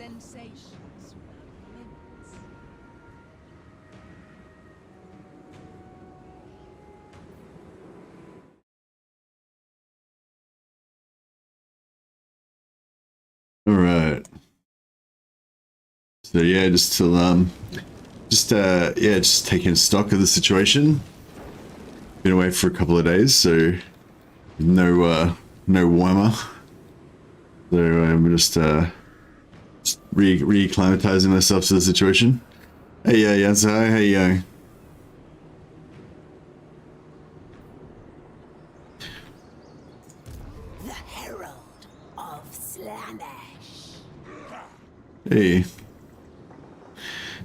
Sensations without limits. All right. So yeah, just taking stock of the situation. Been away for a couple of days, so no Warhammer. So I'm just re-acclimatizing myself to the situation. Hey, yeah, so how you going? The Herald of Slaanesh. Hey.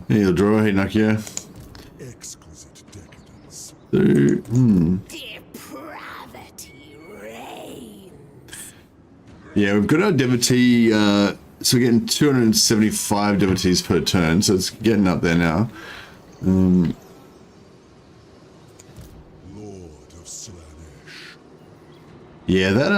Hey, Eldra. Hey, Nakia. Exquisite decadence. So, Depravity reigns. yeah, we've got our devotee, so we're getting 275 devotees per turn, so it's getting up there now. Lord of Slaanesh. Yeah, that,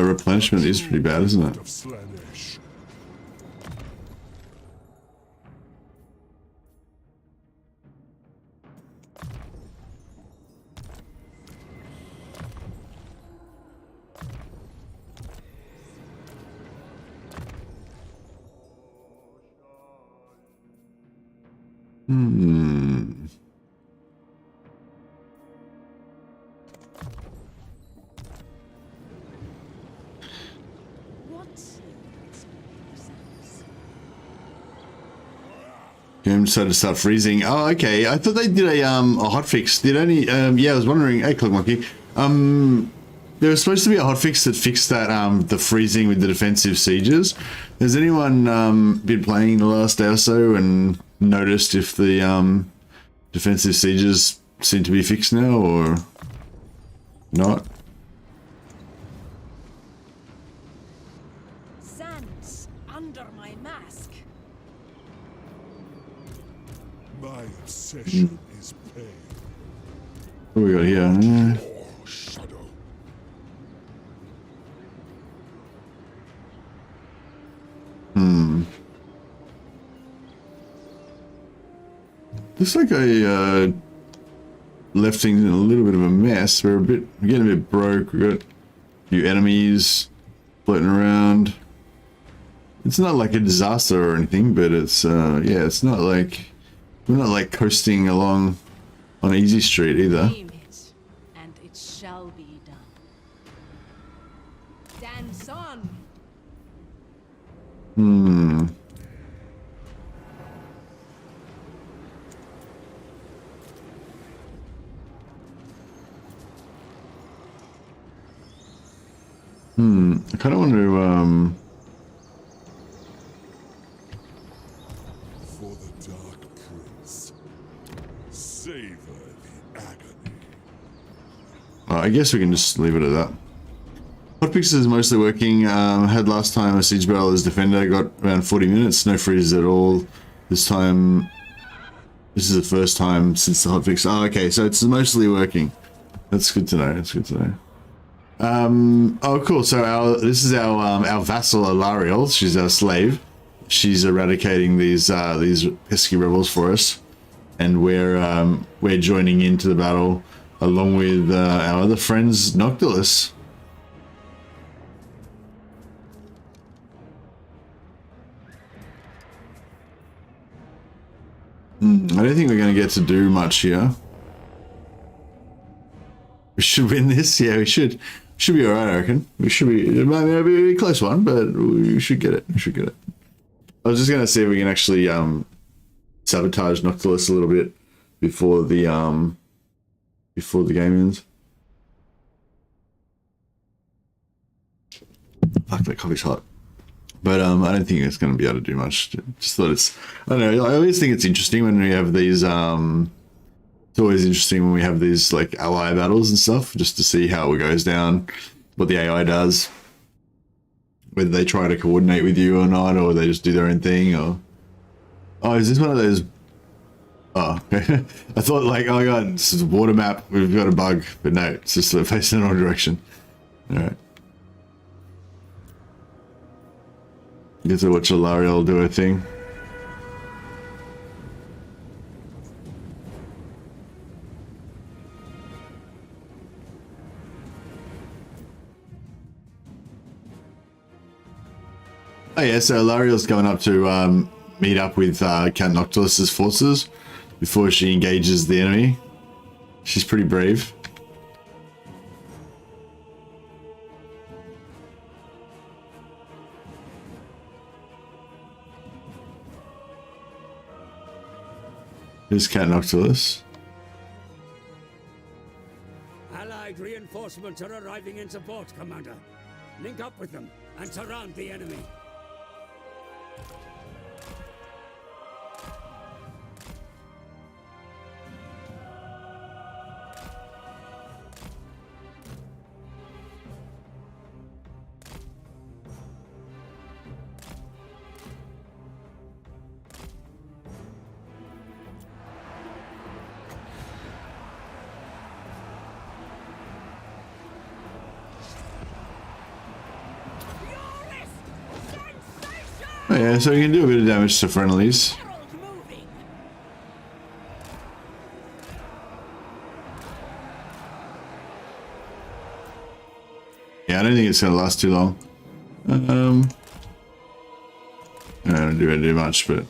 replenishment is pretty bad, isn't it? Of Slaanesh. Game decided to start freezing. Oh, okay. I thought they did a hotfix. Did any? Yeah, I was wondering. Hey, Clock Monkey. There was supposed to be a hotfix that fixed that the freezing with the defensive sieges. Has anyone been playing the last day or so and noticed if the defensive sieges seem to be fixed now or not? Sands under my mask. My obsession is pain. What do we got here? Or shadow. Looks like I left things in a little bit of a mess. We're getting a bit broke. We've got a few enemies floating around. It's not like a disaster or anything, but it's yeah, it's not like we're not like coasting along on easy street either. Name it, and it shall be done. Dance on. I kind of want to For the Dark Prince. Savor the agony. I guess we can just leave it at that. Hotfix is mostly working. Had last time a siege battle as defender, got around 40 minutes, no freezes at all. This time, this is the first time since the hotfix. Oh, okay, so it's mostly working. That's good to know. That's good to know. Oh, cool. So this is our vassal Alariel. She's our slave. She's eradicating these pesky rebels for us, and we're joining into the battle along with our other friends, Noctilus. I don't think we're going to get to do much here. We should win this. Yeah, we should. Should be alright, I reckon. We should be. It might be a close one, but we should get it. We should get it. I was just going to see if we can actually sabotage Noctilus a little bit before the game ends. Fuck, that coffee's hot. But I don't think it's going to be able to do much. Just thought it's, I don't know, I always think it's interesting when we have these, it's always interesting when we have these like ally battles and stuff, just to see how it goes down, what the AI does, whether they try to coordinate with you or not, or they just do their own thing, or... Oh, is this one of those Oh, okay. I thought like, oh my god, this is a water map. We've got a bug, but no, it's just facing in the wrong direction. All right. Get to watch Alariel do her thing. Oh yeah, so Alariel's going up to meet up with Count Noctilus's forces before she engages the enemy. She's pretty brave. Who's Count Noctilus? Allied reinforcements are arriving in support, Commander. Link up with them and surround the enemy. Oh yeah, so you can do a bit of damage to friendlies. Herald moving. Yeah, I don't think it's gonna last too long. I don't do much, but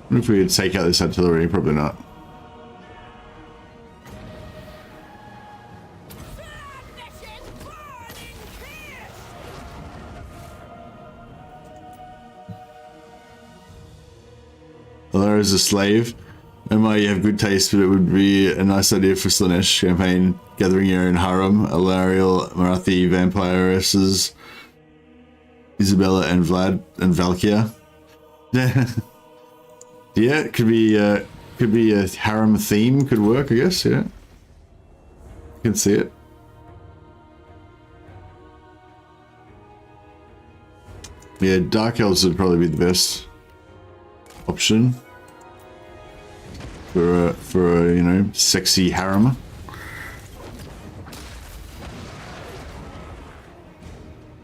what if we could take out this artillery? Probably not. Alara is a slave. Emma, you have good taste, but it would be a nice idea for Slaanesh campaign. Gathering your own harem, Alariel, Marathi, vampiresses, Isabella, and Vlad, and Valkia. Yeah, it could be a harem theme. Could work, I guess. Yeah, I can see it. Yeah, Dark Elves would probably be the best option for a you know, sexy harem.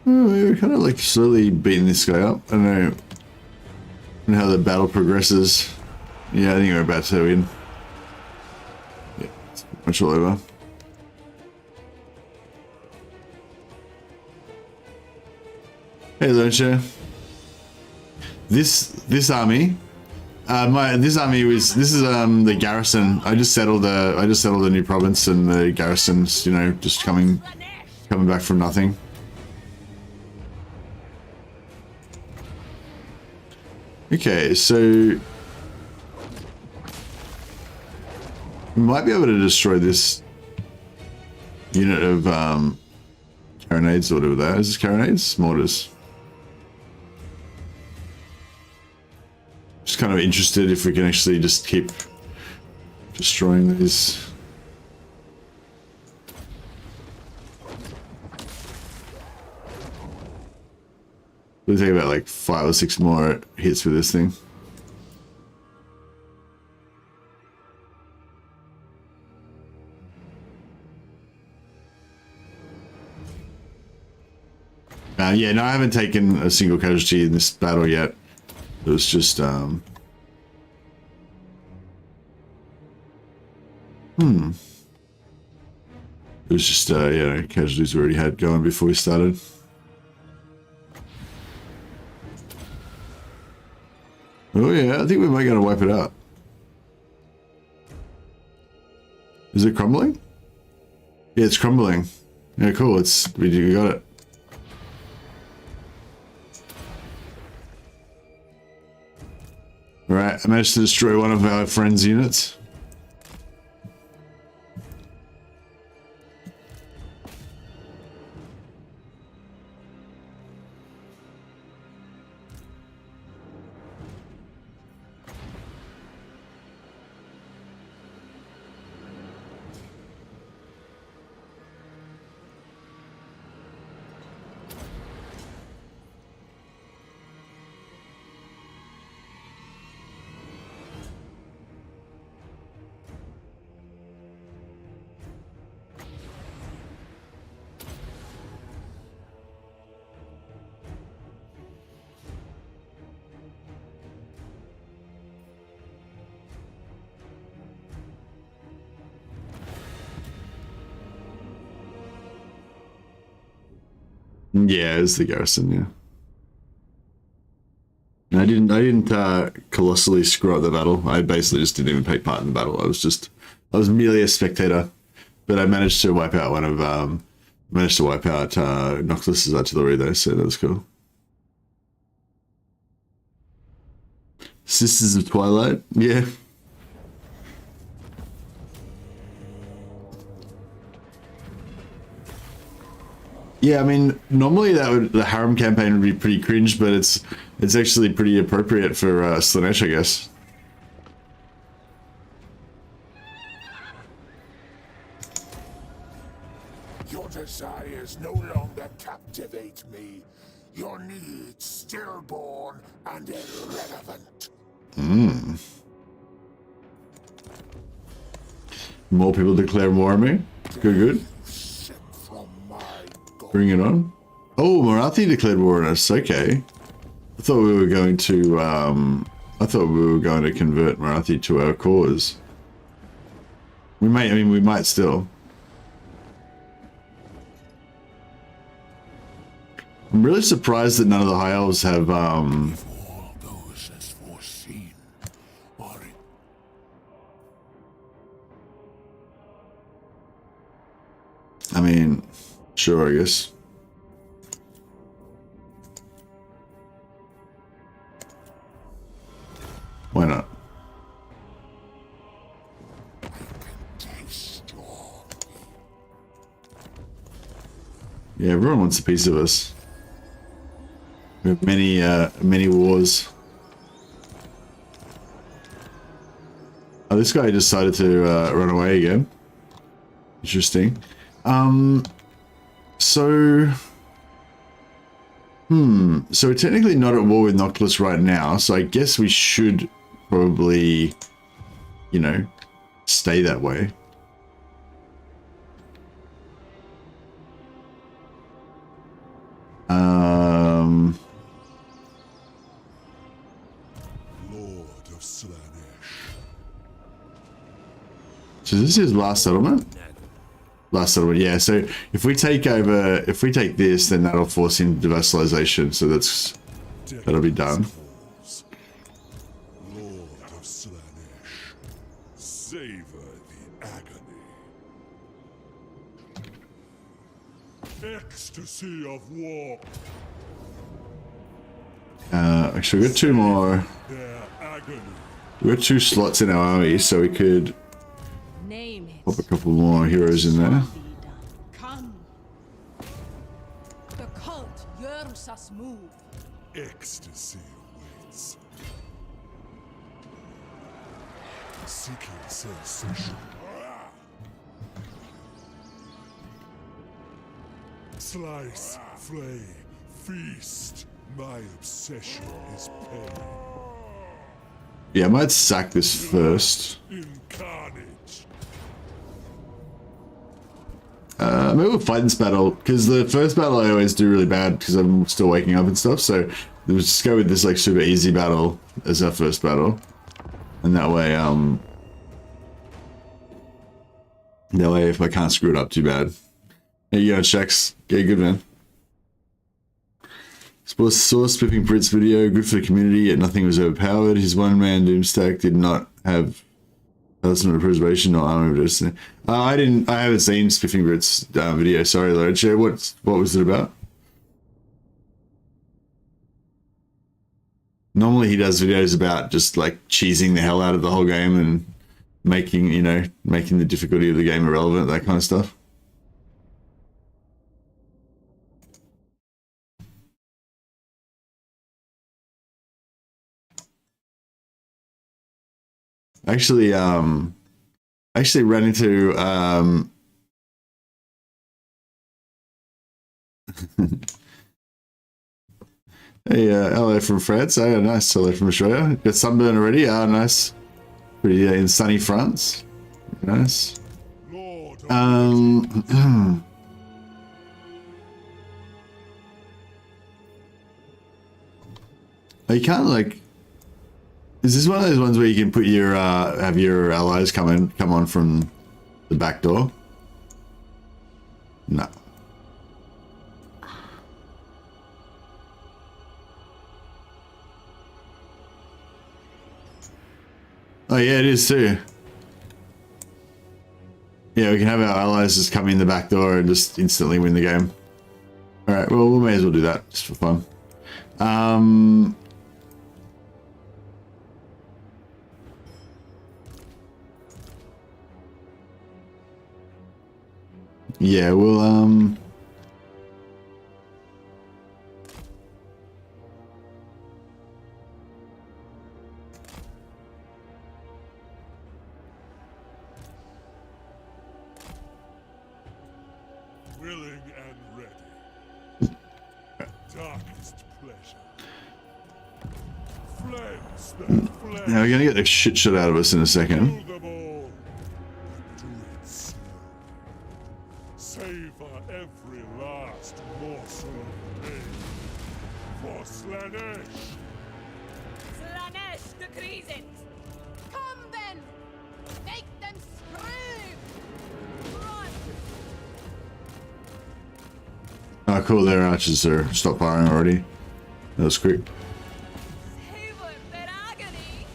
Oh, we're kind of like slowly beating this guy up. I don't know how the battle progresses. Yeah, I think we're about to win. Yeah, it's pretty much all over. Hey, Launcher. This army. This is the Garrison. I just settled a new province, and the Garrison's, you know, just coming back from nothing. Okay, so we might be able to destroy this unit of carronades or whatever that is. Is this carronades? Mortis. Just kind of interested if we can actually just keep destroying these. We'll take about like 5 or 6 more hits with this thing. Yeah, no, I haven't taken a single casualty in this battle yet. It was just, It was just, yeah, casualties we already had going before we started. Oh yeah, I think we might gotta wipe it out. Is it crumbling? Yeah, it's crumbling. Yeah, cool, we got it. Alright, I managed to destroy one of our friends' units. Yeah, it's the Garrison, yeah. And I didn't colossally screw up the battle. I basically just didn't even take part in the battle. I was merely a spectator. But I managed to wipe out Noctis's artillery though, so that was cool. Sisters of Twilight, yeah. Yeah, I mean, normally the harem campaign would be pretty cringe, but it's actually pretty appropriate for Slaanesh, I guess. Your desires no longer captivate me. Your needs stillborn and irrelevant. More people declare war on me. Good. Sip from my gold. Bring it on. Oh, Marathi declared war on us. Okay. I thought we were going to convert Marathi to our cause. We might still. I'm really surprised that none of the High Elves have If all those as foreseen are in I mean, sure, I guess. Why not? taste your Yeah, everyone wants a piece of us. We have many wars. Oh, this guy decided to run away again. Interesting. So we're technically not at war with Noctis right now, so I guess we should probably, you know, stay that way. Lord of Slaanesh. So this is his last settlement? Last settlement, yeah. So if we take this, then that'll force him devassalization. So that'll be done. Lord of Slaanesh. Savor the agony. Ecstasy of war. Actually, we got two more. Their agony. We got 2 slots in our army, so we could Name it. pop a couple more heroes in there. Be done. Come. The cult yearns us move. Ecstasy awaits. Seeking sensation. Slice, flay, feast. My obsession is pain. Yeah, I might sack this first. In carnage. Maybe we'll fight this battle, because the first battle I always do really bad because I'm still waking up and stuff, so we'll just go with this like super easy battle as our first battle. And that way if I can't screw it up too bad. There you go, checks. Okay, good man. Source Spiffing Brit's video, good for the community, yet nothing was overpowered. His one-man Doomstack did not have personal preservation or armor of destiny. I haven't seen Spiffing Brit's video, sorry, Lord. What was it about? Normally he does videos about just like cheesing the hell out of the whole game and making the difficulty of the game irrelevant, that kind of stuff. Actually ran into hey, hello from France. Oh, nice. Hello from Australia. Got sunburn already. Oh, nice. Pretty in sunny France. Nice. Lord of You can't like. Is this one of those ones where you can put your have your allies come on from the back door? No. Oh yeah, it is too. Yeah, we can have our allies just come in the back door and just instantly win the game. Alright, well, we may as well do that, just for fun. Yeah, we'll, Willing and ready. Darkest pleasure. Flames that flame. yeah, we're gonna get the shit shot out of us in a second. Kill them all. Do it slow. Savor every last morsel of pain. For Slaanesh. Slaanesh decrees it. Come then! Make them scream! Run! Oh, cool, their archers are stopped firing already. That was quick. Savor their agony.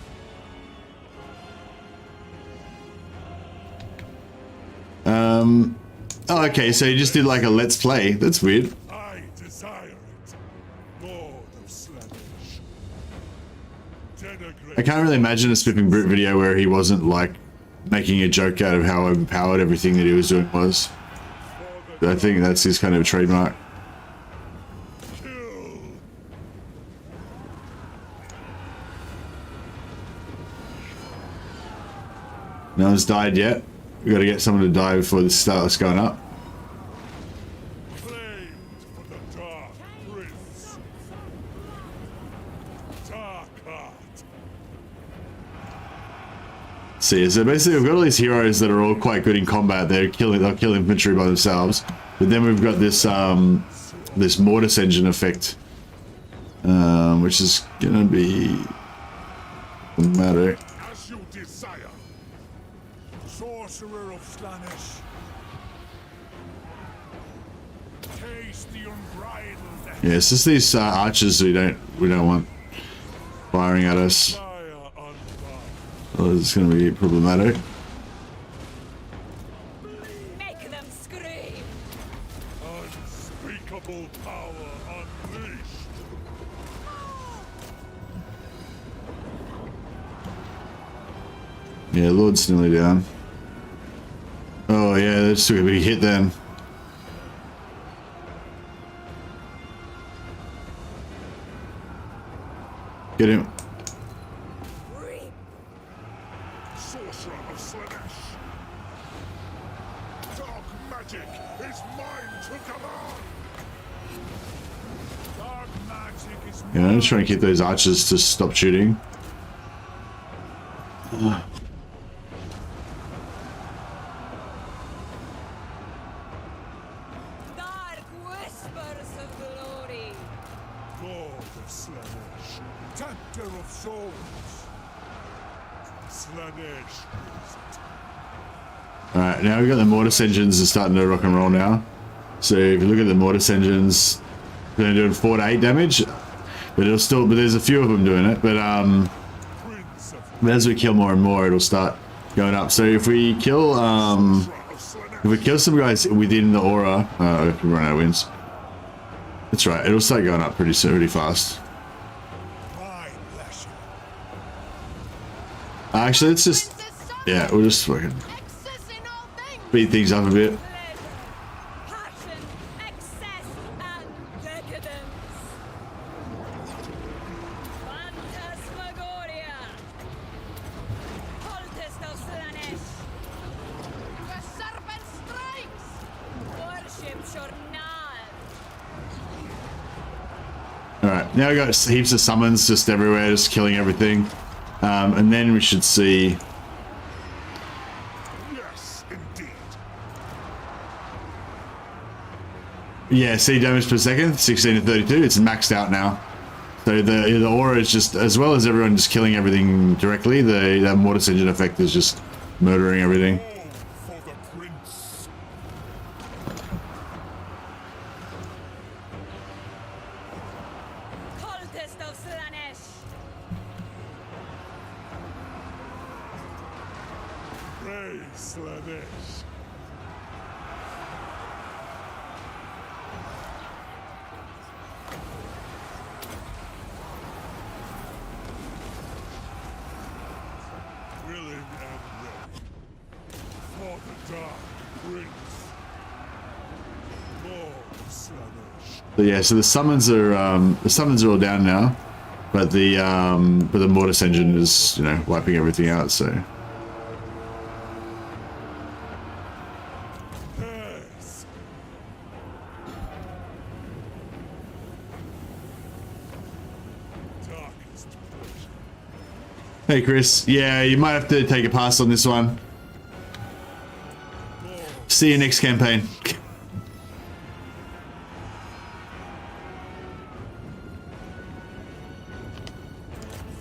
Oh, okay, so you just did like a let's play. That's weird. I desire it. Lord of Slaanesh. Denigrate. I can't really imagine a Spiffing Brute video where he wasn't like making a joke out of how overpowered everything that he was doing was. I think that's his kind of trademark. Kill. No one's died yet. We got to get someone to die before this starts going up. Claimed for the Dark Prince. Dark Heart. See, so basically we've got all these heroes that are all quite good in combat. They'll kill infantry by themselves. But then we've got this this Mortis engine effect, which is gonna be matter. As you desire. Sorcerer of Slaanesh. Taste the unbridled. Yeah, it's just these archers we don't want firing at us. Fire on fire. Oh, it's gonna be problematic. Make them scream. Unspeakable power unleashed. Yeah, Lord's nearly down. Oh yeah, that just took a big hit then. Get him. Reap. Sorcerer of Slaanesh. Dark magic is mine to command. Dark magic is Yeah, I'm just trying to keep those archers to stop shooting. Dark whispers of glory. Lord of Slaanesh. Tempter of souls. Slaanesh is it. Alright, now we've got the Mortis engines are starting to rock and roll now. So if you look at the Mortis engines, they're doing 4 to 8 damage. But there's a few of them doing it. But Prince of but as we kill more and more, it'll start going up. So if we kill some guys within the aura, we run out of wins. That's right, it'll start going up pretty fast. my pleasure. Actually, let's just, yeah, we'll just fucking Excess in all things! beat things up a bit. Pleasure, passion, excess, and decadence. Phantasmagoria. Cultist of Slaanesh. The serpent strikes! Worship Shornal. Alright, now we got heaps of summons just everywhere, just killing everything. And then we should see, Yes, indeed. yeah, see damage per second, 16 to 32, it's maxed out now. So the aura is just, as well as everyone just killing everything directly, the Mortis engine effect is just murdering everything. All for the prince. Cultist of Slaanesh. Pray, Slaanesh. Willing and ready. For the Dark Prince. More Slaanesh. So yeah, so the summons are all down now, but the Mortis engine is, you know, wiping everything out. So Yes. Darkest pleasure. hey Chris, yeah, you might have to take a pass on this one. See you next campaign.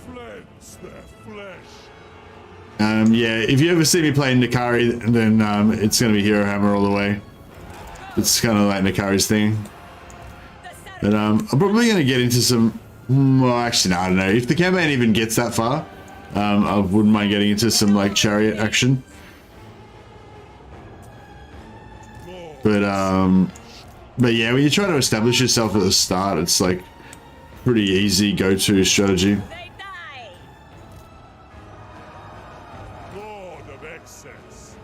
Cleanse their flesh. Yeah, if you ever see me playing Nakari, then it's gonna be Hero Hammer all the way. It's kind of like Nakari's thing. But I'm probably gonna get into some. Well, actually, no, I don't know. If the campaign even gets that far, I wouldn't mind getting into some like chariot action. But yeah, when you try to establish yourself at the start, it's like pretty easy go-to strategy. They die. Lord of excess.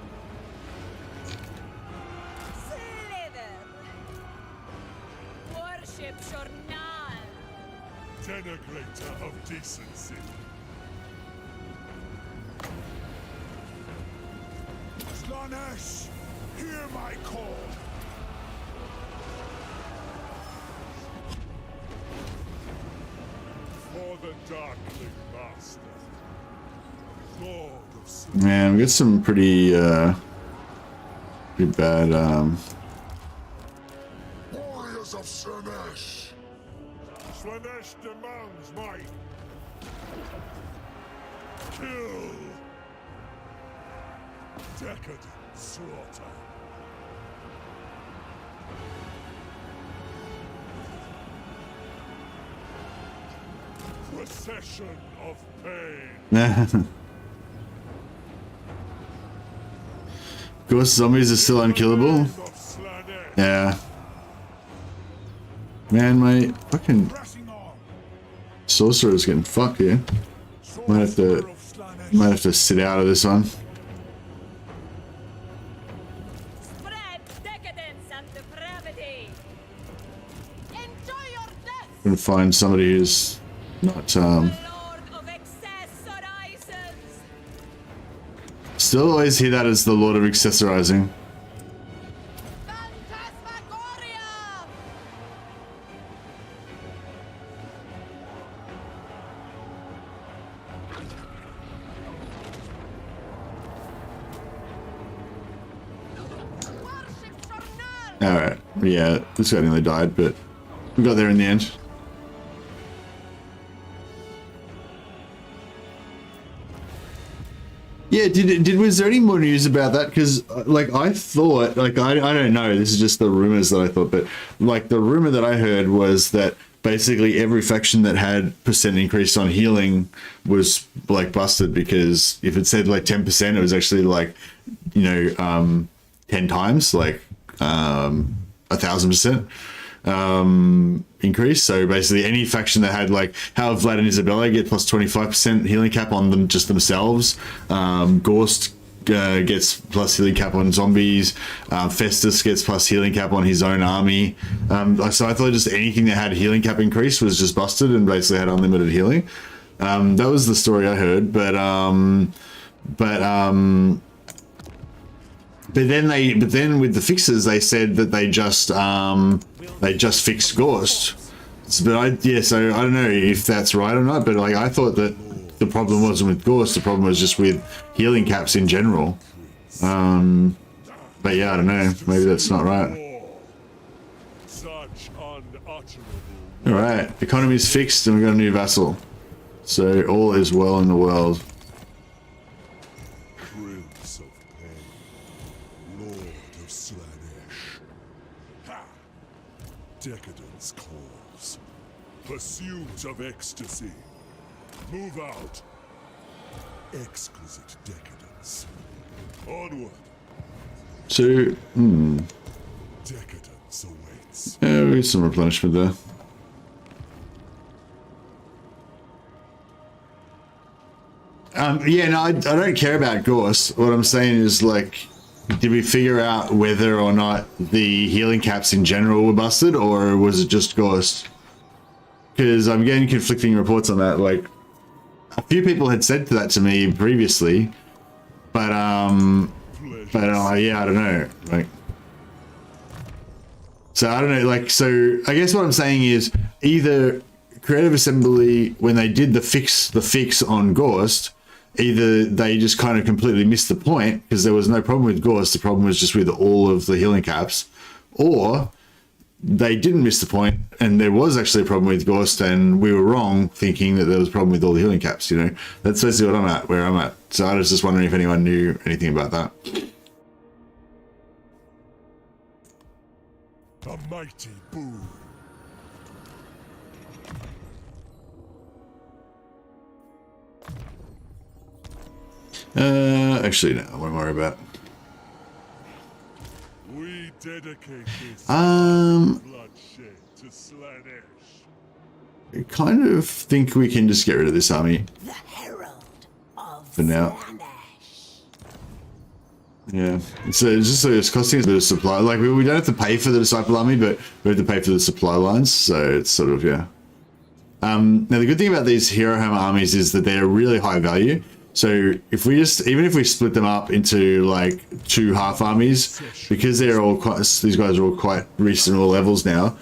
Slither. Worship Journal. Denigrator of decency. Slaanesh, hear my call. For the Darkling Master. Lord of Slaanesh. Man, we got some pretty bad. Warriors of Slaanesh. Slaanesh demands might. Kill. Decadent slaughter. Procession of pain. Ghost zombies are still unkillable. Of Slaanesh. Yeah. Man, my fucking Pressing on. sorcerer's getting fucked here. Might have to sit out of this one. Spread decadence and depravity. Enjoy your death! Gonna find somebody who's not The Lord of excess horizons. still always hear that as the Lord of Accessorizing. Phantasmagoria! Worship Journal! Alright, yeah, this guy nearly died, but we got there in the end. Yeah, was there any more news about that? Because, like, I thought, like, I don't know, this is just the rumors that I thought, but, like, the rumor that I heard was that basically every faction that had percent increase on healing was, like, busted, because if it said, like, 10%, it was actually, like, you know, 10 times, like, 1,000% increase. So basically any faction that had, like, how Vlad and Isabella get plus 25% healing cap on them just themselves, Gorst gets plus healing cap on zombies, Festus gets plus healing cap on his own army, so I thought just anything that had healing cap increase was just busted and basically had unlimited healing. That was the story I heard, but then with the fixes they said that they just fixed Ghost. So I don't know if that's right or not, but like I thought that the problem wasn't with Ghost, the problem was just with healing caps in general. But yeah, I don't know, maybe that's not right. Such unutterable. Alright, economy's fixed and we got a new vassal. So all is well in the world. Prince of pain. Lord of Slaanesh. Ha! Decadence calls. Pursuit of ecstasy. Move out. Exquisite decadence. Onward. So, Decadence awaits. yeah, we get some replenishment there. Yeah, no, I don't care about Ghost. What I'm saying is, like, did we figure out whether or not the healing caps in general were busted, or was it just Ghost? Because I'm getting conflicting reports on that. Like, a few people had said that to me previously, but yeah, I don't know. Like, so I don't know. Like, so I guess what I'm saying is either Creative Assembly, when they did the fix on Ghost, either they just kind of completely missed the point because there was no problem with Ghost, the problem was just with all of the healing caps, or they didn't miss the point and there was actually a problem with Ghost and we were wrong thinking that there was a problem with all the healing caps, you know. That's basically what I'm at, where I'm at. So I was just wondering if anyone knew anything about that. A mighty boon. Actually, no, I won't worry about it. We dedicate this bloodshed to Slaanesh. I kind of think we can just get rid of this army The herald of for now. Slaanesh. Yeah, so it's just it's costing us a bit of supply. Like we don't have to pay for the disciple army, but we have to pay for the supply lines. So it's sort of, yeah. Now the good thing about these Hero Hammer armies is that they're really high value. So if we just, even if we split them up into like 2 half armies, because they're all quite, these guys are all quite reasonable levels now,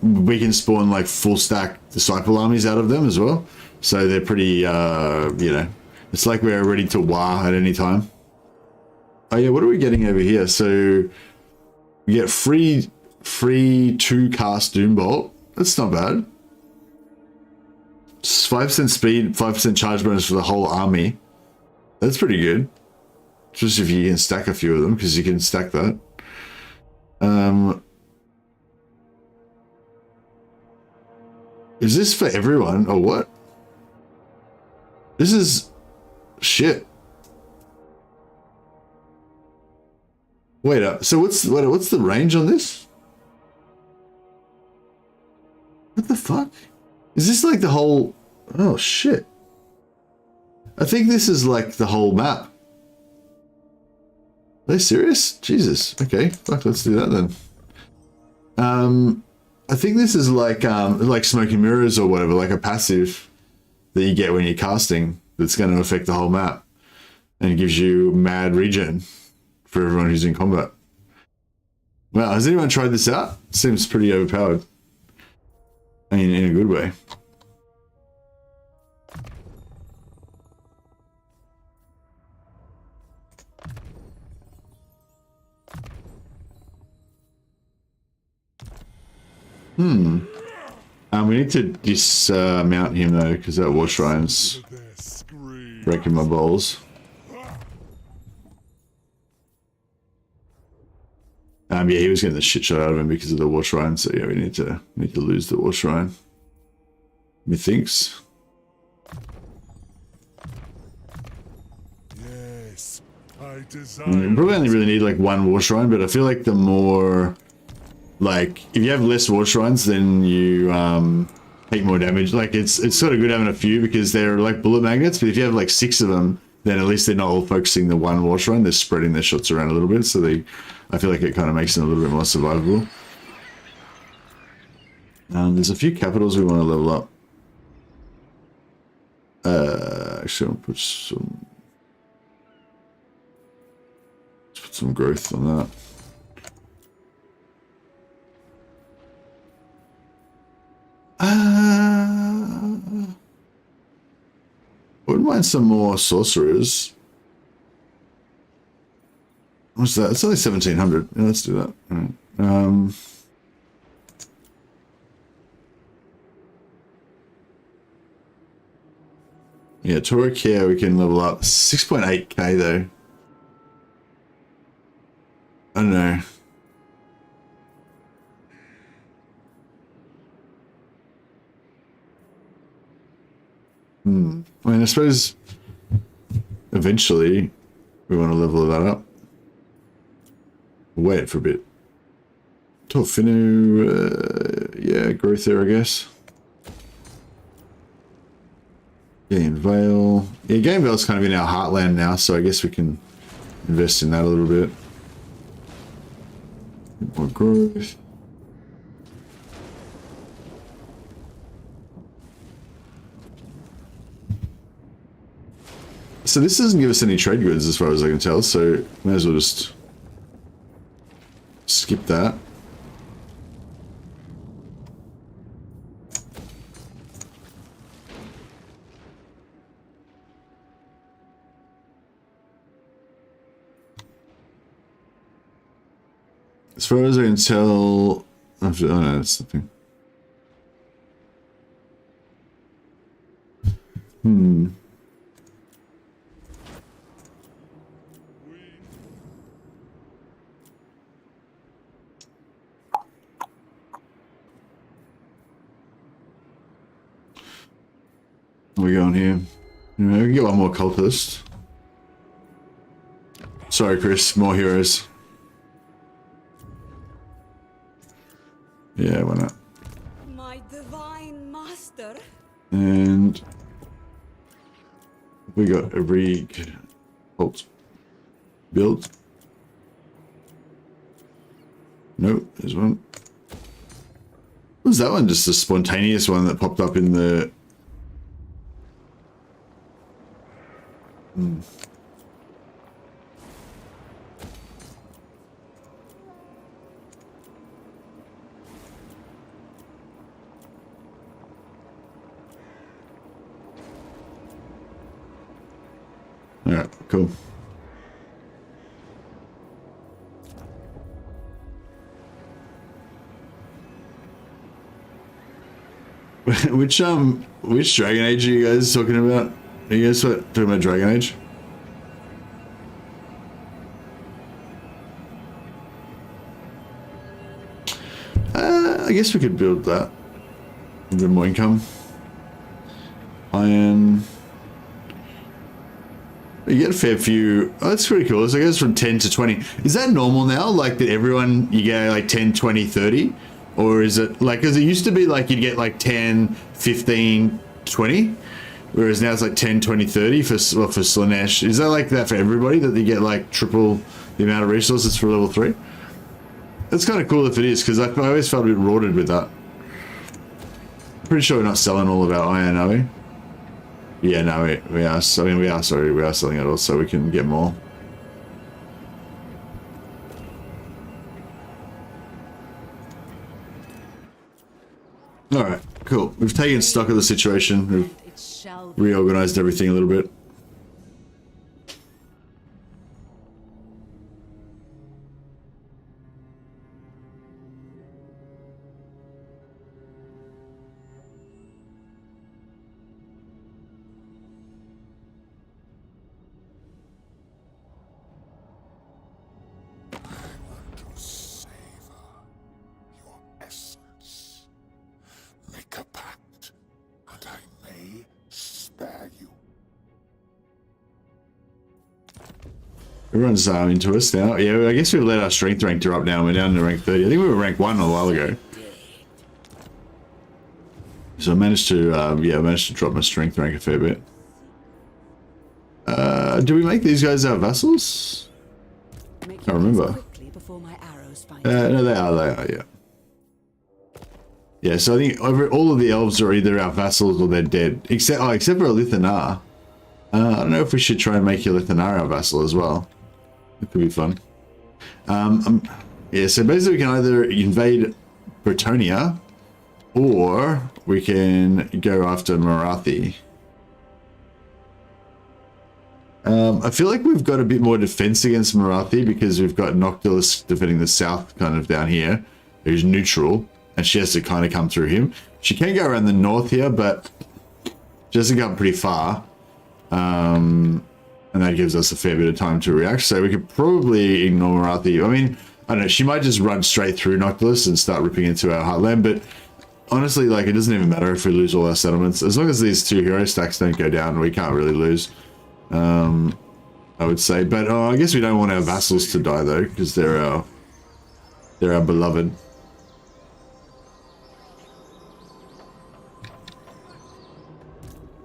we can spawn like full stack disciple armies out of them as well. So they're pretty, you know, it's like we're ready to war at any time. Oh yeah, what are we getting over here? So we get free 2 cast Doombolt. That's not bad. 5% speed, 5% charge bonus for the whole army. That's pretty good. Just if you can stack a few of them, because you can stack that. Is this for everyone or what? This is shit. Wait up. So what's the range on this? What the fuck? Is this like the whole... Oh, shit. I think this is like the whole map. Are they serious? Jesus. Okay, fuck, let's do that then. I think this is like Smoke and Mirrors or whatever, like a passive that you get when you're casting that's going to affect the whole map and gives you mad regen for everyone who's in combat. Wow, has anyone tried this out? Seems pretty overpowered. I mean, in a good way. We need to dismount him though, because that war shrine's breaking my balls. Yeah, he was getting the shit shot out of him because of the war shrine, so yeah, we need to lose the war shrine. Methinks. Yes, I desire. You probably only really need like 1 war shrine, but I feel like the more, like, if you have less war shrines, then you take more damage. Like it's sort of good having a few because they're like bullet magnets, but if you have like 6 of them, then at least they're not all focusing the 1 war shrine. They're spreading their shots around a little bit, so I feel like it kind of makes them a little bit more survivable. There's a few capitals we want to level up. Actually, I'll put some growth on that. Wouldn't mind some more sorcerers. What's that? It's only 1700. Yeah, let's do that. All right. Yeah, Torah Care we can level up. 6.8k though. I don't know. I mean, I suppose eventually We want to level that up. Wait for a bit. Torfinu, yeah, growth there, I guess. Game Vale. Yeah, Game Vale's kind of in our heartland now, so I guess we can invest in that a little bit. More growth. So this doesn't give us any trade goods as far as I can tell, so may as well just skip that. As far as I can tell, oh no, that's the thing. What are we going here? Anyway, we can get one more cultist. Sorry, Chris, more heroes. Yeah, why not? My divine master. And we got a rig cult built. Nope, there's one. What was that one? Just a spontaneous one that popped up in the... Alright, cool. Which Dragon Age are you guys talking about? Are you guys talking about Dragon Age? I guess we could build that. A bit more income. Iron. You get a fair few. Oh, that's pretty cool. So I guess from 10 to 20. Is that normal now? Like that everyone, you get like 10, 20, 30? Or is it like, because it used to be like you'd get like 10, 15, 20? Whereas now it's like 10, 20, 30 for Slaanesh. Is that like that for everybody? That they get like triple the amount of resources for level 3? That's kind of cool if it is, because I always felt a bit rorted with that. Pretty sure we're not selling all of our iron, are we? Yeah, no, we are. I mean, we are selling it all so we can get more. Alright, cool. We've taken stock of the situation. We've reorganized everything a little bit. Everyone's into us now. Yeah, I guess we've let our strength rank drop now. We're down to rank 30. I think we were rank 1 a while ago. So I managed to, I managed to drop my strength rank a fair bit. Do we make these guys our vassals? I can't remember. No, they are, yeah. Yeah, so I think all of the elves are either our vassals or they're dead. Except for Lithanar. I don't know if we should try and make Lithanar our vassal as well. It could be fun. Yeah, so basically we can either invade Bretonia or we can go after Marathi. I feel like we've got a bit more defense against Marathi because we've got Noctilus defending the south kind of down here, who's neutral, and she has to kind of come through him. She can go around the north here, but she doesn't come pretty far. And that gives us a fair bit of time to react, so we could probably ignore Marathi. I mean, I don't know, she might just run straight through Noctilus and start ripping into our heartland, but honestly, like, it doesn't even matter if we lose all our settlements. As long as these 2 hero stacks don't go down, we can't really lose. I I would say. But I guess we don't want our vassals to die though, because they're our beloved.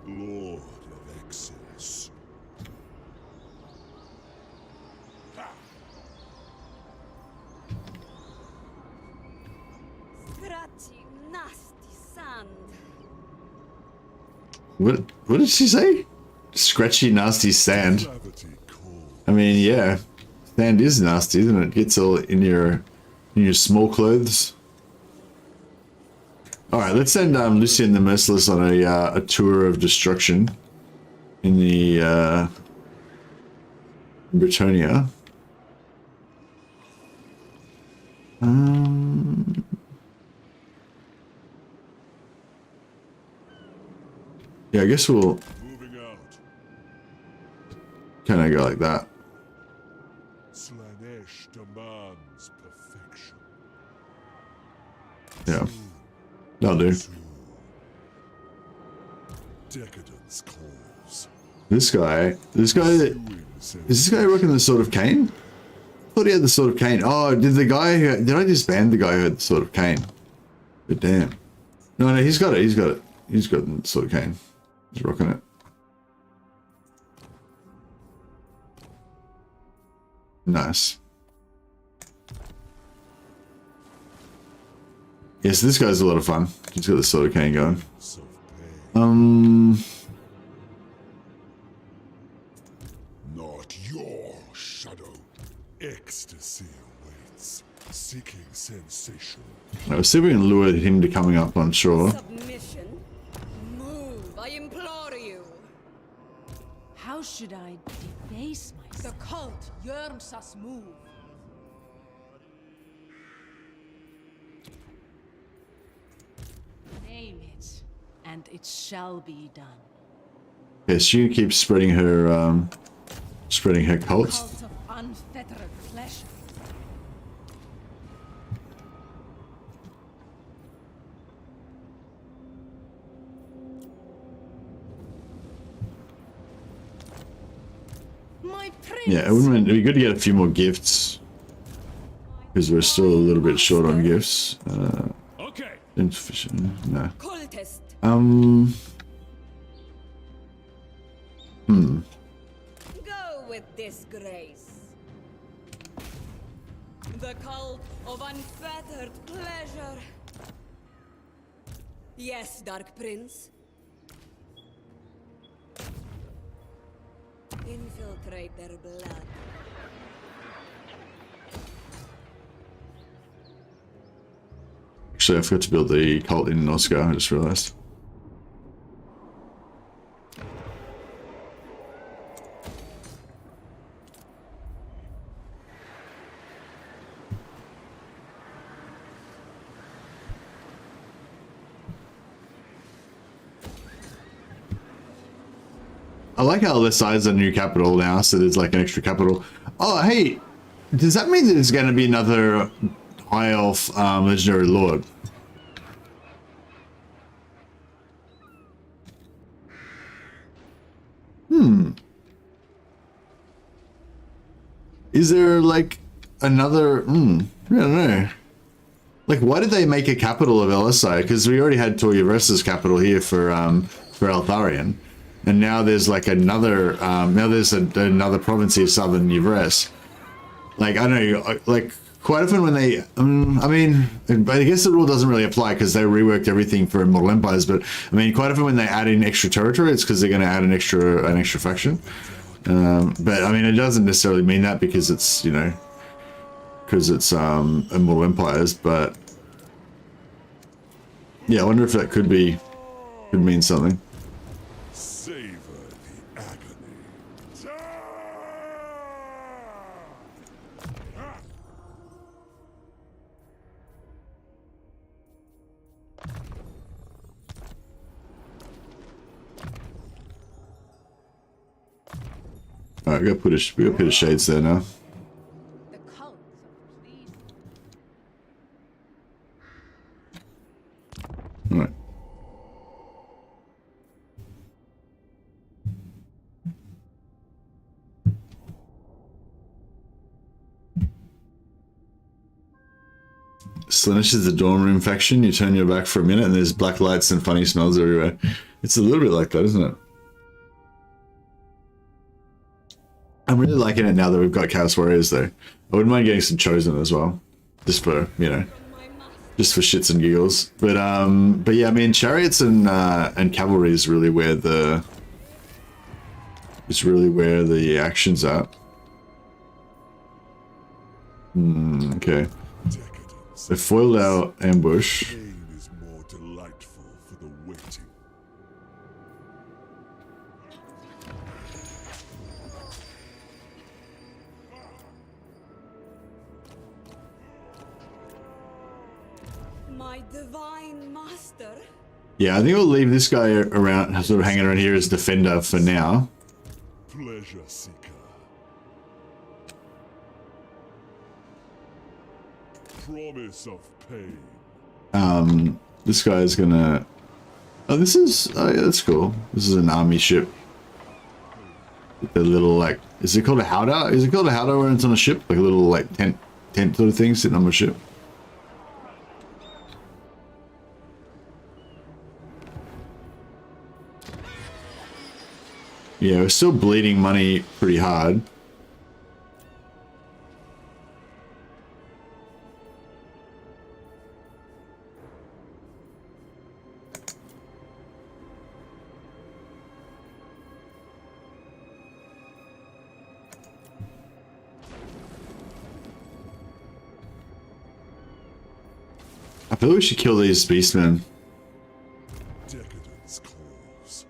Lord of excess. Scratchy, nasty sand. What did she say? Scratchy, nasty sand. Gravity calls. I mean, yeah, sand is nasty, isn't it? It gets all in your small clothes. All right, let's send Lucian the Merciless on a tour of destruction in the Britannia. Yeah, I guess we'll Moving out. kind of go like that. Slaanesh demands perfection. Yeah, that'll do. Decadence calls. This guy, is this guy rocking the Sword of Cain? I thought he had the Sword of Cain. Oh, did I disband the guy who had the Sword of Cain? But damn. No, he's got it, He's got the Sword of Cain. He's rocking it. Nice. Yes, this guy's a lot of fun. He's got the Sword of Cain going. Not your shadow. Ecstasy awaits, seeking sensation. I was see if we can lure him to coming up on shore. Submission. Move, I implore you. How should I debase myself? The cult yearns us move. Name it, and it shall be done. Yeah, she keeps spreading her cult. Cult of unfettered pleasure. My prince. Yeah, it'd be good to get a few more gifts because we're still a little bit short on gifts. Okay. Insufficient. No. Cultist. Go with disgrace. The cult of unfettered pleasure. Yes, Dark Prince. Infiltrate their blood. Actually, I forgot to build the cult in Oscar. I just realized. I like how this side's a new capital now, so there's like an extra capital. Oh, hey, does that mean that there's going to be another High Elf Legendary Lord? Is there like another? I don't know. Like, why did they make a capital of LSI? Because we already had Toya Versa's capital here for Altharion. And now there's like another, another province of Southern Yvres. Like, I don't know, like, quite often when they, I mean, but I guess the rule doesn't really apply because they reworked everything for Immortal Empires, but I mean, quite often when they add in extra territory, it's because they're going to add an extra faction. But I mean, it doesn't necessarily mean that because it's, you know, because it's Immortal Empires, but yeah, I wonder if that could mean something. Savor the agony. All right, we got to put a shades there now. The cult of pleasing. All right. Slaanesh is the dorm room faction. You turn your back for a minute and there's black lights and funny smells everywhere. It's a little bit like that, isn't it? I'm really liking it now that we've got Chaos Warriors though. I wouldn't mind getting some Chosen as well. Just for, you know, just for shits and giggles. But yeah, I mean, Chariots and Cavalry is really where the... It's really where the action's at. Okay. They foiled our ambush. Pain is more delightful for the waiting. My divine master. Yeah, I think we'll leave this guy around, sort of hanging around here as defender for now. Pleasure seeker. Promise of pain. This guy's gonna... Oh, this is... Oh, yeah, that's cool. This is an army ship. The little, like... Is it called a howdah? Is it called a howdah when it's on a ship? Like a little, like, tent sort of thing sitting on a ship? Yeah, we're still bleeding money pretty hard. I feel like we should kill these beastmen. Decadence calls.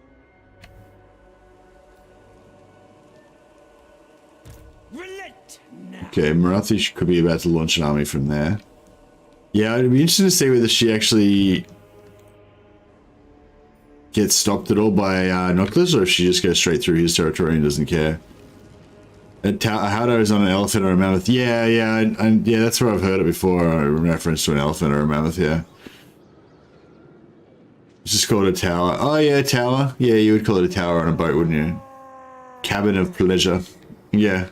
Relent now. Okay, Marathi could be about to launch an army from there. Yeah, it'd be interesting to see whether she actually gets stopped at all by Noctis, or if she just goes straight through his territory and doesn't care. Howdah is on an elephant or a mammoth. Yeah, yeah, that's where I've heard it before, in reference to an elephant or a mammoth, yeah. It's just called a tower. Oh yeah, tower. Yeah, you would call it a tower on a boat, wouldn't you? Cabin of pleasure. Yeah.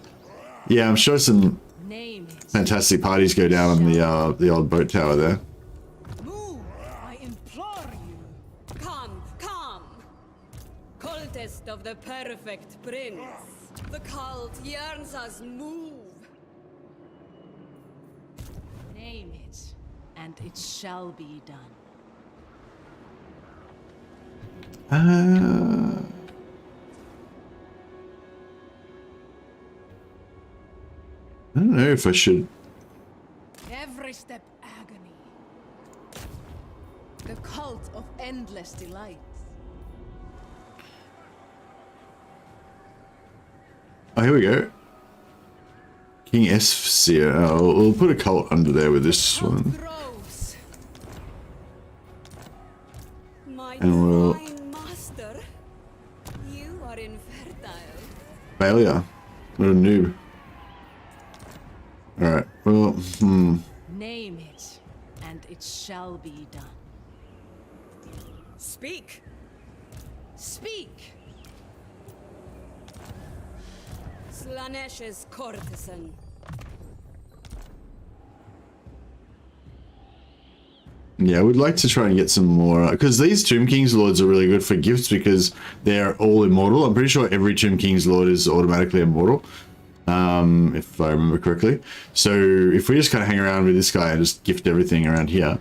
Yeah, I'm sure some Name it. fantastic parties go down on the old boat tower there. Move, I implore you. Come, come. Cultist of the perfect prince. The cult yearns us move. Name it, and it shall be done. I don't know if I should. Every step agony. The cult of endless delights. Oh, here we go. King S Seer. Oh, we'll put a cult under there with this one. Grows. My And we'll- divine master. You are infertile. Failure. What a noob. Alright, well, Name it, and it shall be done. Speak. Speak! Slaanesh's courtesan. yeah, I would like to try and get some more, because these Tomb King's Lords are really good for gifts because they're all immortal. I'm pretty sure every Tomb King's Lord is automatically immortal, if I remember correctly. So if we just kind of hang around with this guy and just gift everything around here,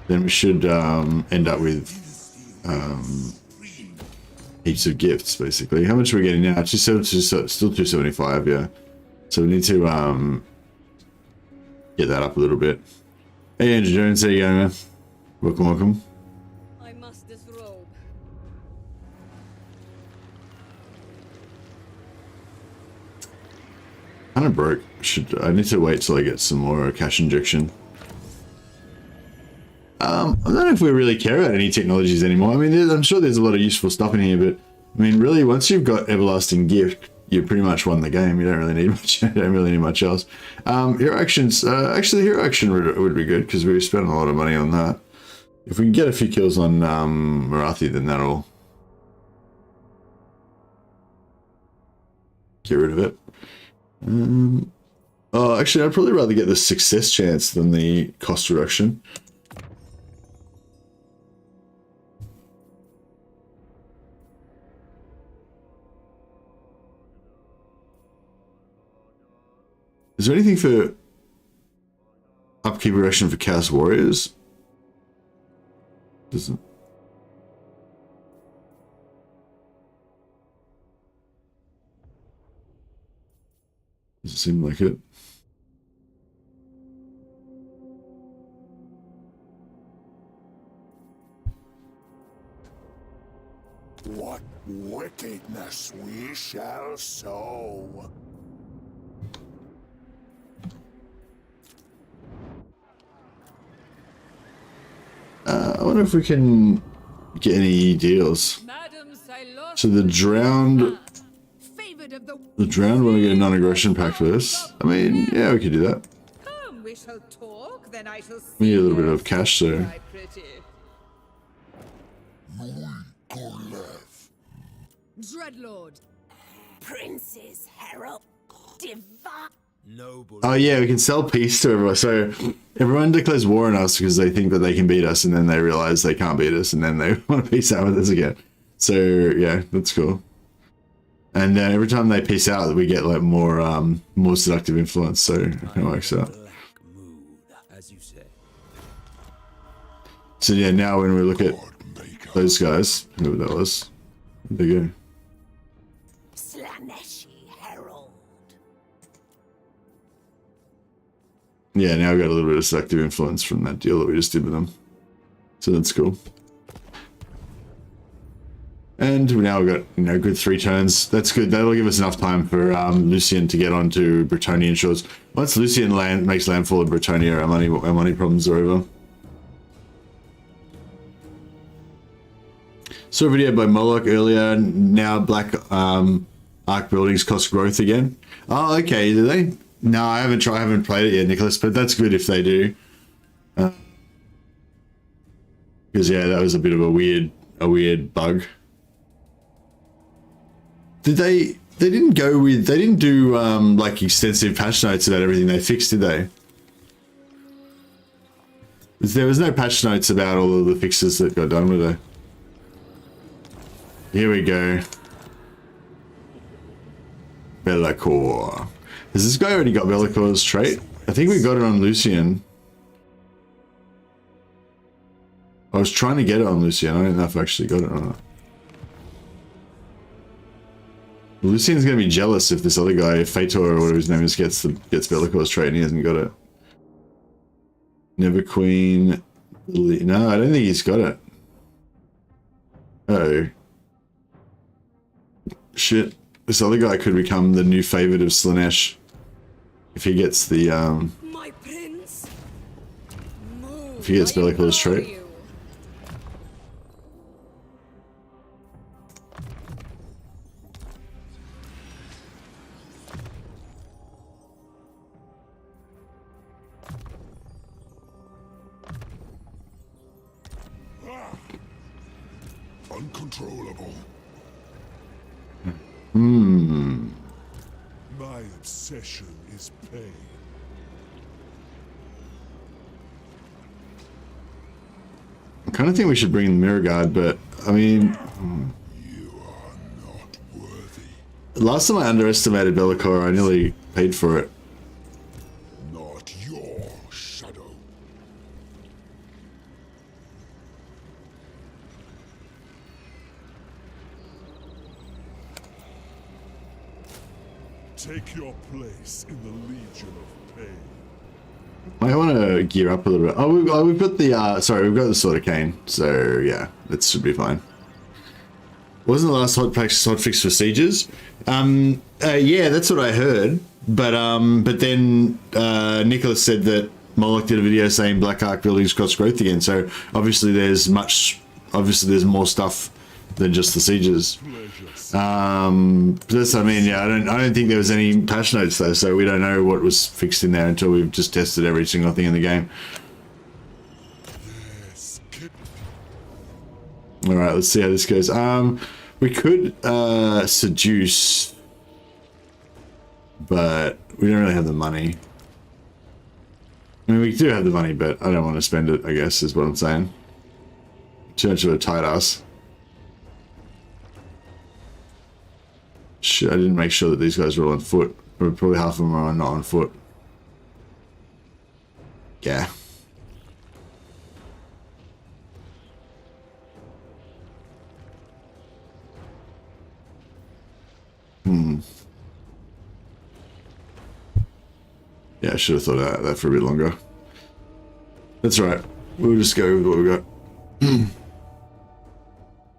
then we should end up with heaps of gifts, basically. How much are we getting now? 270, still 275, yeah. So we need to get that up a little bit. Hey, Andrew Jones, how you going, man? Welcome, welcome. I must disrobe. Kind of broke. I need to wait till I get some more cash injection. I don't know if we really care about any technologies anymore. I mean, I'm sure there's a lot of useful stuff in here, but I mean, really, once you've got Everlasting Gift, you pretty much won the game. You don't really need much. You don't really need much else. Hero actions. Actually, hero action would be good because we spent a lot of money on that. If we can get a few kills on Marathi, then that'll get rid of it. Oh, actually, I'd probably rather get the success chance than the cost reduction. Is there anything for upkeep reduction for Chaos Warriors? Doesn't. Doesn't seem like it. What wickedness we shall sow. I wonder if we can get any deals. So the drowned want to get a non-aggression pact for this. I mean, yeah, we could do that. Come, we shall talk, then I shall see. We need a little bit of cash, so. Dreadlord. Prince's Herald. Divine. Oh yeah, we can sell peace to everyone. So everyone declares war on us because they think that they can beat us, and then they realize they can't beat us, and then they want to peace out with us again. So yeah, that's cool. And then every time they peace out, we get like more seductive influence. So it kind of works out. So yeah, now when we look at those guys, whoever that was, there you go. Slaanesh Herald. Yeah, now we got a little bit of selective influence from that deal that we just did with them. So that's cool. And we now got, you know, good 3 turns. That's good. That'll give us enough time for Lucian to get onto Bretonnian shores. Once Lucian makes landfall in Bretonnia, our money problems are over. Saw a video by Moloch earlier. Now Black Arc buildings cost growth again. Oh, okay. Do they? No, I haven't played it yet, Nicholas. But that's good if they do. Because yeah, that was a bit of a weird bug. Did they didn't do like extensive patch notes about everything they fixed, did they? There was no patch notes about all of the fixes that got done with it. Here we go. Belakor. Has this guy already got Belakor's trait? I think we got it on Lucian. I was trying to get it on Lucian. I don't know if I actually got it or not. Lucian's gonna be jealous if this other guy, Fator or whatever his name is, gets Belakor's trait and he hasn't got it. Never Queen. No, I don't think he's got it. Oh. Shit. This other guy could become the new favorite of Slaanesh if he gets the My prince. Move, if he gets Belakor's trait. you. Uncontrollable. My obsession is pain. I kind of think we should bring in the Mirror Guard, but I mean, You are not worthy. last time I underestimated Belakor, I nearly paid for it. Not your shadow. Take your place in the Legion of Pain. I want to gear up a little bit. Oh, we've got the sorry, we've got the Sword of Cain, so yeah, that should be fine. Wasn't the last hot fix for sieges? Yeah, that's what I heard. But then Nicholas said that Moloch did a video saying Black Arc buildings cost growth again. So obviously there's more stuff than just the sieges. That's, I mean, yeah, I don't think there was any patch notes though, so we don't know what was fixed in there until we've just tested every single thing in the game. All right, let's see how this goes. We could seduce but we don't really have the money. I mean, we do have the money, but I don't want to spend it, I guess, is what I'm saying. Too much of a tight ass. Shit, I didn't make sure that these guys were all on foot. Or probably half of them are not on foot. Yeah. Yeah, I should have thought about that for a bit longer. That's right. We'll just go with what we got.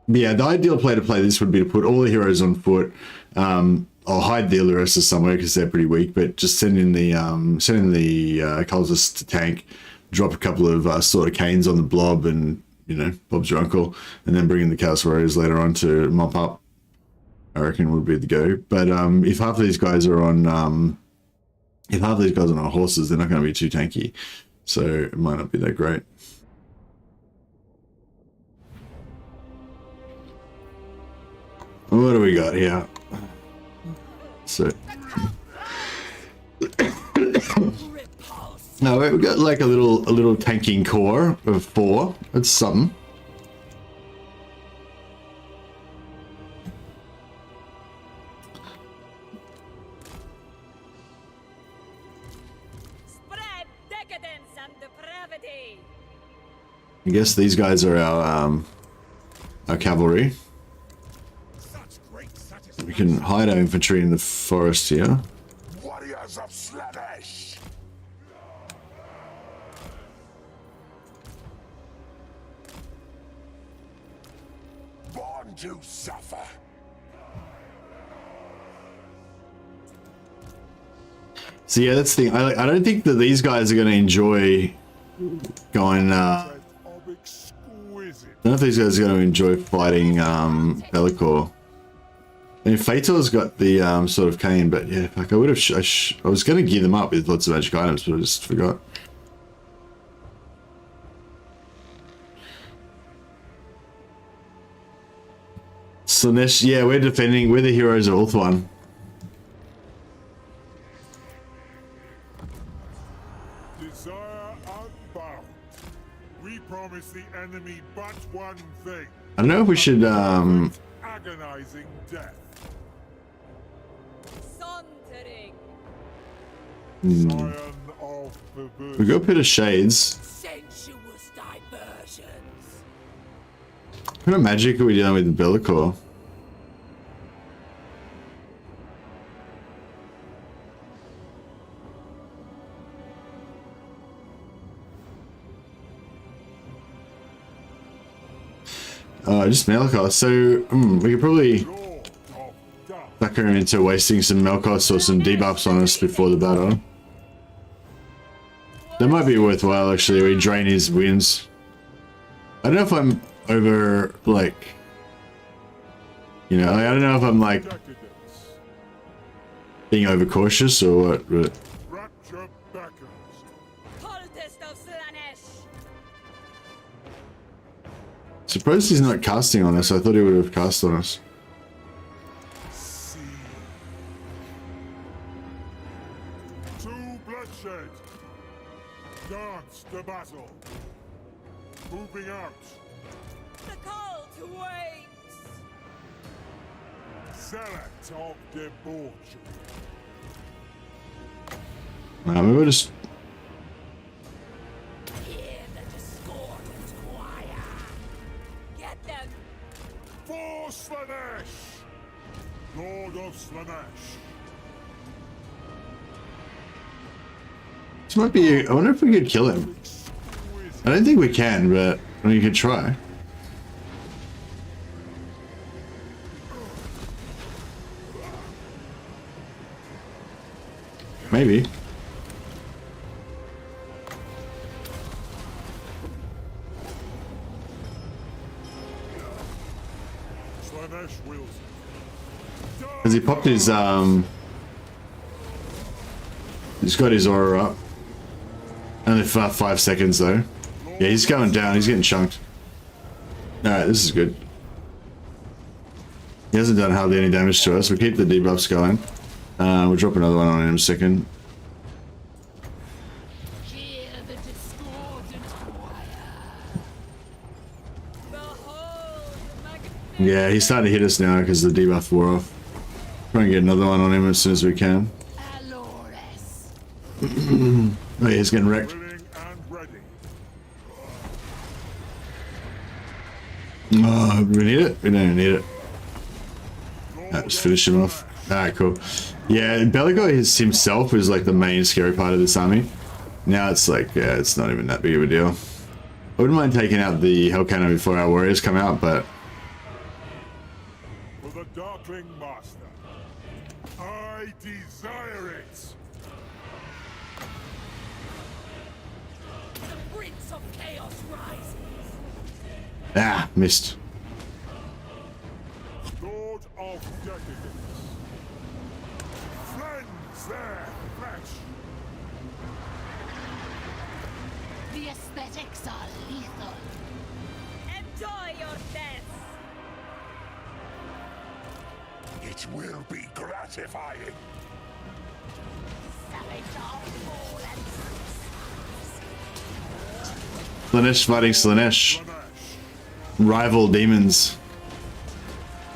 But yeah, the ideal play to play this would be to put all the heroes on foot. I'll hide the Illuresas somewhere because they're pretty weak, but just send in the cultists to tank, drop a couple of Sword of Canes on the blob, and you know, Bob's your uncle, and then bring in the Chaos Warriors later on to mop up. I reckon would be the go. But if half of these guys are on horses, they're not going to be too tanky, so it might not be that great. What do we got here? So no, we've got like a little tanking core of 4. That's something. Spread decadence and depravity. I guess these guys are our cavalry. We can hide our infantry in the forest here. Warriors of Slaanesh. Born to suffer. So yeah, that's the thing. I don't think that these guys are going to enjoy going. I don't know if these guys are going to enjoy fighting Belakor. I mean, Fator's got the sort of cane, but yeah, fuck, I would have. I was going to gear them up with lots of magic items, but I just forgot. Slaanesh, yeah, we're defending. We're the heroes of Ulthuan. Desire unbound. We promise the enemy but one thing. I don't know if we should. Agonizing death. Sauntering. Scion of perversion. We got a bit of shades. Sensuous diversions. What kind of magic are we dealing with in Belakor? Just Melkor. So we could probably sucker him into wasting some Melkos or some debuffs on us before the battle. That might be worthwhile actually. We drain his wins. I don't know if I'm over like, you know, I don't know if I'm like being overcautious or what. But Rapture backers. Cultist of Slaanesh. surprised he's not casting on us. I thought he would have cast on us. See. To bloodshed. Dance the battle. Moving out. The cult waits. Zealot of debauchery. Maybe we'll just. Hear the discordant choir. Get them. For Slaanesh. Lord of Slaanesh. This might be. I wonder if we could kill him. I don't think we can, but we could try. Maybe. Slaanesh wills. Because he popped his he's got his aura up. Only for 5 seconds though. Yeah, he's going down, he's getting chunked. Alright, this is good. He hasn't done hardly any damage to us. We keep the debuffs going. We'll drop another one on him in a second. Hear the discordant choir. Behold, Yeah, he's starting to hit us now because the debuff wore off. Try and get another one on him as soon as we can. Alores. Oh yeah, he's getting wrecked. Willing and ready. Oh, we need it? We don't need it. Just finish him off. Alright, cool. Yeah, Belakor himself is like the main scary part of this army. Now it's like, yeah, it's not even that big of a deal. I wouldn't mind taking out the Hell Cannon before our warriors come out, but... For the Darkling Master, I desire it. The Prince of Chaos rises. Ah, missed. Lord of Decadence. Cleanse their flesh. The aesthetics are lethal. Enjoy your death. It will be gratifying. Savage are fallen. Slaanesh fighting Slaanesh. Slaanesh, Rival demons.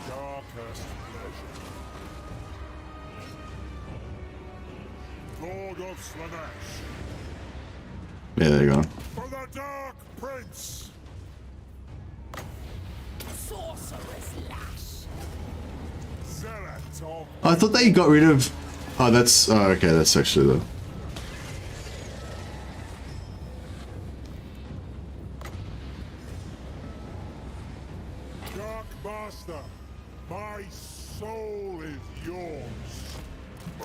darkest pleasure. Lord of Slaanesh, Yeah, there you go. for the Dark Prince. Sorcerer's lash. Zealot of I thought they got rid of... Oh, that's... Oh, okay, that's actually the... Dark Master. My soul is yours.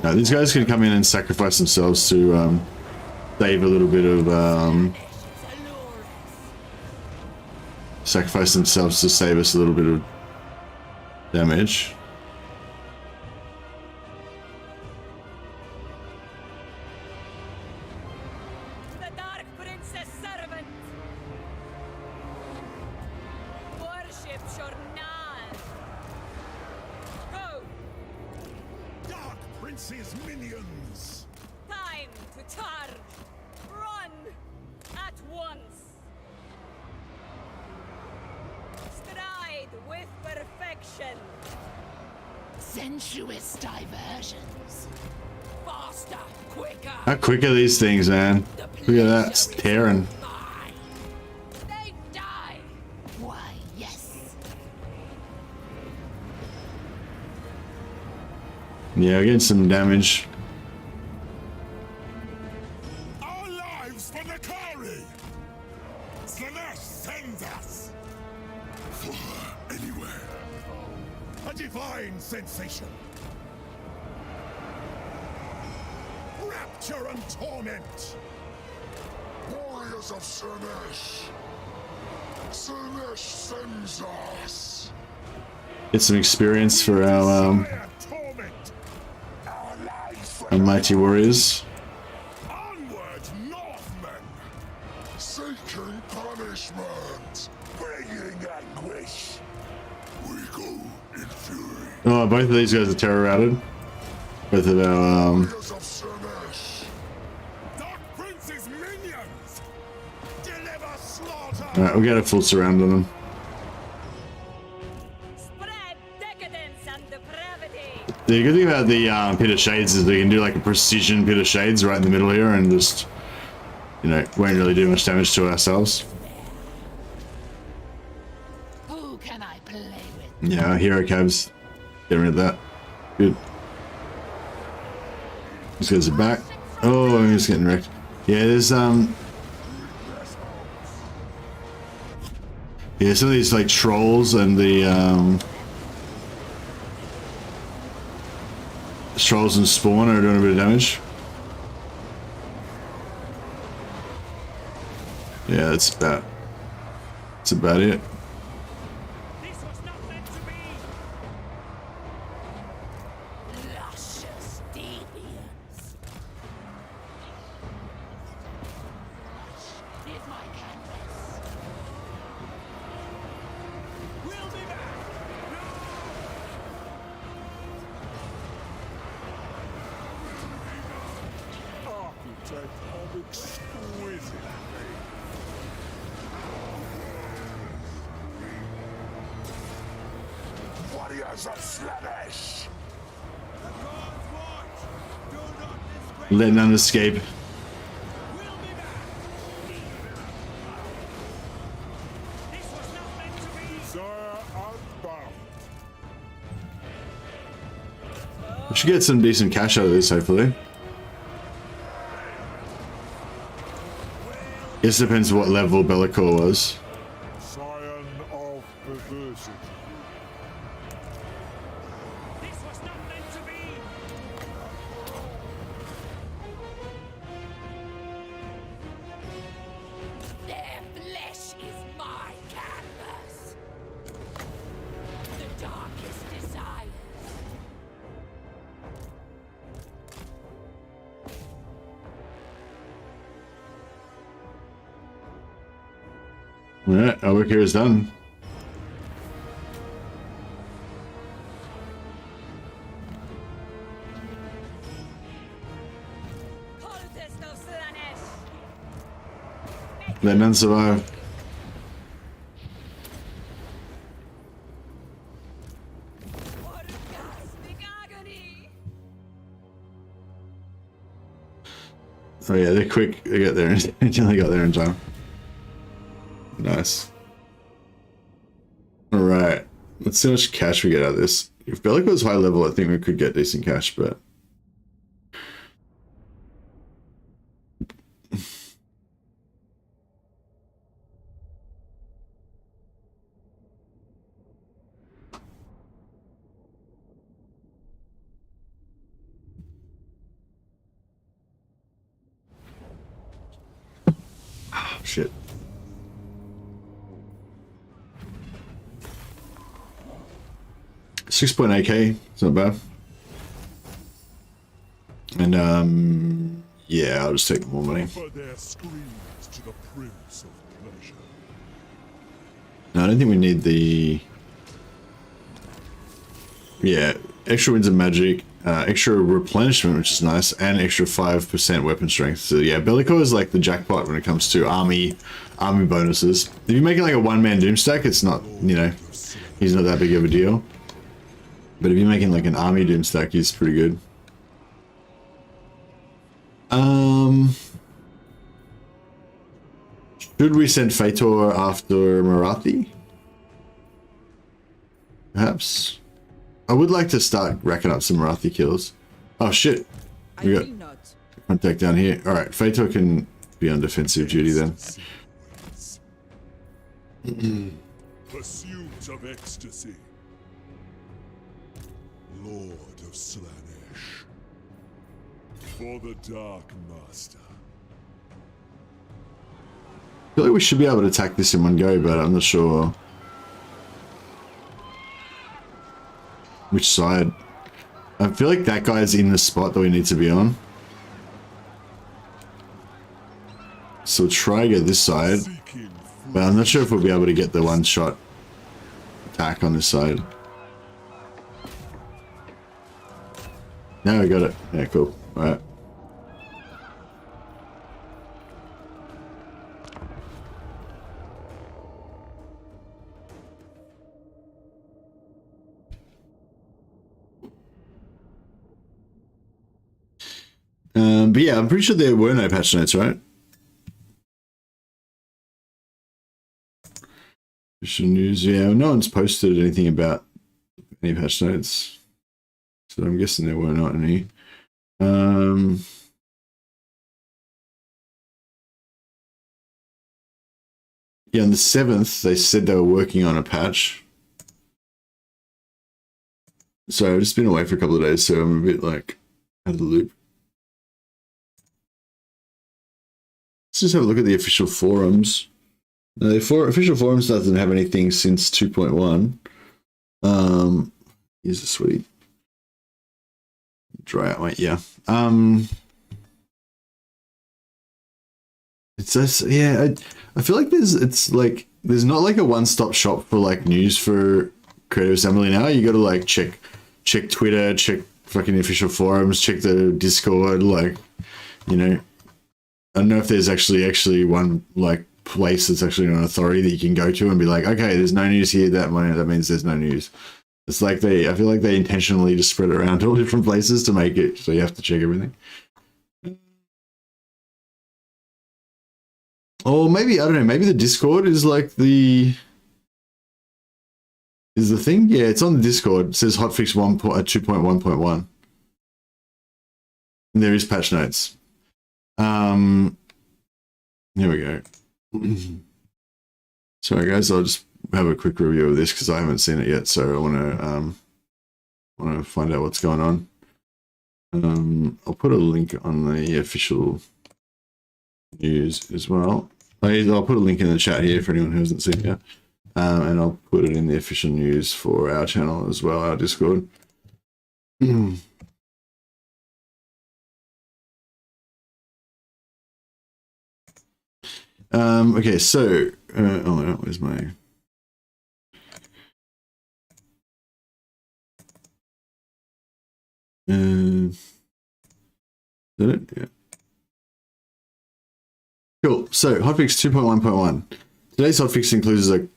No, these guys can come in and sacrifice themselves to save a little bit of... sacrifice themselves to save us a little bit of damage. The Dark Prince's servant. Worship Shornal. Go. Dark Prince's minions. Time to charge. Run at once. Stride with perfection. Sensuous diversions. Faster, quicker. How quick are these things, man? Look at that, it's tearing. They die. Why, yes. Yeah, we're getting some damage. Our lives for the Kari. Slaanesh sends us. For anywhere. A divine sensation. Rapture and torment. Warriors of Slaanesh. Slaanesh sends us. Get some experience for our Fire torment. Our lives for mighty warriors. onward, Northmen. Seeking punishment. Bringing anguish. We go in fury. Oh, both of these guys are terror routed. Both of our Warriors of Slaanesh. Dark Prince's minions. Deliver slaughter. Alright, we'll get a full surround on them. Spread decadence and depravity. The good thing about the pit of shades is we can do like a precision pit of shades right in the middle here and just, you know, won't really do much damage to ourselves. Who can I play with? Yeah, hero cabs. Getting rid of that. Good. These guys are back. Oh, I'm just getting wrecked. Yeah, there's yeah, some of these like trolls and the trolls and spawn are doing a bit of damage. Yeah, that's about it. This was not meant to be. Luscious deviants. Here's my canvas. We'll be back. exquisite. Warriors of Slaanesh! Let none escape. We should get some decent cash out of this, hopefully. Guess it depends what level Belakor was. Scion of perversity. Their flesh is my canvas. The darkest desires. Alright, our work here is done. Cultist of Slaanesh. Let none survive. Orgasmic agony. Oh yeah, they're quick. They get there. They got there in time. Nice. Alright. Let's see how much cash we get out of this. If Belakor was high level, I think we could get decent cash, but... Oh, shit. $6.8k, it's not bad. And yeah, I'll just take more money. For their screams to the Prince of Pleasure. No, I don't think we need the... Yeah, extra winds of magic, extra replenishment, which is nice, and extra 5% weapon strength. So yeah, Belakor is like the jackpot when it comes to army bonuses. If you're making like a one-man doom stack, it's not, you know, he's not that big of a deal. But if you're making like an army doom stack, he's pretty good. Should we send Fator after Marathi? Perhaps. I would like to start racking up some Marathi kills. Oh shit. We got contact down here. Alright, Fator can be on defensive duty then. Pursuit of ecstasy. Lord of Slaanesh. For the Dark Master. I feel like we should be able to attack this in one go, but I'm not sure which side. I feel like that guy's in the spot that we need to be on. So we'll try to get this side, but I'm not sure if we'll be able to get the one-shot attack on this side. Now we got it. Yeah, cool. Alright. But yeah, I'm pretty sure there were no patch notes, right? Official news, yeah, no one's posted anything about any patch notes. So I'm guessing there were not any. Yeah, on the 7th, they said they were working on a patch. So I've just been away for a couple of days, so I'm a bit like out of the loop. Let's just have a look at the official forums. No, the official forums doesn't have anything since 2.1. Here's a sweet. Dry out, mate. Yeah. It's just, yeah. I feel like there's not like a one-stop shop for like news for Creative Assembly now. You got to like check Twitter, check fucking official forums, check the Discord, like, you know. I don't know if there's actually one like place that's actually an authority that you can go to and be like, okay, there's no news here. That means there's no news. It's like I feel like they intentionally just spread it around to all different places to make it so you have to check everything. Or maybe, I don't know, maybe the Discord is like the thing? Yeah, it's on the Discord. It says hotfix 2.1.1. And there is patch notes. Here we go. Sorry guys, I'll just have a quick review of this because I haven't seen it yet, so I want to find out what's going on. I'll put a link on the official news as well. I'll put a link in the chat here for anyone who hasn't seen it yet, and I'll put it in the official news for our channel as well, our Discord. Okay, so oh no, where's my is that it? Yeah. Cool. So hotfix 2.1.1. Today's hotfix includes a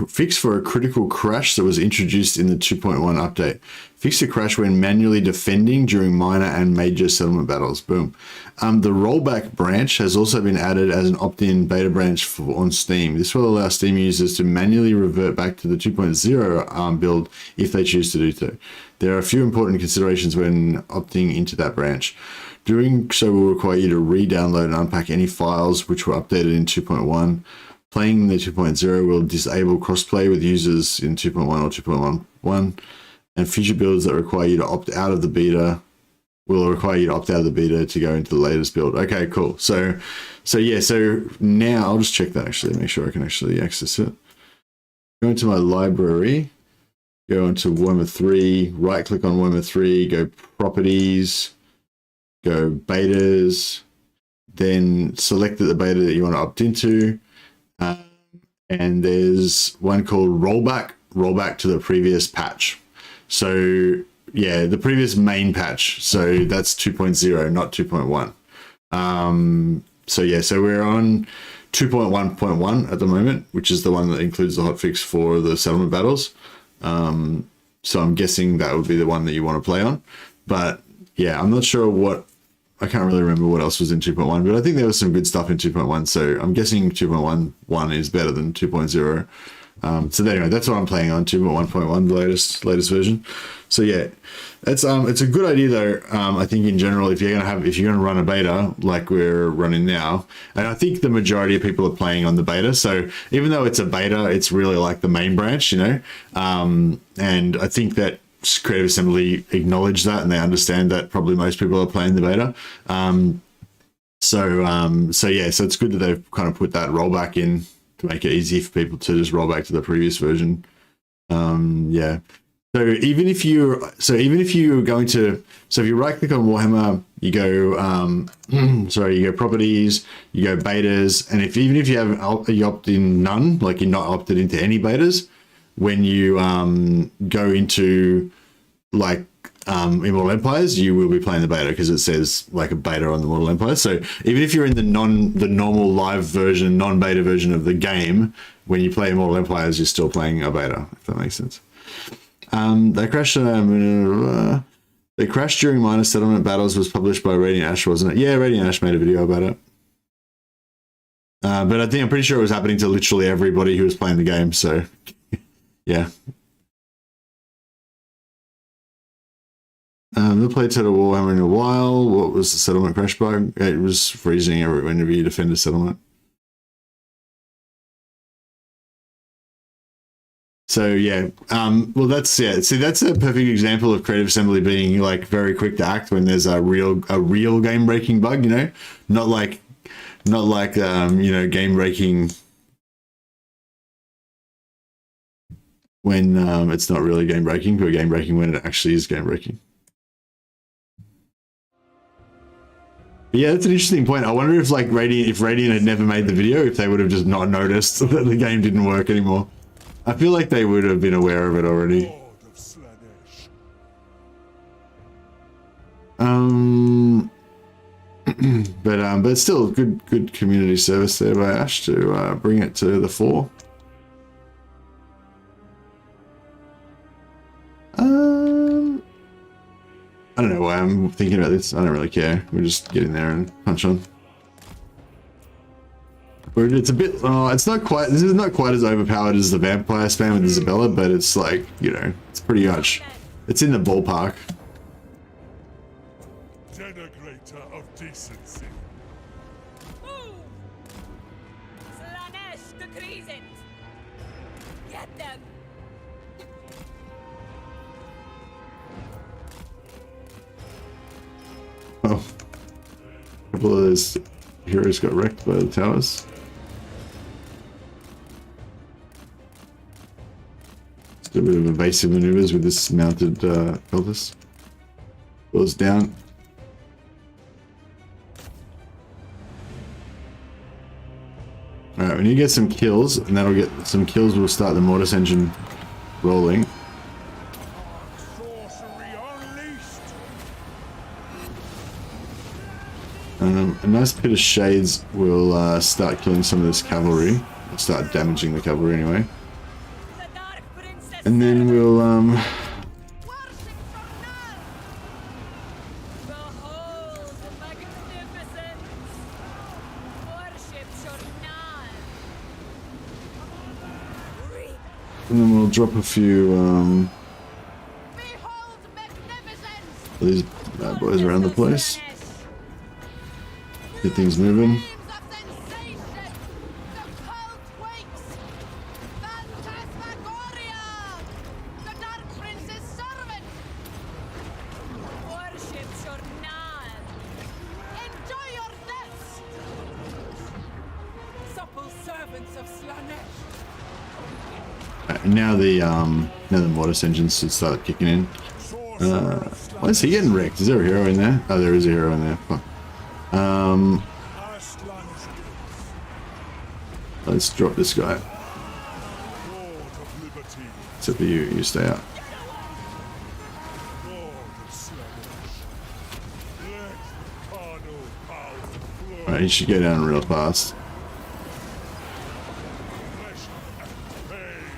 fix for a critical crash that was introduced in the 2.1 update. Fix a crash when manually defending during minor and major settlement battles. Boom. The rollback branch has also been added as an opt-in beta branch on Steam. This will allow Steam users to manually revert back to the 2.0 build if they choose to do so. There are a few important considerations when opting into that branch. Doing so will require you to re-download and unpack any files which were updated in 2.1. Playing the 2.0 will disable crossplay with users in 2.1 or 2.11, and future builds that require you to opt out of the beta will require you to opt out of the beta to go into the latest build. Okay, cool. So yeah, so now I'll just check that actually, make sure I can actually access it. Go into my library, go into Warhammer 3, right click on Warhammer 3, go properties, go betas, then select the beta that you want to opt into. And there's one called rollback to the previous patch. So yeah, the previous main patch. So that's 2.0, not 2.1. So yeah, so we're on 2.1.1 at the moment, which is the one that includes the hotfix for the settlement battles. So I'm guessing that would be the one that you want to play on. But yeah, I'm not sure what, I can't really remember what else was in 2.1, but I think there was some good stuff in 2.1. So I'm guessing 2.1.1 is better than 2.0. So anyway, that's what I'm playing on, 2.1.1, the latest version. So yeah, it's a good idea though. I think in general, if you're gonna run a beta like we're running now, and I think the majority of people are playing on the beta. So even though it's a beta, it's really like the main branch, you know. And I think that Creative Assembly acknowledge that, and they understand that probably most people are playing the beta. So yeah, so it's good that they've kind of put that rollback in to make it easy for people to just roll back to the previous version. Yeah. So even if you're going to, so if you right click on Warhammer, you go, sorry, you go properties, you go betas, and even if you opt in none, like you're not opted into any betas, when you go into like Immortal Empires, you will be playing the beta because it says like a beta on the Immortal Empires. So even if you're in the normal live version, non-beta version of the game, when you play Immortal Empires, you're still playing a beta, if that makes sense. They crashed during minor settlement battles was published by Radiant Ash, wasn't it? Yeah, Radiant Ash made a video about it. But I'm pretty sure it was happening to literally everybody who was playing the game, so yeah. Never played Total Warhammer in a while. What was the settlement crash bug? It was freezing whenever you defend a settlement. So yeah, well that's, yeah, see that's a perfect example of Creative Assembly being like very quick to act when there's a real game breaking bug, you know, not like you know, game breaking when it's not really game breaking, but game breaking when it actually is game breaking. But yeah, that's an interesting point. I wonder if like Radiant had never made the video, if they would have just not noticed that the game didn't work anymore. I feel like they would have been aware of it already. Lord of Slaanesh. But still good community service there by Ash to bring it to the fore. I don't know why I'm thinking about this. I don't really care. We'll just get in there and punch on. It's a bit. Oh, it's not quite. This is not quite as overpowered as the vampire spam with Isabella, but it's like, you know, it's pretty much. It's in the ballpark. Denigrator of decency. Slaanesh decrees it. Get them. Oh, a couple of those heroes got wrecked by the towers. Just a bit of evasive maneuvers with this mounted cultist. Goes down. Alright, we need to get some kills, and that'll get some kills. We'll start the Mortis engine rolling. A nice bit of shades will start killing some of this cavalry. We'll start damaging the cavalry anyway. And then we'll drop a few these bad boys around the place. Get things moving. Now the Mortis engines should start kicking in. Why is he getting wrecked? Is there a hero in there? Oh, there is a hero in there. Fuck. Let's drop this guy. Except for you stay out. Alright, he should go down real fast.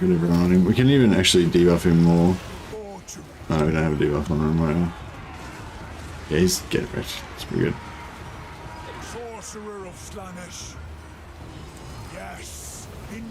Get everyone on him. We can even actually debuff him more. No, we don't have a debuff on him right now. Yeah, he's getting rich. It's pretty good. Sorcerer of Slaanesh. Yes, indeed.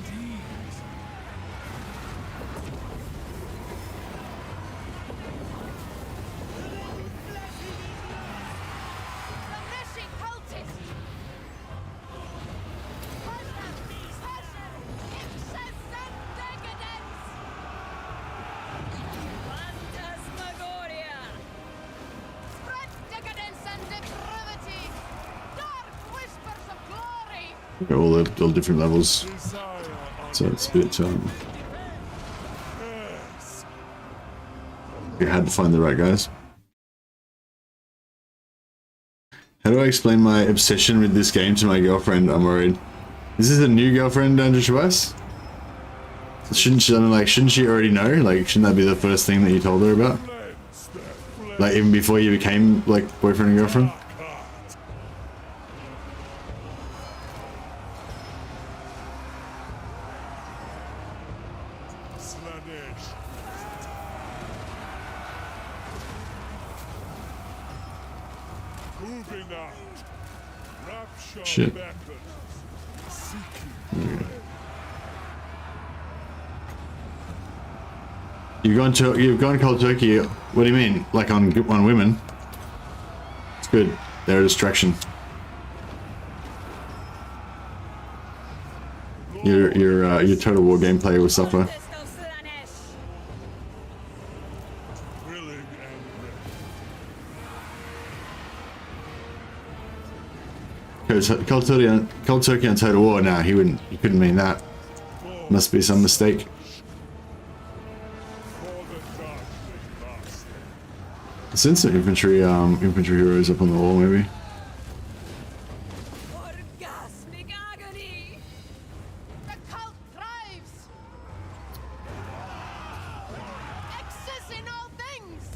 All different levels, so it's a bit you had to find the right guys. How do I explain my obsession with this game to my girlfriend? I'm worried. Is this a new girlfriend, Andrew Shabazz? Shouldn't she already know? Like, shouldn't that be the first thing that you told her about? Like, even before you became like boyfriend and girlfriend? Shit. You've gone cold turkey. What do you mean? Like on women? It's good. They're a distraction. Your Total War gameplay will suffer. Cold turkey on Total War? Nah, he couldn't mean that. Must be some mistake. Since the infantry heroes up on the wall, maybe. Orgasmic agony. The cult thrives. Excess in all things.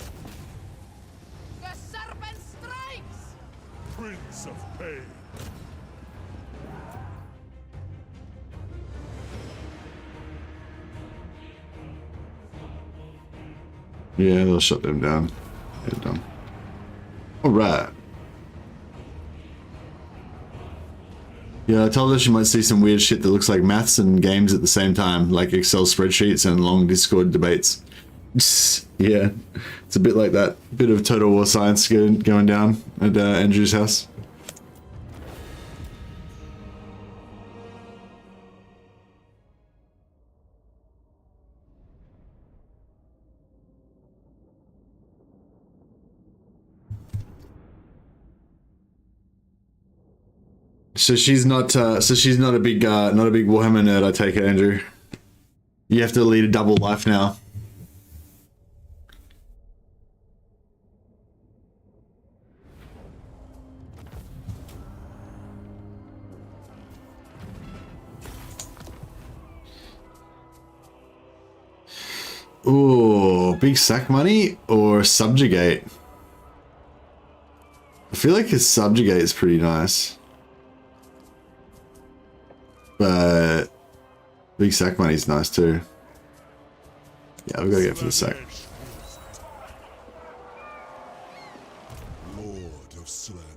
The serpent strikes. Prince of Pain. Yeah, they'll shut them down. They're done. Alright. Yeah, I told her she might see some weird shit that looks like maths and games at the same time, like Excel spreadsheets and long Discord debates. Yeah, it's a bit like that. Bit of Total War science going down at Andrew's house. So she's not a big Warhammer nerd, I take it, Andrew. You have to lead a double life now. Ooh, big sack money or subjugate? I feel like his subjugate is pretty nice. But big sack money is nice too. Yeah, we gotta go for the sack.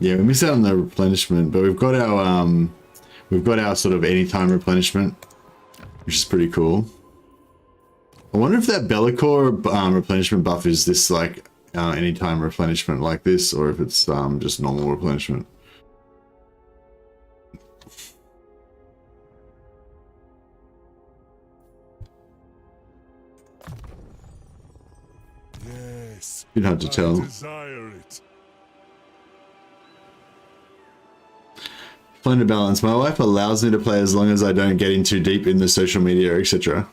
Yeah, we miss out on the replenishment, but we've got our sort of anytime replenishment, which is pretty cool. I wonder if that Belakor replenishment buff is this like anytime replenishment like this, or if it's just normal replenishment. Yes, You'd have to tell. desire it. Find a balance. My wife allows me to play as long as I don't get in too deep in the social media, etc.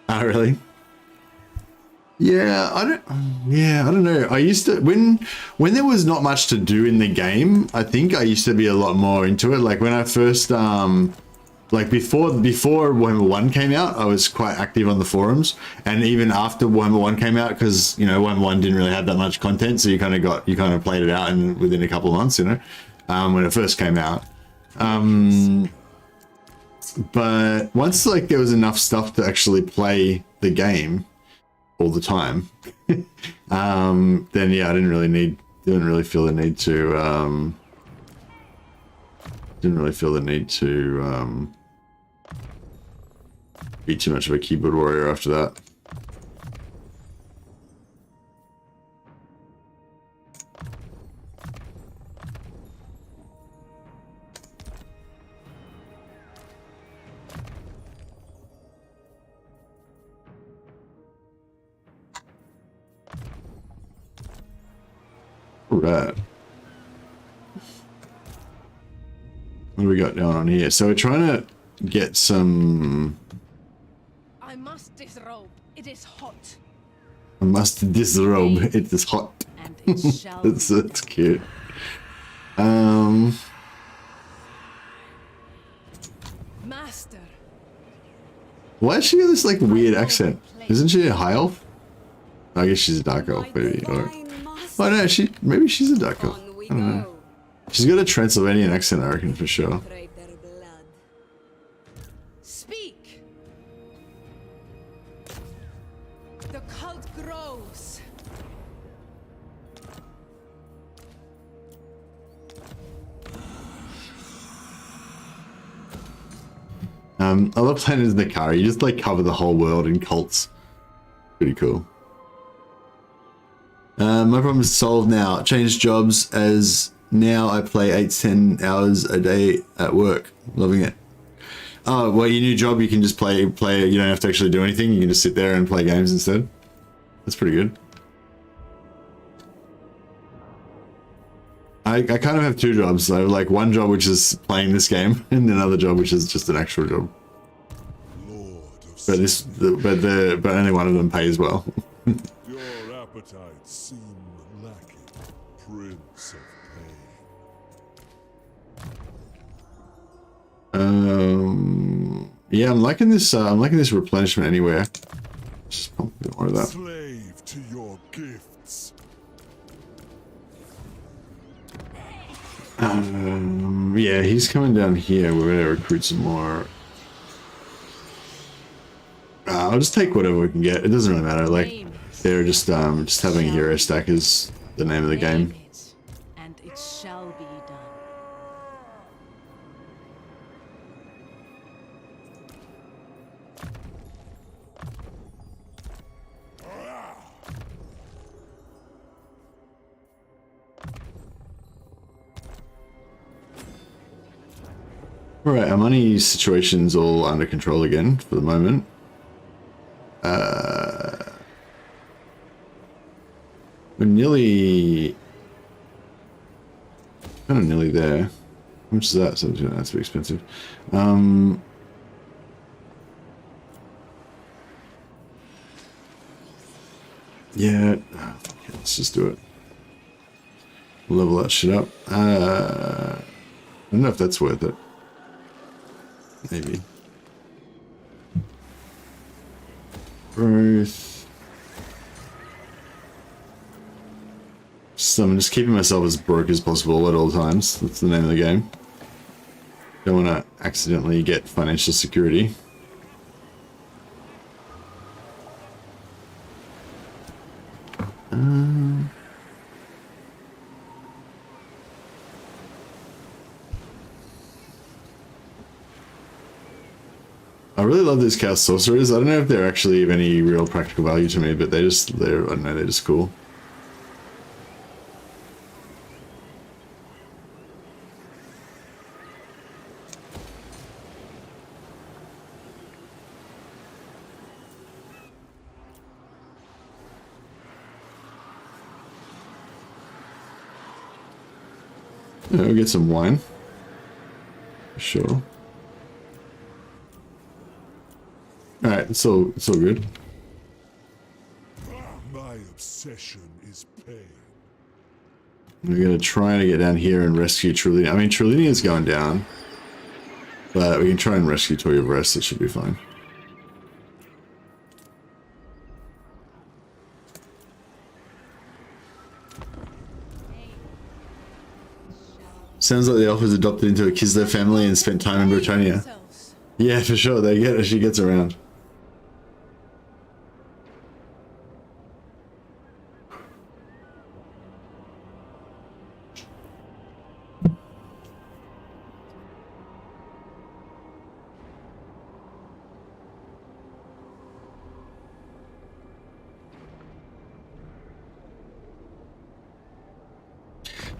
Ah, really? Yeah, I don't know. I used to when there was not much to do in the game, I think I used to be a lot more into it. Like when I first like before Warhammer 1 came out, I was quite active on the forums, and even after Warhammer 1 came out, because you know Warhammer 1 didn't really have that much content, so you kind of played it out and within a couple of months, you know, when it first came out. But once like there was enough stuff to actually play the game all the time, then yeah, I didn't really feel the need to be too much of a keyboard warrior after that. Right. What do we got going on here? So we're trying to get some... I must disrobe. It is hot. I must disrobe. It is hot. And it shall be That's cute. Master. Why does she got this like weird accent? Isn't she a high elf? I guess she's a dark elf, maybe. Or... Oh no, maybe she's a dark elf. I don't know. She's got a Transylvanian accent, I reckon, for sure. Speak. The cult grows. I love playing as Nakari. You just like cover the whole world in cults. Pretty cool. My problem is solved now. Changed jobs as now I play 8 to 10 hours a day at work. Loving it. Oh, well, your new job, you can just play. You don't have to actually do anything. You can just sit there and play games instead. That's pretty good. I kind of have two jobs. So like one job which is playing this game, and another job which is just an actual job. But only one of them pays well. Your appetites seem lacking, Prince of Pain. Yeah, I'm liking this. I'm liking this replenishment anywhere. Just pump a bit more of that. Slave to your gifts. Yeah, he's coming down here. We're gonna recruit some more. I'll just take whatever we can get. It doesn't really matter. Like, they're just having a hero stack is the name of the game. And it shall be done. Alright, our money situation's all under control again for the moment. We're nearly... kind of nearly there. How much is that? So that's too expensive. Yeah, okay, let's just do it. Level that shit up. I don't know if that's worth it. Maybe. Growth. So I'm just keeping myself as broke as possible at all times. That's the name of the game. Don't want to accidentally get financial security. I really love these cast sorcerers. I don't know if they're actually of any real practical value to me, but they're I don't know, they're just cool. Yeah, we'll get some wine. Sure. Alright, it's all good. My obsession is pain. We're gonna try to get down here and rescue Trilinia. I mean, Trilinia is going down, but we can try and rescue Toy of Rest. It should be fine. Sounds like the elf was adopted into a Kislev family and spent time in Britannia. Yeah, for sure. She gets around.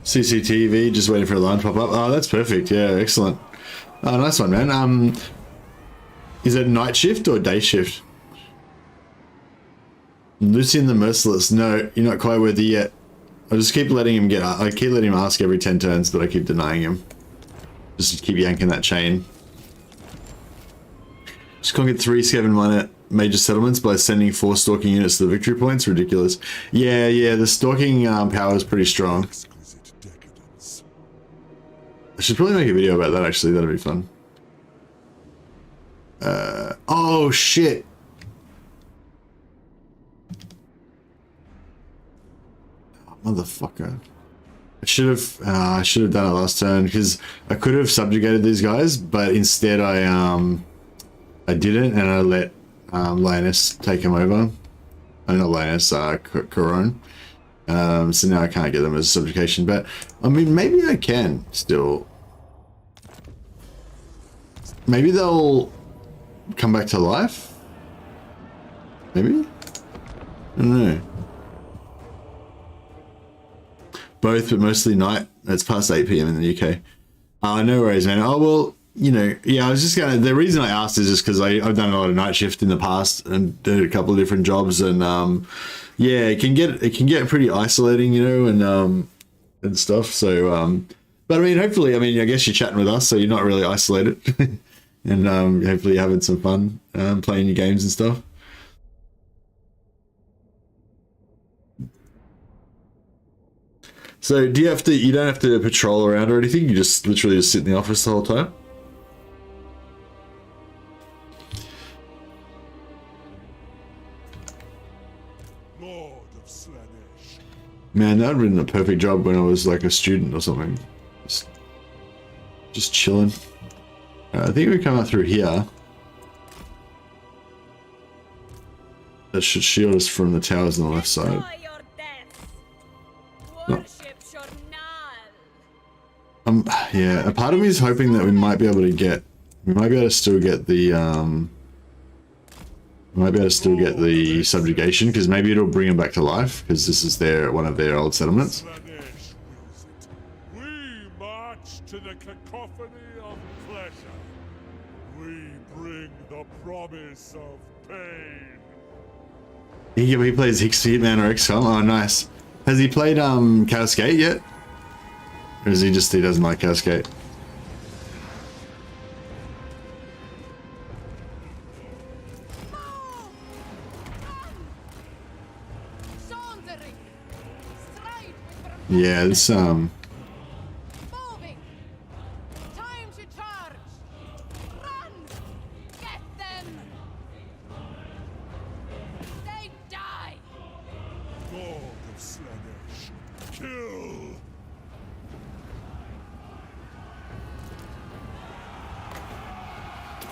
CCTV, just waiting for a line to pop up. Oh, that's perfect. Yeah, excellent. Oh, nice one, man. Is it night shift or day shift? Lucian the Merciless. No, you're not quite worthy yet. I just keep letting him I keep letting him ask every 10 turns, but I keep denying him. Just keep yanking that chain. Just conquered 3 Skaven minor major settlements by sending 4 stalking units to the victory points. Ridiculous. Yeah, the stalking power is pretty strong. I should probably make a video about that, actually. That'd be fun. Oh, shit. Oh, motherfucker. I should have done it last turn, because I could have subjugated these guys, but instead I didn't, and I let Slaanesh take him over. Oh, not Slaanesh, Corone. So now I can't get them as subjugation, but I mean, maybe I can still. Maybe they'll come back to life? Maybe? I don't know. Both, but mostly night. It's past 8 PM in the UK. No worries, man. Oh, well, you know, yeah, I was just gonna, the reason I asked is just because I've done a lot of night shift in the past and did a couple of different jobs, and yeah, it can get pretty isolating, you know, and stuff. So, but I mean, hopefully, I mean, I guess you're chatting with us, so you're not really isolated. And hopefully you're having some fun playing your games and stuff. So you don't have to patrol around or anything, you just literally just sit in the office the whole time? Lord of Slaanesh. Man, that would have been a perfect job when I was like a student or something. Just chilling. I think we come out through here. That should shield us from the towers on the left side. No. Yeah, a part of me is hoping that we might be able to get, we might be able to still get the, subjugation, because maybe it'll bring them back to life, because this is one of their old settlements. We march to the cacophony of pleasure. We bring the promise of pain. He plays Hitman or XCOM. Oh, nice. Has he played Cascade yet? Or is he doesn't like Cascade? Yeah, this Moving. Time to charge. Run. Get them. They die. God of Slaanesh, kill!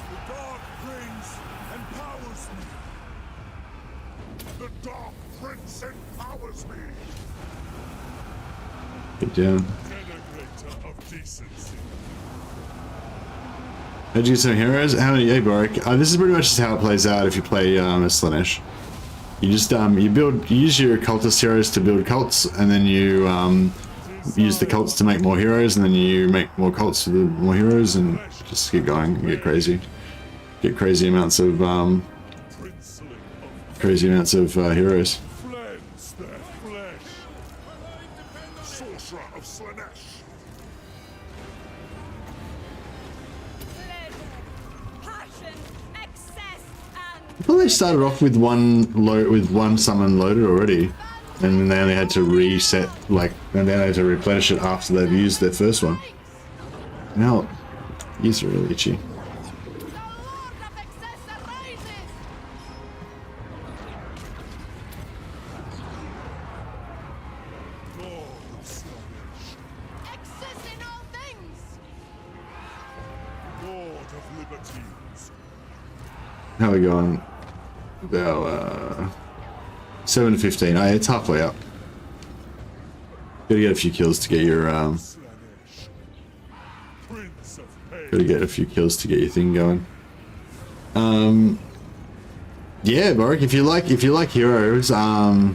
The Dark Prince empowers me. The Dark Prince empowers me. get down. Denigrator of decency. How'd you get some heroes? How many? Hey, Boric. This is pretty much just how it plays out if you play as Slaanesh. You just you use your cultist heroes to build cults, and then you use the cults to make more heroes, and then you make more cults to the more heroes, and just keep going. You get crazy. Get crazy amounts of heroes. Cleanse their flesh. Sorcerer of Slaanesh. Passion, excess, and I thought they started off with one summon loaded already, and then they only had to reset, and then they had to replenish it after they've used their first one. Now, these are really itchy. How are we going? About 7 to 15. Oh, yeah, it's halfway up. Gotta get a few kills to get your gotta get a few kills to get your thing going. Yeah, Boric, if you like heroes, yeah,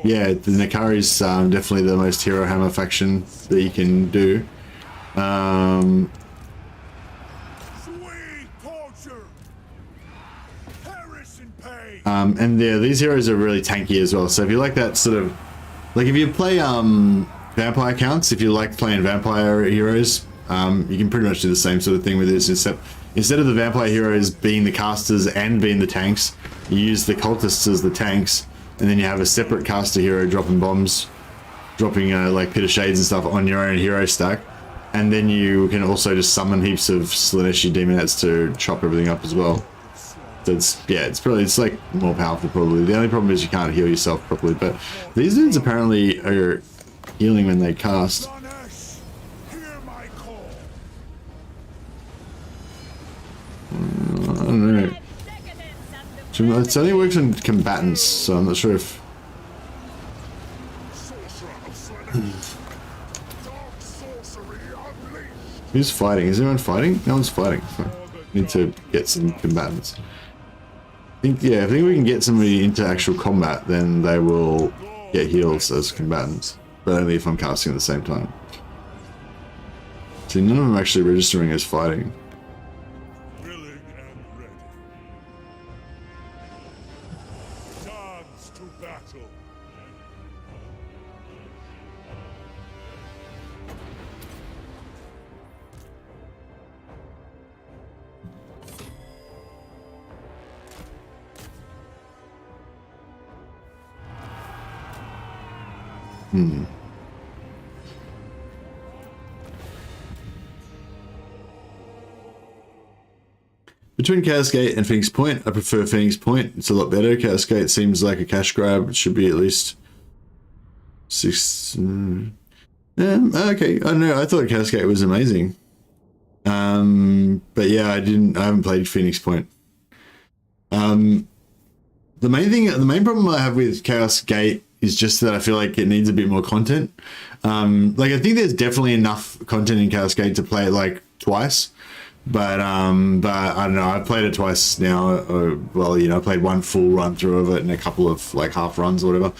the Nakari's definitely the most hero hammer faction that you can do. And yeah, these heroes are really tanky as well. So if you like that sort of, if you play vampire counts, if you like playing vampire heroes, you can pretty much do the same sort of thing with this. Instead of the vampire heroes being the casters and being the tanks, you use the cultists as the tanks, and then you have a separate caster hero dropping bombs, dropping like Pit of Shades and stuff on your own hero stack, and then you can also just summon heaps of Slaaneshi demonettes to chop everything up as well. So it's like more powerful probably. The only problem is you can't heal yourself properly, but these dudes apparently are healing when they cast. I don't know. It only works on combatants, so I'm not sure if... Who's fighting? Is anyone fighting? No one's fighting. Need to get some combatants. I think we can get somebody into actual combat, then they will get heals as combatants, but only if I'm casting at the same time. See, none of them are actually registering as fighting. Willing and ready. Dance to battle. Between Cascade and Phoenix Point, I prefer Phoenix Point. It's a lot better. Cascade seems like a cash grab. It should be at least 6. Okay. I don't know. I thought Cascade was amazing. But yeah, I haven't played Phoenix Point. The main problem I have with Chaos Gate is just that I feel like it needs a bit more content. Like I think there's definitely enough content in Chaos Gate to play it like twice. But I don't know. I've played it twice now. Well, you know, I played one full run through of it and a couple of like half runs or whatever.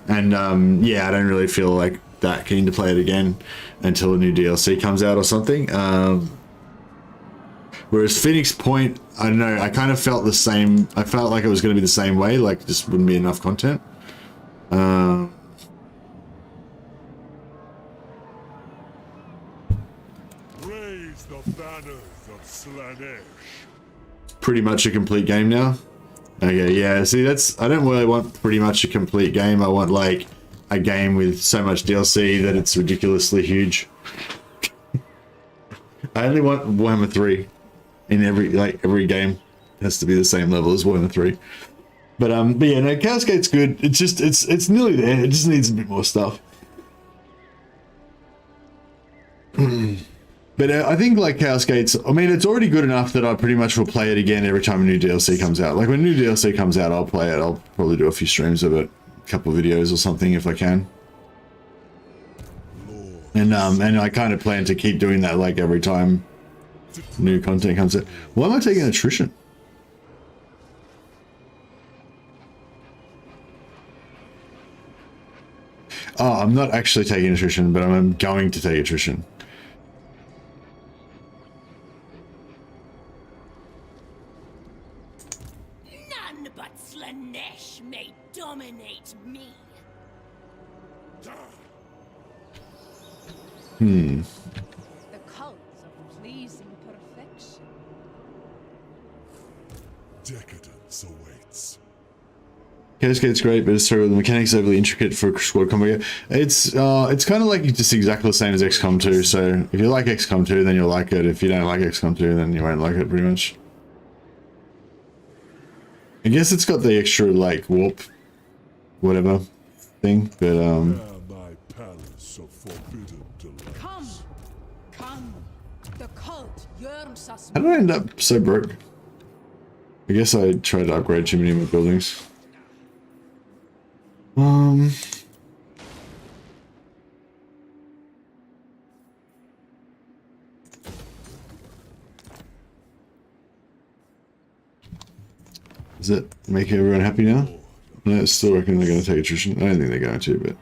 And yeah, I don't really feel like that keen to play it again until a new DLC comes out or something. Whereas Phoenix Point, I don't know. I kind of felt the same. I felt like it was going to be the same way. Like just wouldn't be enough content. Raise the banners of Slaanesh. Pretty much a complete game now. Okay, yeah. See, I don't really want pretty much a complete game. I want like a game with so much DLC that it's ridiculously huge. I only want Warhammer 3 in every game. It has to be the same level as Warhammer 3. But yeah, no, Chaos Gate's good. It's just it's nearly there. It just needs a bit more stuff. But I think like Chaos Gates, I mean, it's already good enough that I pretty much will play it again every time a new DLC comes out. Like when new DLC comes out, I'll play it. I'll probably do a few streams of it, a couple of videos or something if I can. And I kind of plan to keep doing that like every time new content comes out. Why am I taking attrition? Oh, I'm not actually taking attrition, but I'm going to take attrition. None but Slaanesh may dominate me. The cult of pleasing perfection. Decadence awaits. Chaos Gate's great, but it's terrible. The mechanics are overly intricate for a squad combat. It's kind of like just exactly the same as XCOM 2. So if you like XCOM 2, then you'll like it. If you don't like XCOM 2, then you won't like it pretty much. I guess it's got the extra like warp, whatever thing, but My palace of forbidden delight. Come. The cult yearns us. how did I end up so broke? I guess I tried to upgrade too many of my buildings. Does it make everyone happy now? No, I still reckon they're going to take attrition. I don't think they're going to, but...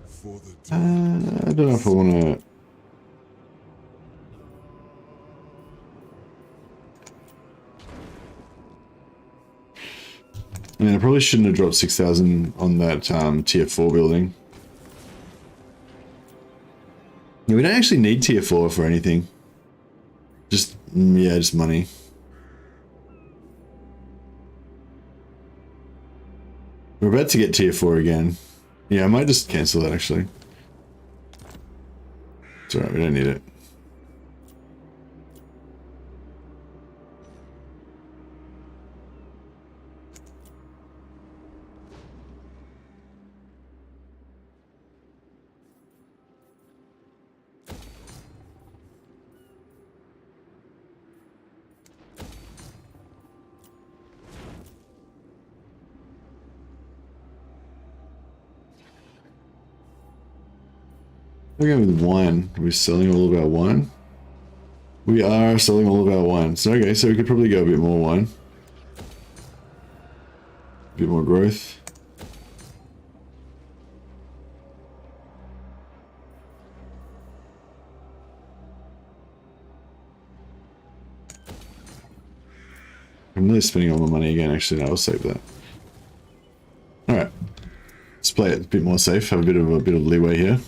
For the I don't know if I want to... I mean, I probably shouldn't have dropped 6,000 on that tier 4 building. Yeah, we don't actually need tier 4 for anything. Just, yeah, just money. We're about to get tier 4 again. Yeah, I might just cancel that actually. It's alright, we don't need it. We're going with wine. Are we selling all of our wine? We are selling all of our wine. So, okay, so we could probably go a bit more wine. A bit more growth. I'm really spending all my money again. Actually, no, I'll save that. Alright. Let's play it a bit more safe. Have a bit of leeway here.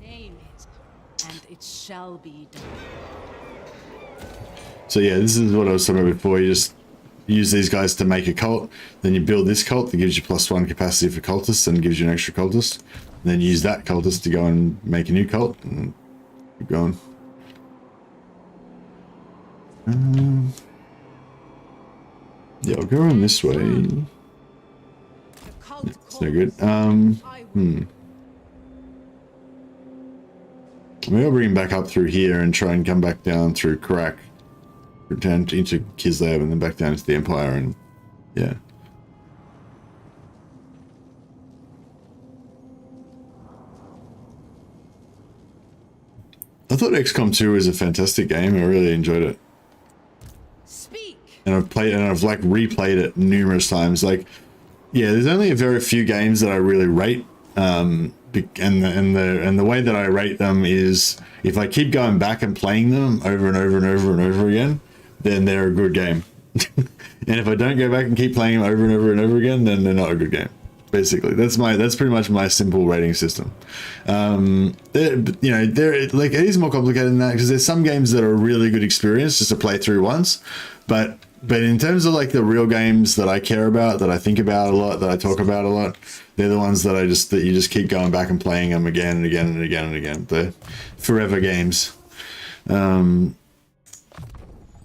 Name it, and it shall be done. So yeah, this is what I was talking about before. You just use these guys to make a cult, then you build this cult that gives you +1 capacity for cultists and gives you an extra cultist. And then use that cultist to go and make a new cult and keep going. Yeah, I'll go around this way. The cult It's no good. I will. Maybe I'll bring him back up through here and try and come back down through Karak, down into Kislev, and then back down into the Empire, and yeah. I thought XCOM 2 was a fantastic game. I really enjoyed it. Speak. And I've like replayed it numerous times. Like, yeah, there's only a very few games that I really rate. And the way that I rate them is if I keep going back and playing them over and over and over and over again, then they're a good game. And if I don't go back and keep playing them over and over and over again, then they're not a good game. Basically, that's pretty much my simple rating system. You know, like it is more complicated than that because there's some games that are a really good experience just to play through once, but in terms of like the real games that I care about, that I think about a lot, that I talk about a lot, they're the ones that you just keep going back and playing them again and again and again and again. The forever games. And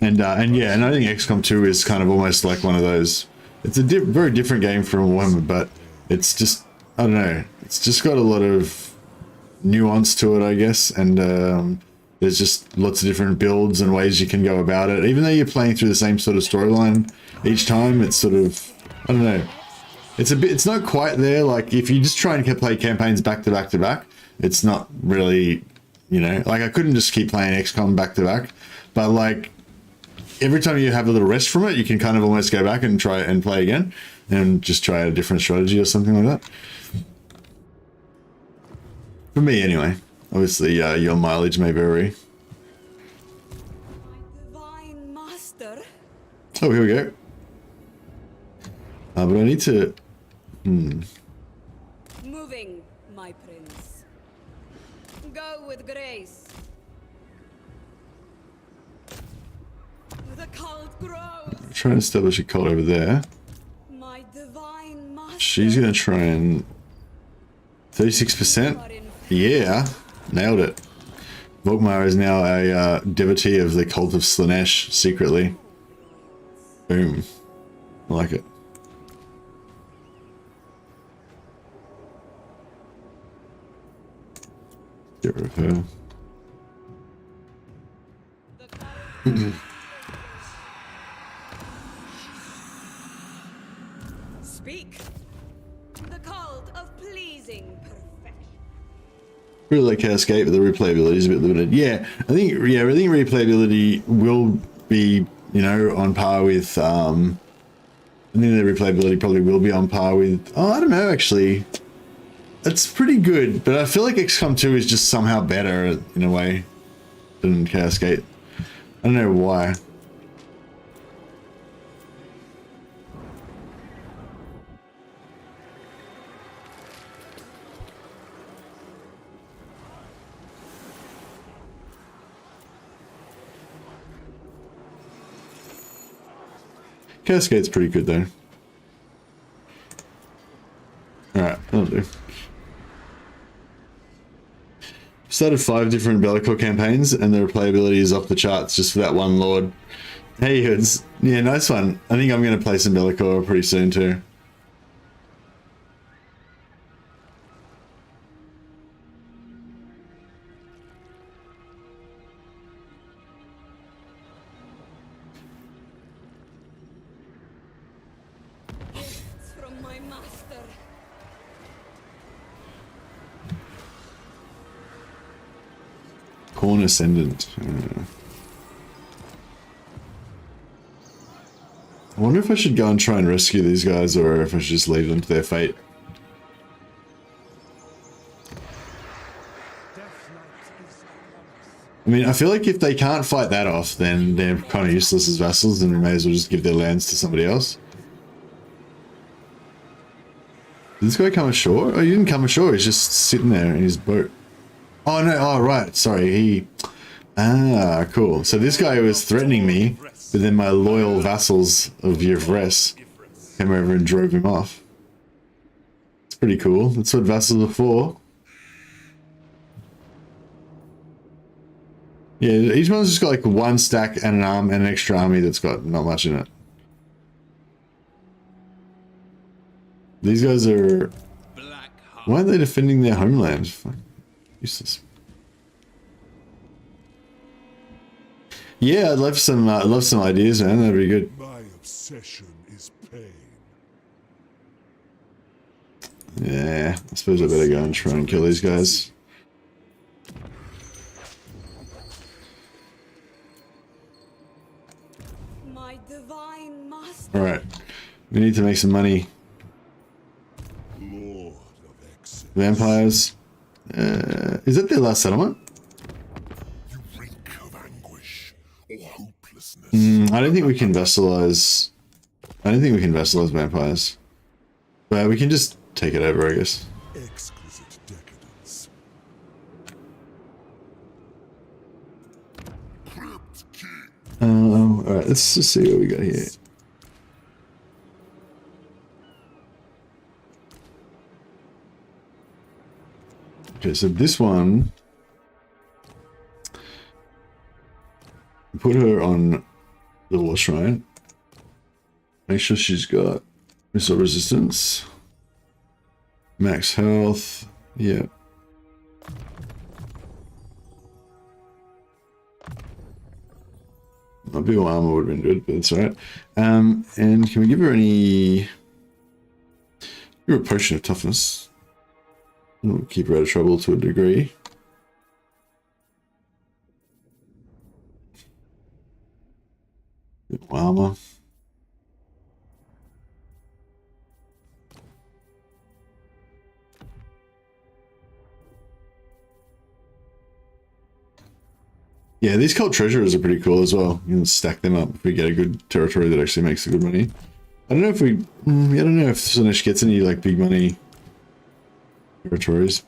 yeah, and I think XCOM 2 is kind of almost like one of those. It's a very different game from Warhammer, but it's just, I don't know, it's just got a lot of nuance to it, I guess, and there's just lots of different builds and ways you can go about it. Even though you're playing through the same sort of storyline each time, it's sort of, I don't know, it's not quite there. Like if you just try and play campaigns back to back to back, it's not really, you know, like I couldn't just keep playing XCOM back to back, but like every time you have a little rest from it, you can kind of almost go back and try and play again and just try a different strategy or something like that. For me anyway. Obviously, your mileage may vary. My divine master. Oh, here we go. But I need to... Moving, my prince. Go with grace. The cult grows. Try and establish a cult over there. My divine master. She's going to try and... 36%? Yeah. Nailed it. Volkmar is now a devotee of the cult of Slaanesh, secretly. Boom. I like it. Get rid of her. Speak. The cult of pleasing perfection. Really like Cascade, but the replayability is a bit limited. Yeah, I think replayability will be, you know, on par with. I think the replayability probably will be on par with. Oh, I don't know. Actually, it's pretty good, but I feel like XCOM 2 is just somehow better in a way than Cascade. I don't know why. Cascade's pretty good though. Alright, that'll do. Started 5 different Belakor campaigns and the replayability is off the charts just for that one lord. Hey, it's yeah, nice one. I think I'm going to play some Belakor pretty soon too. Gifts from my master. Corn Ascendant. I wonder if I should go and try and rescue these guys or if I should just leave them to their fate. I mean, I feel like if they can't fight that off, then they're kind of useless as vassals and we may as well just give their lands to somebody else. Did this guy come ashore? Oh, he didn't come ashore. He's just sitting there in his boat. Oh, no. Oh, right. Sorry. He... Ah, cool. So this guy was threatening me, but then my loyal vassals of Yevres came over and drove him off. It's pretty cool. That's what vassals are for. Yeah, each one's just got like one stack and an extra army that's got not much in it. These guys are... Black heart. Why are they defending their homeland? Fuck. Useless. Yeah, I'd love some ideas, man. That'd be good. My obsession is pain. Yeah, I suppose I better go and try and kill these guys. My divine master. Alright. We need to make some money. Lord of excess. Vampires. Is that their last settlement? You reek of anguish or hopelessness. I don't think we can vassalize... I don't think we can vassalize vampires. But we can just take it over, I guess. Exquisite decadence. Crypt King. Alright, let's just see what we got here. Okay, so this one... Put her on the war shrine. Make sure she's got missile resistance. Max health. Yeah. A bit of armor would have been good, but that's alright. And can we give her any... Give her a potion of toughness. We'll keep her out of trouble to a degree. Bit of armor. Yeah, these cult treasurers are pretty cool as well. You can stack them up if we get a good territory that actually makes the good money. I don't know if we... I don't know if Slaanesh gets any, like, big money territories.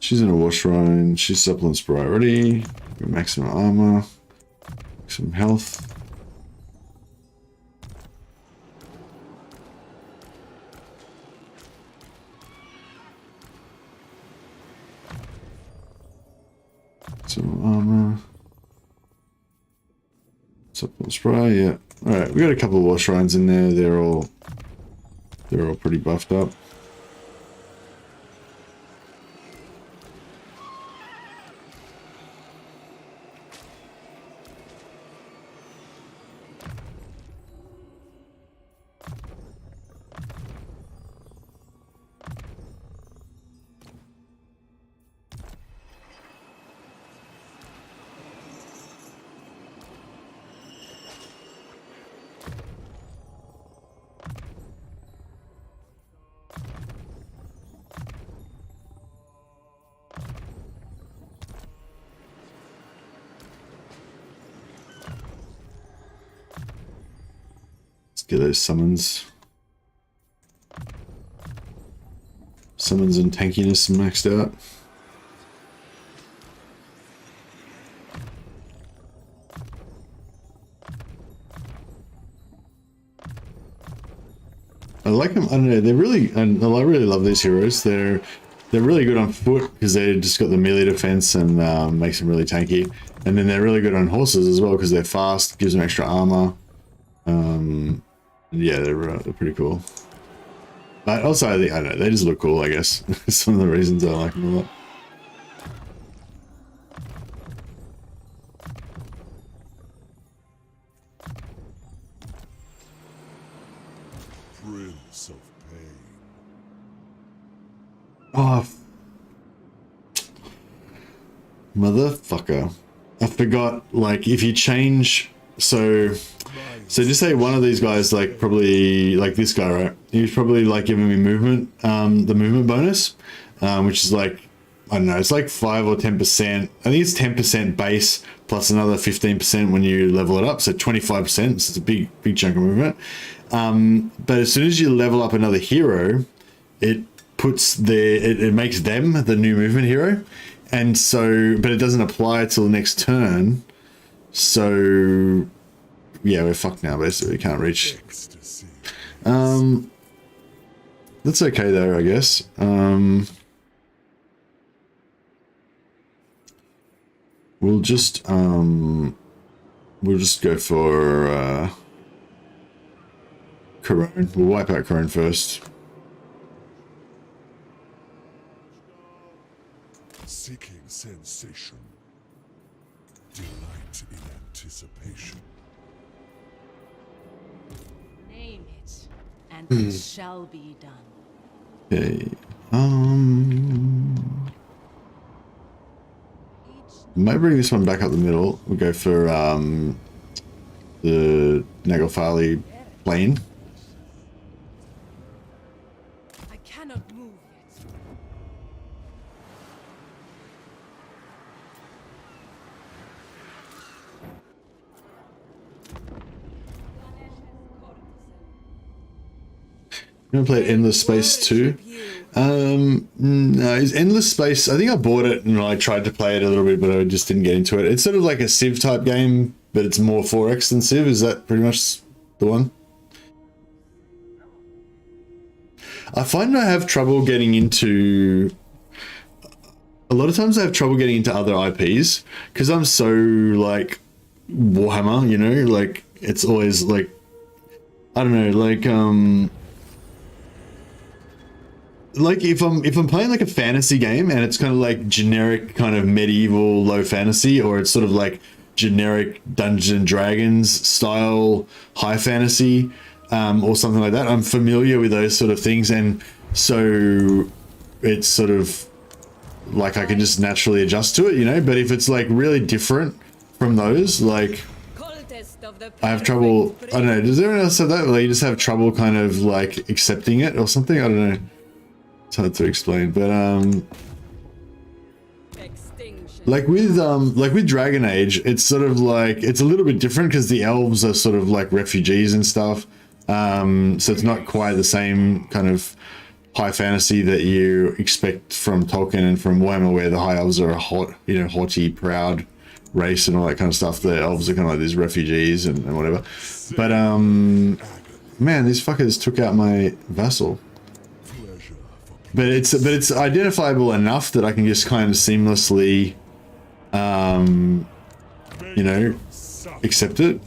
She's in a war shrine. She's supplements priority. Maximum armor. Some health. Some armor. Supplement spray, yeah. Alright, we got a couple of war shrines in there. They're all pretty buffed up. Get those summons. Summons and tankiness maxed out. I like them. I don't know. They're really, and I really love these heroes. They're really good on foot because they just got the melee defense and makes them really tanky. And then they're really good on horses as well because they're fast, gives them extra armor. Yeah, they're pretty cool. But also, I don't know, they just look cool, I guess. Some of the reasons I like them a lot. Prince of pain. Oh, motherfucker. I forgot, like, if you change... So just say one of these guys, like, probably, like this guy, right? He's probably, like, giving me movement, the movement bonus, which is, like, I don't know, it's like 5 or 10%. I think it's 10% base plus another 15% when you level it up, so 25%. So it's a big chunk of movement. But as soon as you level up another hero, it makes them the new movement hero, and so but it doesn't apply till the next turn. So yeah, we're fucked now. Basically, we can't reach. That's okay though, I guess. We'll just go for Corone. We'll wipe out Corone first. Seeking sensation. Delight in anticipation. Name it, and it shall be done. Okay. Might bring this one back up the middle. We'll go for the Naglfali plane. I cannot move yet. I'm gonna play Endless Space 2. No, it's Endless Space. I think I bought it and I tried to play it a little bit, but I just didn't get into it. It's sort of like a Civ type game, but it's more 4X than Civ. Is that pretty much the one? I find I have trouble getting into... A lot of times I have trouble getting into other IPs because I'm so like Warhammer, you know, like it's always like, I don't know, like if I'm playing like a fantasy game and it's kind of like generic kind of medieval low fantasy, or it's sort of like generic Dungeons and Dragons style high fantasy, or something like that, I'm familiar with those sort of things, and so it's sort of like I can just naturally adjust to it, you know. But if it's like really different from those, like I have trouble. I don't know, does everyone else have that? Like you just have trouble kind of like accepting it or something? I don't know. It's hard to explain, but like with Dragon Age, it's sort of like it's a little bit different because the elves are sort of like refugees and stuff. So it's not quite the same kind of high fantasy that you expect from Tolkien and from Warhammer, where the high elves are a haughty, proud race and all that kind of stuff. The elves are kind of like these refugees and whatever. But man, these fuckers took out my Vassal. But it's identifiable enough that I can just kind of seamlessly, you know, accept it.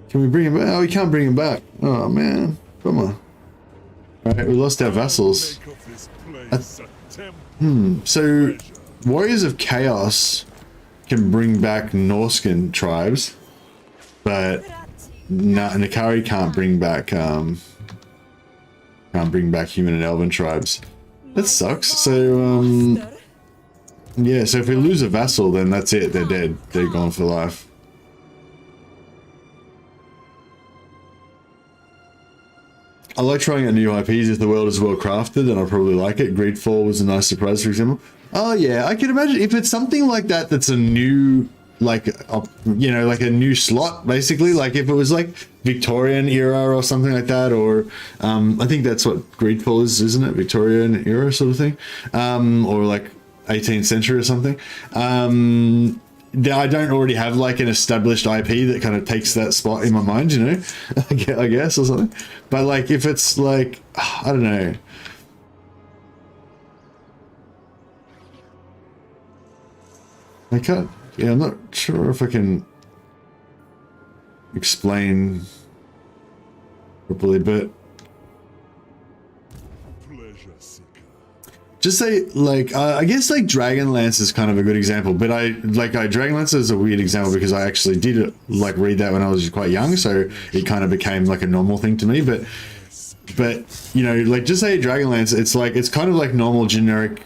Can we bring him back? Oh, we can't bring him back. Oh man, come on. All right, we lost our vassals. So Warriors of Chaos can bring back Norscan tribes, but Nakari can't bring back human and elven tribes. That sucks. So yeah, so if we lose a vassal, then that's it, they're dead, they're gone for life. I like trying out new IPs if the world is well crafted, then I'll probably like it. Greedfall was a nice surprise, for example. Oh yeah, I can imagine if it's something like that that's a new, like, you know, like a new slot, basically. Like if it was like Victorian era or something like that, or I think that's what Greedfall is, isn't it? Victorian era sort of thing, or like 18th century or something. I don't already have like an established IP that kind of takes that spot in my mind, you know, I guess, or something. But like if it's like, I don't know. I can't, yeah, I'm not sure if I can explain properly, but just say like, I guess like Dragonlance is kind of a good example, but Dragonlance is a weird example because I actually did like read that when I was quite young, so it kind of became like a normal thing to me. But you know, like just say Dragonlance, it's like, it's kind of like normal generic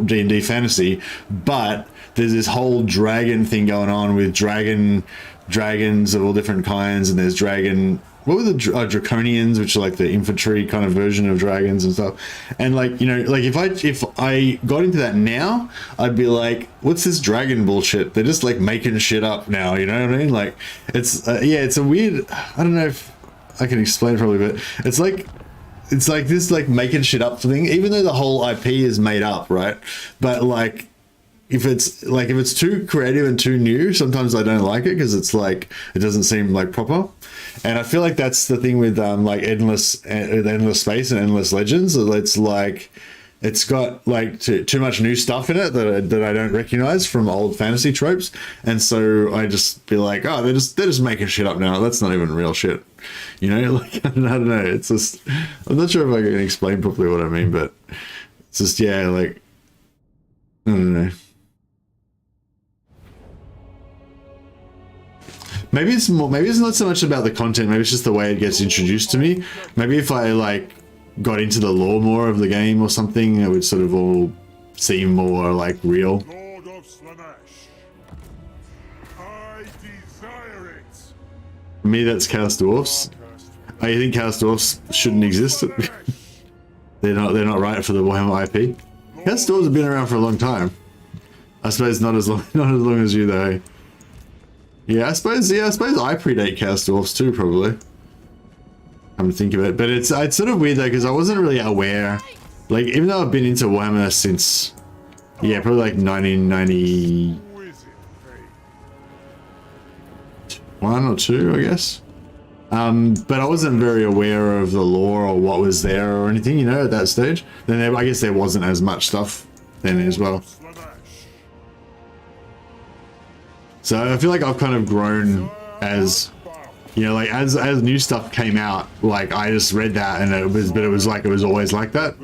D&D fantasy, but there's this whole dragon thing going on with dragon dragons of all different kinds, and there's dragon. What were the draconians, which are like the infantry kind of version of dragons and stuff. And like, you know, like if I got into that now, I'd be like, what's this dragon bullshit? They're just like making shit up now, you know what I mean? Like it's yeah, it's a weird, I don't know if I can explain it probably, but it's like this like making shit up thing, even though the whole IP is made up, right? But like if it's too creative and too new, sometimes I don't like it because it's like it doesn't seem like proper. And I feel like that's the thing with like endless space and endless legends. It's like it's got like too much new stuff in it that I don't recognize from old fantasy tropes, and so I just be like, oh, they're just making shit up now. That's not even real shit, you know? Like I don't know. It's just, I'm not sure if I can explain properly what I mean, but it's just, yeah, like I don't know. Maybe it's not so much about the content, maybe it's just the way it gets introduced to me. Maybe if I like got into the lore more of the game or something, it would sort of all seem more like real. Lord of Slaanesh, I desire it. For me, that's Chaos Dwarfs. Oh, you think Chaos Dwarfs shouldn't exist? They're not right for the Warhammer IP. Chaos Dwarfs have been around for a long time. I suppose not as long as you though. Yeah, I suppose I predate Chaos Dwarfs too, probably. Come to think of it, but it's sort of weird though because I wasn't really aware. Like, even though I've been into Warhammer since, yeah, probably like 1991 or 2, I guess. But I wasn't very aware of the lore or what was there or anything, you know, at that stage. Then I guess there wasn't as much stuff then as well. So I feel like I've kind of grown as, you know, like as new stuff came out, like I just read that and it was like it was always like that.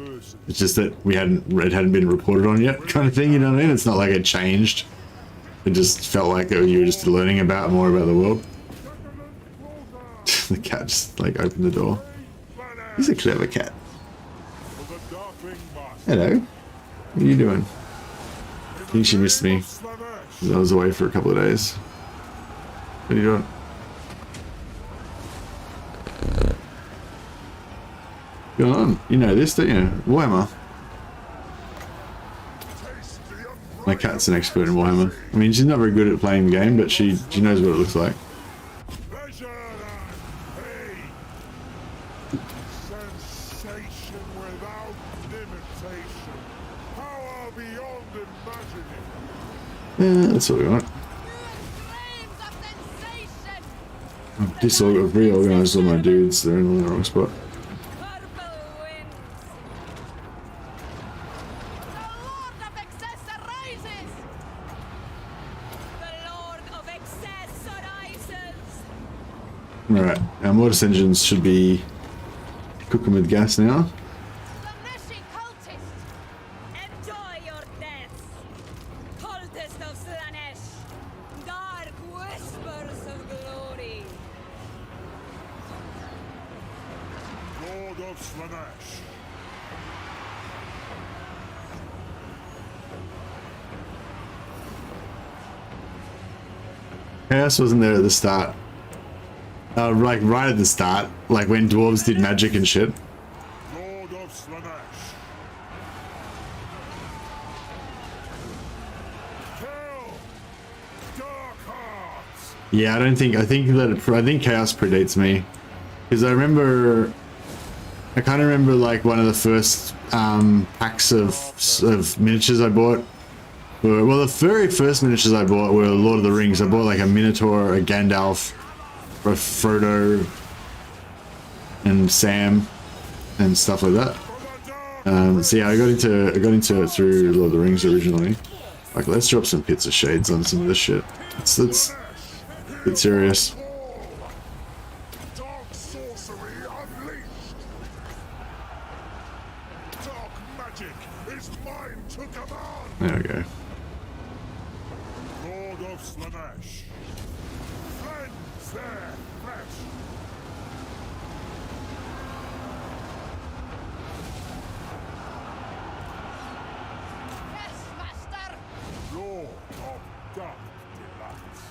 It's just that it hadn't been reported on yet, kind of thing. You know what I mean? It's not like it changed. It just felt like you were just learning more about the world. The cat just like opened the door. He's a clever cat. Hello. What are you doing? I think she missed me. I was away for a couple of days. What are you doing? What's going on? You know this, don't you? Warhammer. My cat's an expert in Warhammer. I mean, she's not very good at playing the game, but she knows what it looks like. Yeah, that's what we want. I've reorganized all my dudes, they're in the wrong spot. Alright, our Mortis engines should be cooking with gas now. Chaos wasn't there at the start. Like right at the start, like when dwarves did magic and shit. Lord of Slaanesh. Kill Dark Hearts. Yeah, I think Chaos predates me, because I kind of remember like one of the first packs of miniatures I bought. Well, the very first miniatures I bought were Lord of the Rings. I bought like a Minotaur, a Gandalf, a Frodo, and Sam, and stuff like that. So yeah, I got into it through Lord of the Rings originally. Like, let's drop some Pits of Shades on some of this shit. It's a bit serious. Dark sorcery unleashed. Dark magic is mine to command. There we go. Lord of Slaanesh. Cleanse their flesh. Yes, master! Lord of dark delights.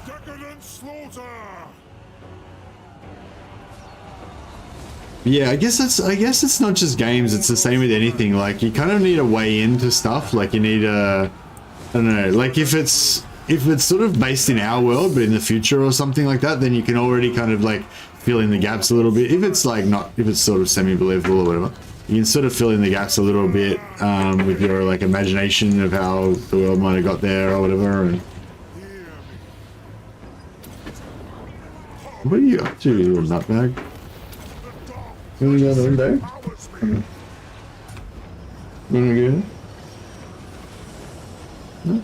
Decadent Yeah, I guess it's not just games, it's the same with anything. Like, you kind of need a way into stuff. Like, you need a, I don't know, like if it's sort of based in our world but in the future or something like that, then you can already kind of like fill in the gaps a little bit. If it's like not, if it's sort of semi-believable or whatever, you can sort of fill in the gaps a little bit with your like imagination of how the world might have got there or whatever. And what are you up to, you little nutbag? You wanna go to the window? You wanna go? No?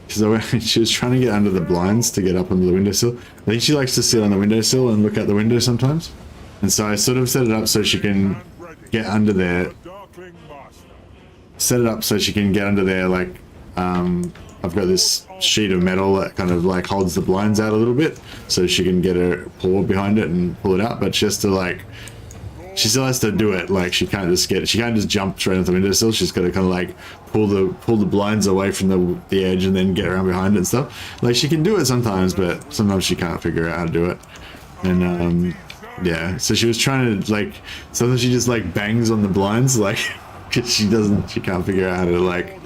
Because she was trying to get under the blinds to get up on the windowsill. I think she likes to sit on the windowsill and look out the window sometimes. And so I sort of set it up so she can get under there. Set it up so she can get under there, like, I've got this sheet of metal that kind of like holds the blinds out a little bit so she can get her paw behind it and pull it out, but she has to like, she still has to do it. Like, she can't just jump straight off the windowsill. She's got to kind of like pull the blinds away from the edge and then get around behind it and stuff. Like, she can do it sometimes, but sometimes she can't figure out how to do it. And yeah, so she was trying to like, sometimes she just like bangs on the blinds, like, because she can't figure out how to like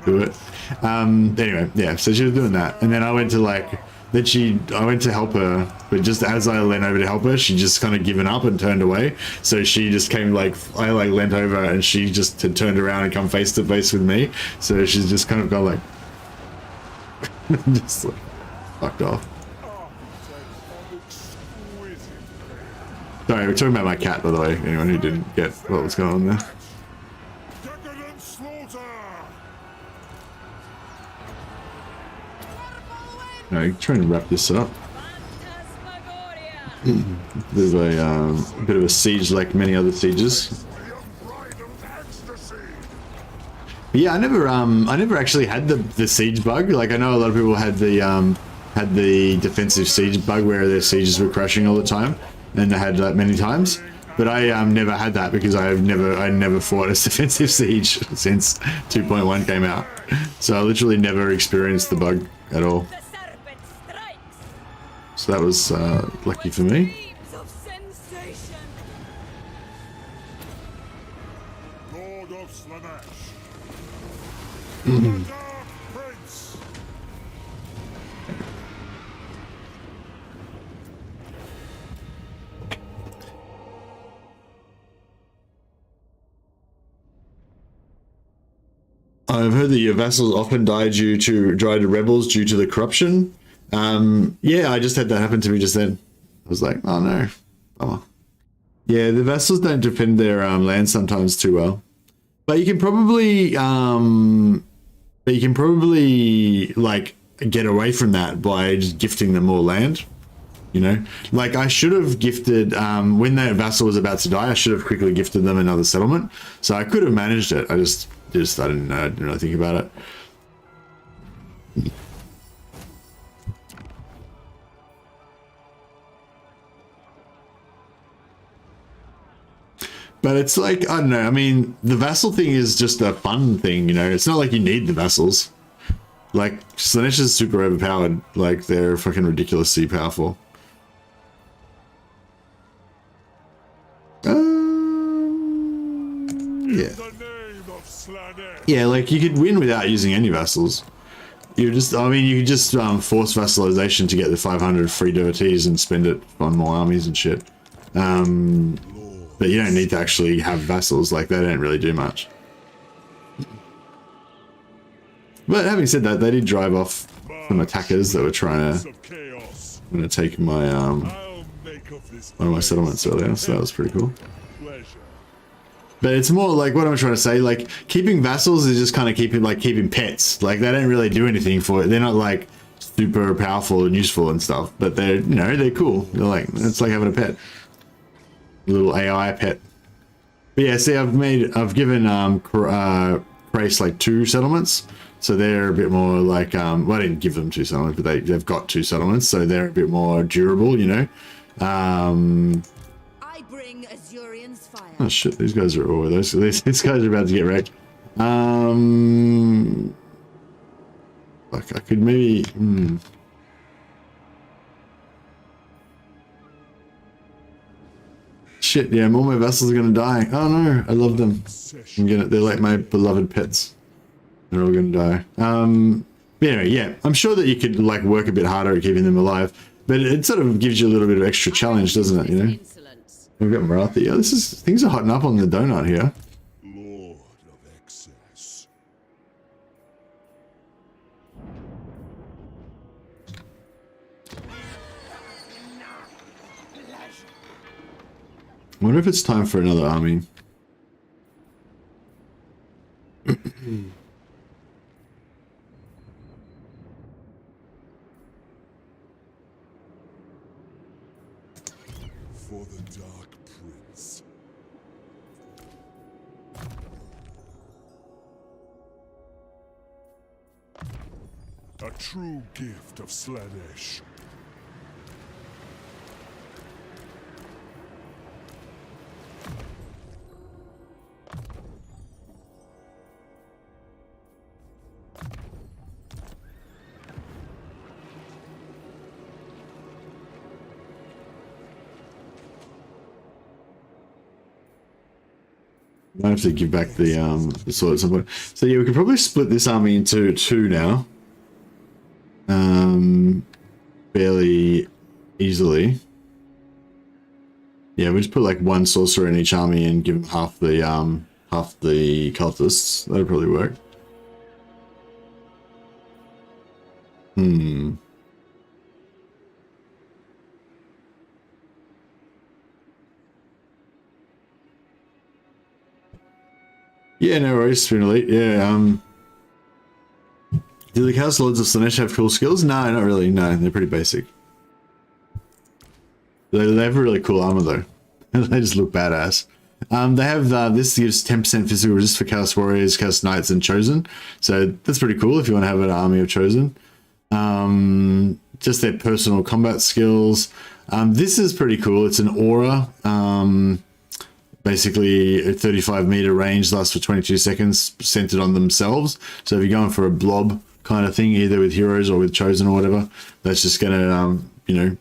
do it. Anyway, yeah, so she was doing that, and then I went to like, I went to help her, but just as I leaned over to help her, she just kind of given up and turned away. So she just came like, I like leant over and she just had turned around and come face to face with me. So she's just kind of got like, just like, fucked off. Sorry, we're talking about my cat, by the way, anyone who didn't get what was going on there. No, trying to wrap this up. There's a bit of a siege like many other sieges. But yeah, I never actually had the siege bug. Like, I know a lot of people had the defensive siege bug where their sieges were crashing all the time, and they had that many times. But I never had that because I never fought a defensive siege since 2.1 came out. So I literally never experienced the bug at all. So that was lucky for me. Lord of Slaanesh. Prince. I've heard that your vassals often die to rebels due to the corruption. Yeah, I just had that happen to me just then. I was like, oh no. Oh. Yeah, the vassals don't defend their land sometimes too well. But you can probably like get away from that by just gifting them more land. You know? Like, I should have gifted when that vassal was about to die, I should have quickly gifted them another settlement. So I could have managed it. I didn't really think about it. But it's like, I don't know, I mean, the vassal thing is just a fun thing, you know? It's not like you need the vassals. Like, Slaanesh is super overpowered. Like, they're fucking ridiculously powerful. Yeah. Yeah, like, you could win without using any vassals. You just, I mean, you could just force vassalization to get the 500 free devotees and spend it on more armies and shit. But you don't need to actually have vassals, like, they don't really do much. But having said that, they did drive off some attackers that were trying to take my one of my settlements earlier, so that was pretty cool. But it's more like, what I'm trying to say, like, keeping vassals is just kind of keeping pets. Like, they don't really do anything for it. They're not like super powerful and useful and stuff, but they're, you know, they're cool. They're like, it's like having a pet. Little AI pet. But yeah, see, I've given Grace like 2 settlements, so they're a bit more like well, I didn't give them 2 settlements, but they've got 2 settlements, so they're a bit more durable, you know. I bring Azurian's fire. Oh shit, these guys are these guys are about to get wrecked. Like I could maybe. Shit, yeah, all my vassals are gonna die. Oh no, I love them. They're like my beloved pets. They're all gonna die. But anyway, yeah, I'm sure that you could like work a bit harder at keeping them alive, but it sort of gives you a little bit of extra challenge, doesn't it? You know. We've got Maratha. Yeah, things are hotting up on the donut here. Lord of excess. I wonder if it's time for another army. For the Dark Prince. A true gift of Slaanesh. I have to give back the sword at some point. So yeah, we could probably split this army into two now. Fairly easily. Yeah, we just put like one sorcerer in each army and give them half the cultists. That'd probably work. Yeah, no worries, Spoon Elite. Yeah, do the Castle Lords of Slaanesh have cool skills? No, not really. No, they're pretty basic. They have really cool armor though. They just look badass. They have this gives 10% physical resist for Chaos Warriors, Chaos Knights, and Chosen. So that's pretty cool if you want to have an army of Chosen. Just their personal combat skills. This is pretty cool. It's an aura. Basically, a 35-meter range, lasts for 22 seconds, centered on themselves. So if you're going for a blob kind of thing, either with heroes or with Chosen or whatever, that's just going to, you know,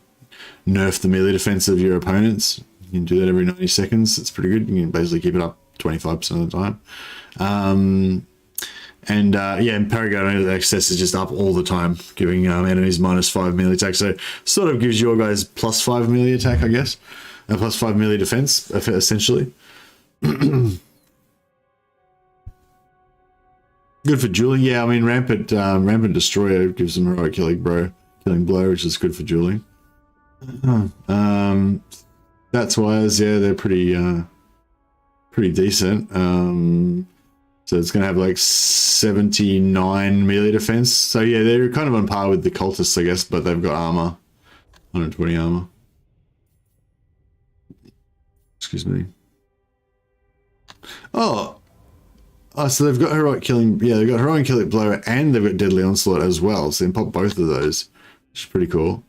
nerf the melee defense of your opponents. You can do that every 90 seconds. It's pretty good. You can basically keep it up 25% of the time. Yeah, and Paragon access is just up all the time, giving enemies -5 melee attack. So sort of gives your guys +5 melee attack, I guess. +5 melee defense, essentially. Good for dueling. Yeah, I mean, Rampant Destroyer gives them heroic killing blow, which is good for dueling. That's wise, yeah, they're pretty decent. So it's gonna have like 79 melee defense. So yeah, they're kind of on par with the cultists, I guess, but they've got armor, 120 armor. Excuse me. Oh, so they've got heroic killing. Yeah, they've got heroic killing blow and they've got deadly onslaught as well. So you can pop both of those, which is pretty cool.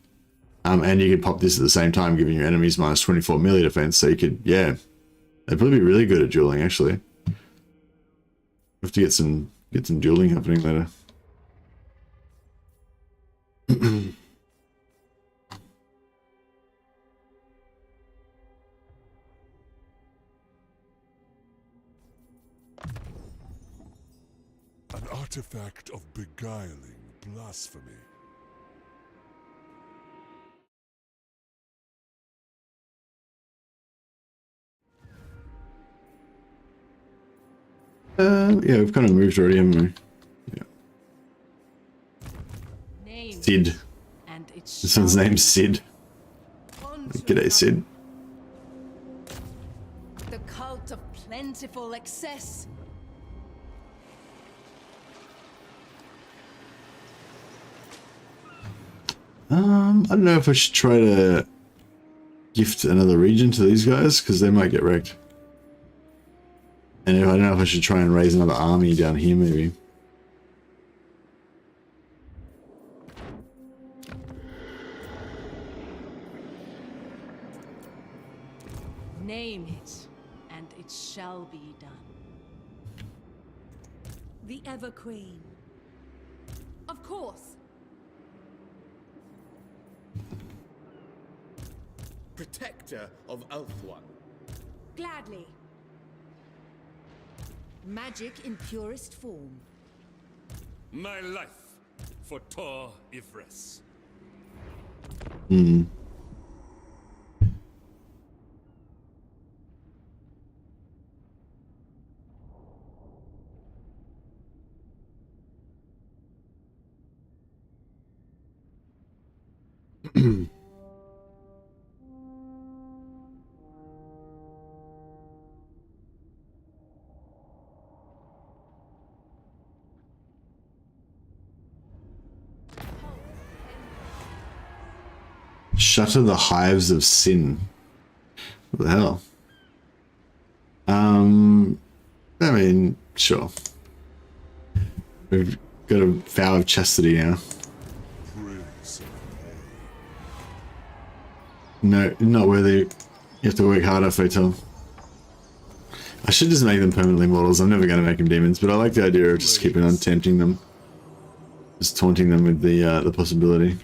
And you could pop this at the same time, giving your enemies -24 melee defense. So you could, yeah, they'd probably be really good at dueling. Actually, have to get some dueling happening later. An artifact of beguiling blasphemy. Yeah, we've kind of moved already, haven't we? Yeah. Name Sid. and it's This one's name's Sid. G'day, Sid. the cult of plentiful excess. I don't know if I should try to gift another region to these guys, because they might get wrecked. And I don't know if I should try and raise another army down here, maybe. Name it, and it shall be done. The Ever Queen. Of course. Protector of Ulthuan. Gladly. Magic in purest form. My life for Tor Ivres. Shatter the hives of sin. What the hell? I mean, sure. We've got a vow of chastity now. No, not worthy. You have to work harder, Fatal. I should just make them permanently mortals. I'm never going to make them demons, but I like the idea of just keeping on tempting them. Just taunting them with the possibility.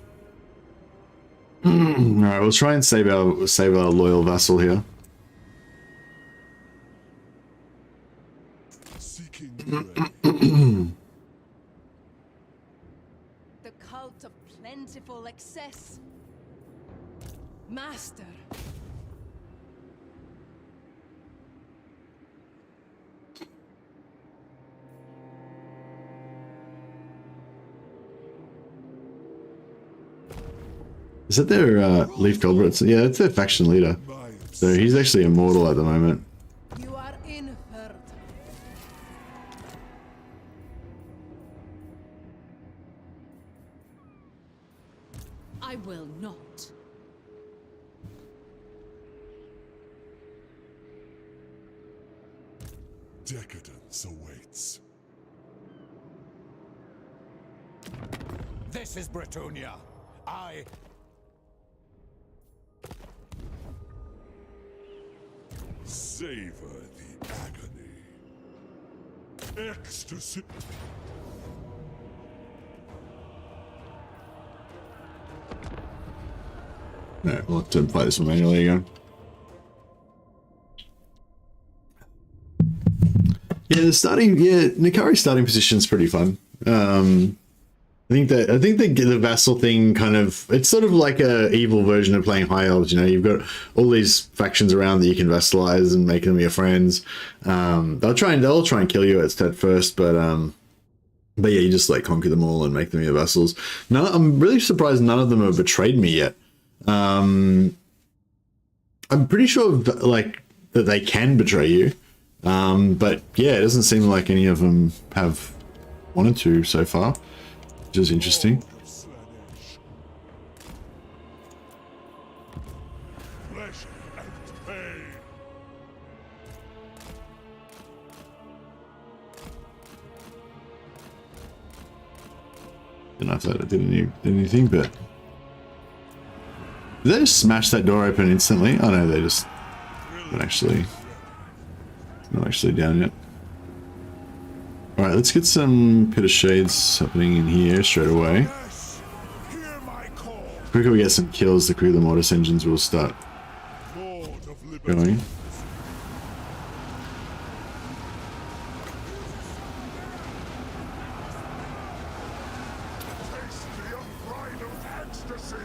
Alright, we'll try and save our loyal vassal here. The cult of plentiful excess. Master. Is that their Leaf Culprit? Yeah, that's their faction leader. So he's actually immortal at the moment. You are infertile. I will not. Decadence awaits. This is Bretonia. I... Savor the agony. Ecstasy. Alright, we'll have to play this one manually again. Yeah, Nikari's starting position is pretty fun. I think the vassal thing kind of, it's sort of like a evil version of playing High Elves. You know, you've got all these factions around that you can vassalize and make them your friends. They'll try and kill you at first, but yeah, you just like conquer them all and make them your vassals. I'm really surprised none of them have betrayed me yet. I'm pretty sure like that they can betray you, but yeah, it doesn't seem like any of them have wanted to so far. Which is interesting. Slaanesh. Flesh and pain. Don't know if that did anything, but did they just smash that door open instantly? Oh no, they just not actually down yet. Alright, let's get some Pit of Shades happening in here straight away. Hear my call. The quicker we get some kills, the quicker the Mortis engines will start Lord of liberty. going. Taste the unbridled ecstasy.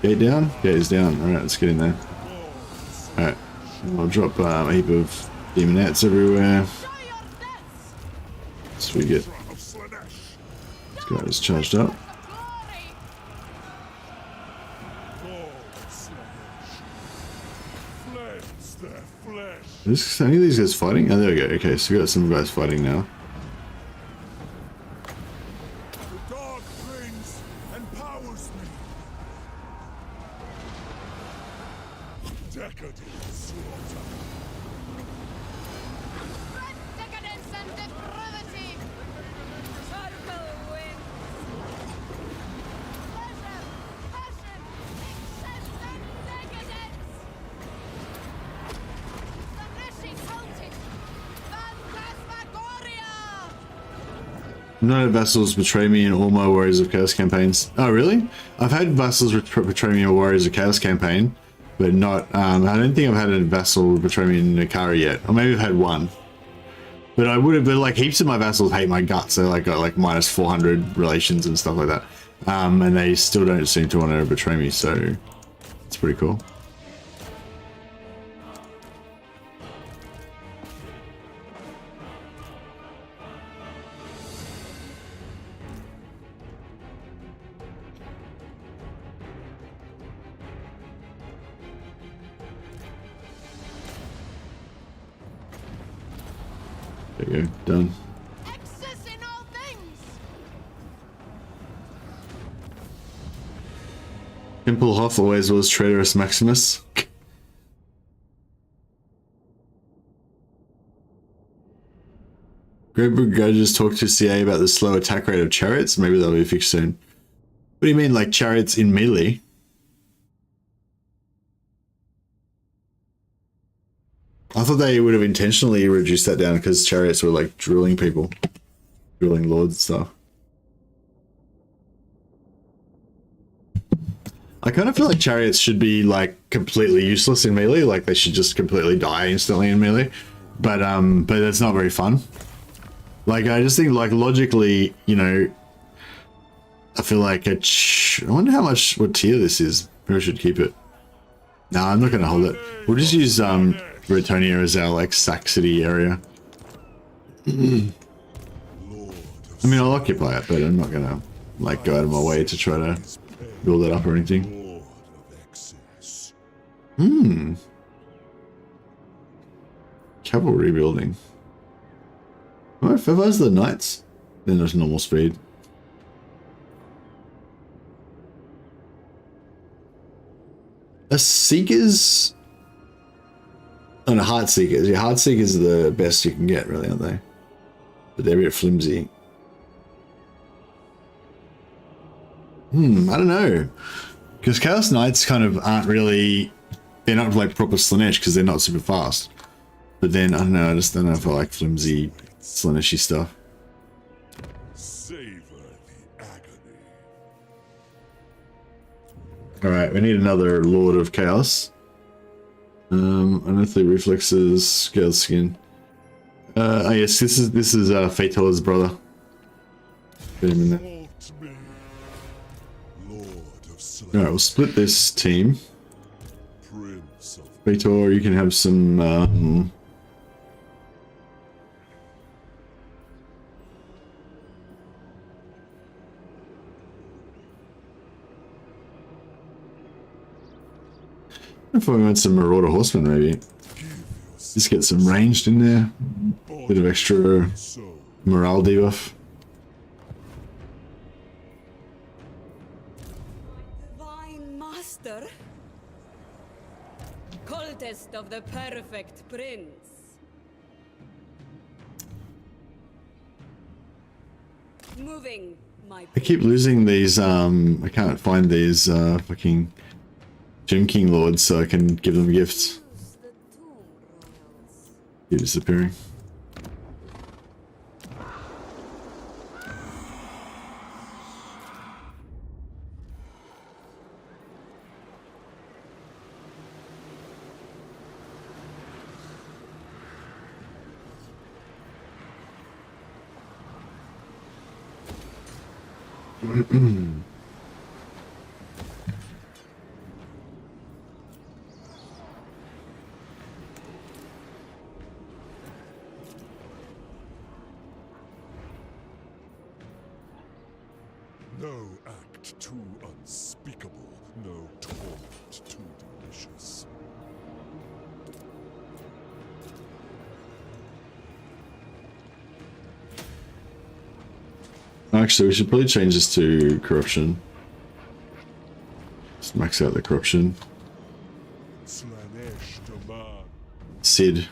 Gate down? Gate is down. Alright, let's get in there. Alright, I'll drop a heap of demonettes everywhere. So we get Of Slaanesh. these guys charged up. Lord of Slaanesh. Cleanse their flesh. Is any of these guys fighting? Oh, there we go. Okay, so we got some guys fighting now. The dark brings and powers me. Decadent slaughter. Decadence and depravity! Circle wins! Pleasure, passion, excess and decadence! Submission No vassals betray me in all my Warriors of Chaos campaigns. Oh, really? I've had vassals betray me in a Warriors of Chaos campaign, but not, I don't think I've had a vassal betray me in Nakari yet. Or maybe I've had one. But I would have, but like heaps of my vassals hate my guts. They're like got like minus 400 relations and stuff like that. And they still don't seem to want to betray me, so it's pretty cool. There you go, done. Excess in all things. Pimplehoff always was traitorous Maximus. Great Begrudges talked to CA about the slow attack rate of chariots. Maybe that'll be fixed soon. What do you mean, like chariots in melee? I thought they would have intentionally reduced that down because chariots were like drilling people. Drilling lords and stuff. I kind of feel like chariots should be like completely useless in melee. Like they should just completely die instantly in melee. But that's not very fun. Like I just think like logically, you know, I feel like I wonder how much, what tier this is. Maybe I should keep it. Nah, I'm not going to hold it. We'll just use Bretonia as our like Saxony area. I mean, I'll occupy it, but I'm not gonna like go out of my way to try to build it up or anything. Cavalry building. Alright, if those are the knights, then there's normal speed. A Seekers. Oh no, Heart Seekers. Yeah, Heart Seekers are the best you can get, really, aren't they? But they're a bit flimsy. I don't know. Because Chaos Knights kind of aren't really... They're not like proper Slaanesh because they're not super fast. But then, I don't know, I just don't know if I like flimsy, Slaaneshy stuff. Savor the agony. Alright, we need another Lord of Chaos. Unearthly reflexes, scaled skin. Oh yes, this is Fator's brother. Get him in there. Alright, we'll split this team. Fator, you can have some if I want some Marauder Horsemen, maybe. Just get some ranged in there. Bit of extra morale debuff. Divine Master, cultist of the perfect prince. Moving, my I keep losing these, I can't find these, fucking Gem King Lords so I can give them gifts. You're disappearing. No act too unspeakable, no torment too delicious. Actually, we should probably change this to corruption. Just max out the corruption. Slaanesh demand. Sid.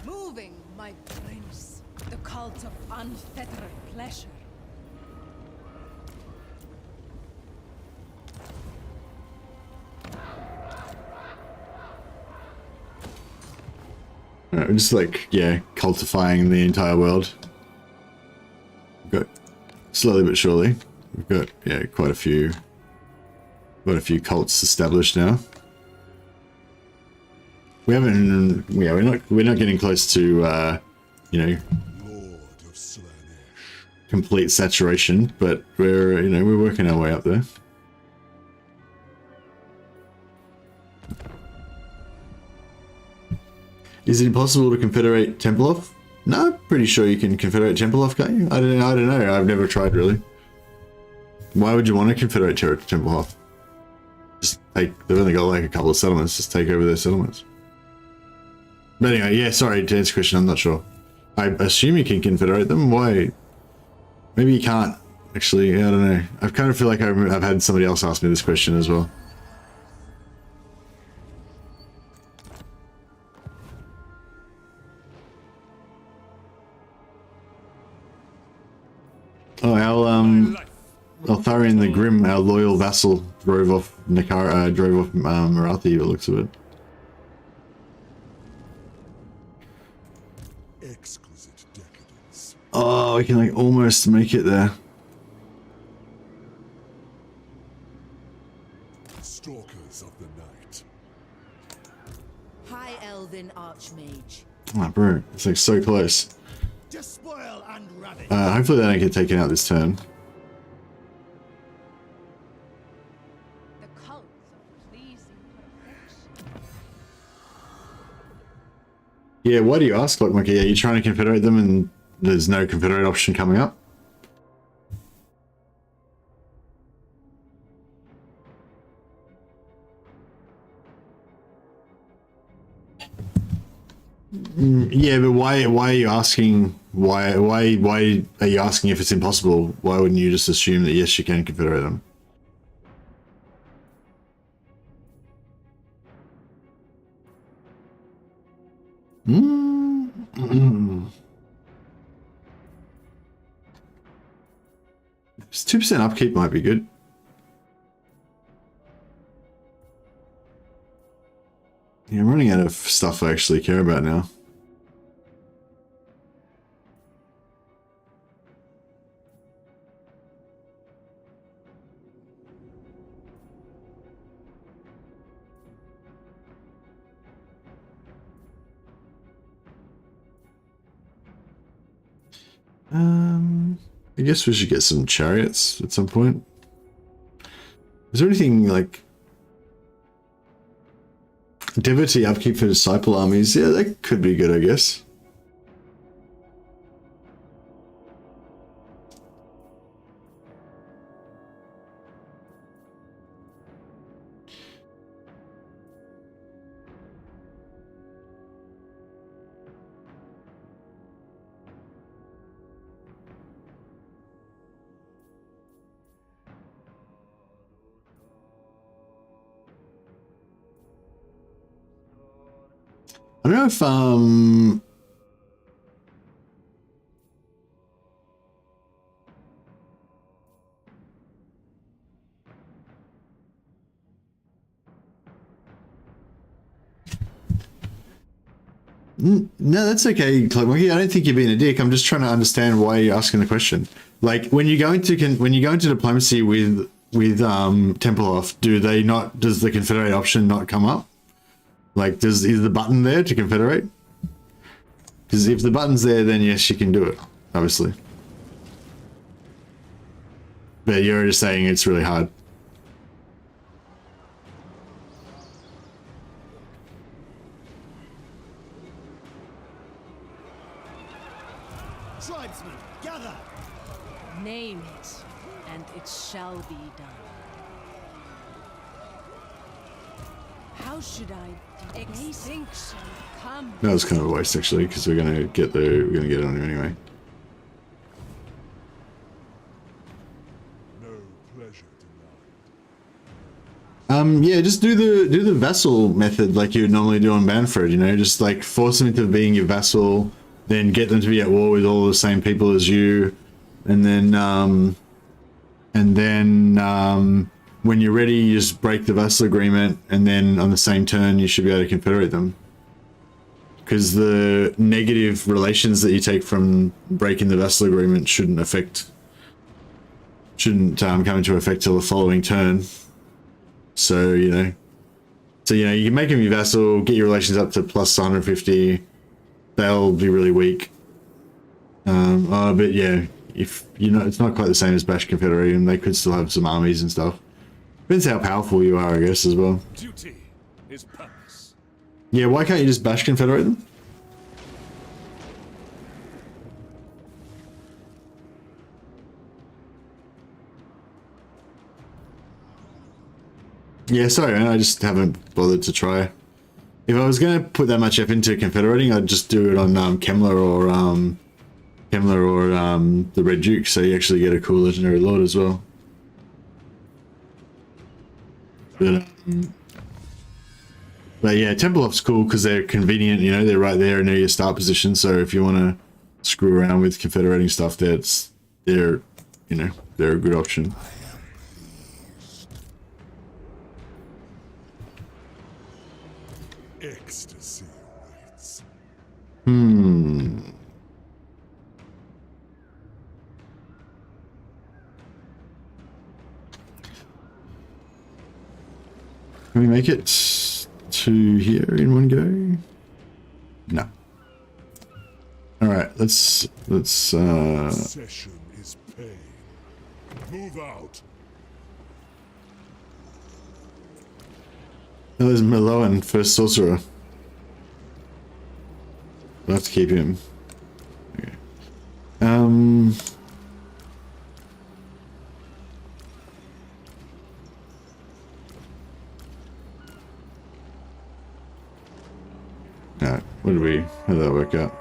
Moving, my prince. The cult of unfettered pleasure. Alright, we're just like, yeah, cultifying the entire world. got slowly but surely. We've got, yeah, quite a few cults established now. We haven't, yeah, we're not getting close to, you know, Lord of Slaanesh. complete saturation, but we're, you know, we're working our way up there. Is it impossible to confederate Templeoff? No, pretty sure you can confederate Templeoff, can't you? I don't know. I've never tried really. Why would you want to confederate Templeoff? Just take, they've only got like a couple of settlements, just take over their settlements. But anyway, yeah, sorry to answer the question, I'm not sure. I assume you can confederate them. Why? Maybe you can't. Actually, I don't know. I kind of feel like I've had somebody else ask me this question as well. Oh, Altharian the Grim, our loyal vassal, drove off Marathi, by the looks of it. Exquisite decadence. Oh, we can like almost make it there. Stalkers of the night. High Elven Archmage. Oh, bro, it's like so close. Despoil and ravage. Hopefully they don't get taken out this turn. The cults of pleasing perfection. Yeah, why do you ask, like, Monkey? Are you trying to confederate them and there's no confederate option coming up? Yeah, but why are you asking? Why are you asking if it's impossible? Why wouldn't you just assume that yes, you can confederate them? Just 2% upkeep might be good. Yeah, I'm running out of stuff I actually care about now. I guess we should get some chariots at some point. Is there anything like devotee upkeep for disciple armies? Yeah, that could be good, I guess. I don't know if no, that's okay, Cloak Monkey. I don't think you're being a dick. I'm just trying to understand why you're asking the question. Like when you go into diplomacy with Templeoff, does the Confederate option not come up? Like, is the button there to confederate? Because if the button's there, then yes, you can do it, obviously. But you're just saying it's really hard. Tribesmen, gather! Name it, and it shall be done. How should I extinction come? That was kind of a waste actually, because we're gonna get it on him anyway. No pleasure denied. Yeah, just do the vassal method like you would normally do on Banford, you know, just like force them into being your vassal, then get them to be at war with all the same people as you, and then when you're ready, you just break the vassal agreement, and then on the same turn, you should be able to confederate them. because the negative relations that you take from breaking the vassal agreement shouldn't come into effect till the following turn. So you know, you can make them your vassal, get your relations up to plus 150. They'll be really weak. But yeah, if you know, it's not quite the same as Bash Confederation. They could still have some armies and stuff. Depends how powerful you are, I guess, as well. Duty is purpose. Yeah, why can't you just Bash Confederate them? Yeah, sorry, man. I just haven't bothered to try. If I was going to put that much effort into confederating, I'd just do it on Kemmler or the Red Duke, so you actually get a cool legendary lord as well. But yeah, Templeoff's cool because they're convenient. You know, they're right there near your start position. So if you want to screw around with confederating stuff, they're a good option. Ecstasy awaits. Can we make it to here in one go? No. All right, let's Session is pain. Move out. Oh, there's Meloan, first sorcerer. We'll have to keep him. Okay. Alright, how did that work out?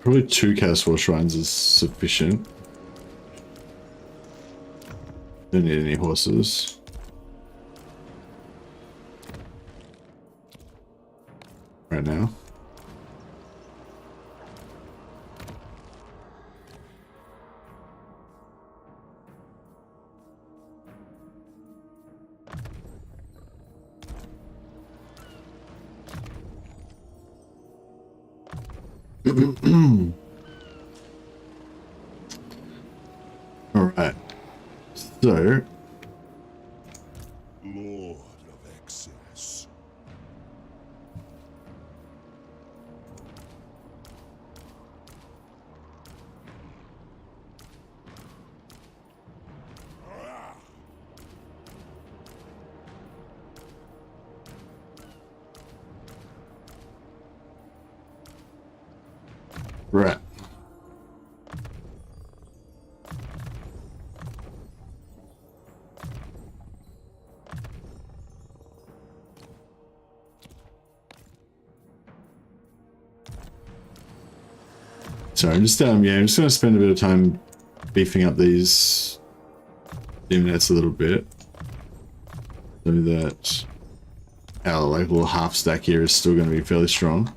Probably 2 Chaos War Shrines is sufficient. Don't need any horses. Right now. All right, so Lord of Excess. right. So I'm just I'm just gonna spend a bit of time beefing up these units a little bit so that our like little half stack here is still going to be fairly strong.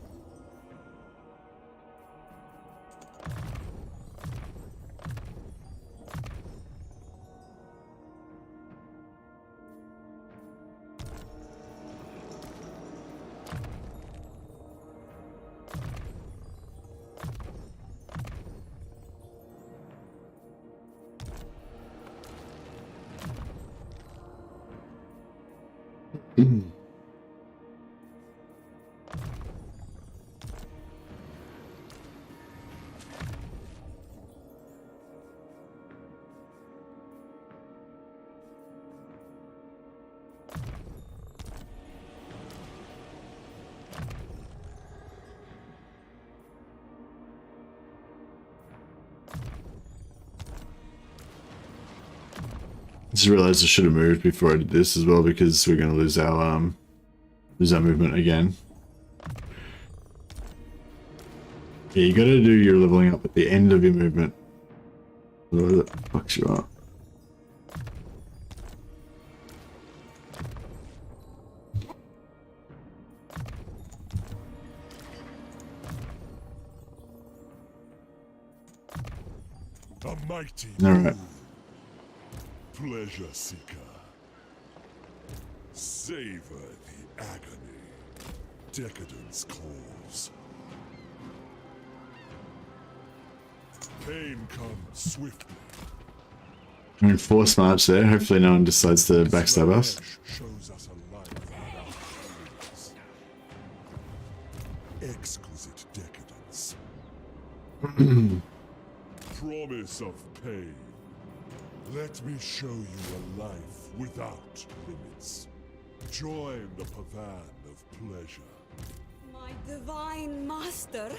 Just realized I should have moved before I did this as well, because we're going to lose our movement again. Yeah, you got to do your leveling up at the end of your movement. Otherwise it fucks you up. A mighty All right. pleasure seeker. Savor the agony. Decadence calls. Pain comes swiftly. We're in force march there. Hopefully no one decides to backstab us. Slaanesh shows us a life without fears. Exquisite decadence. Promise of pain. Let me show you a life without limits. Join the pavan of pleasure. My divine master.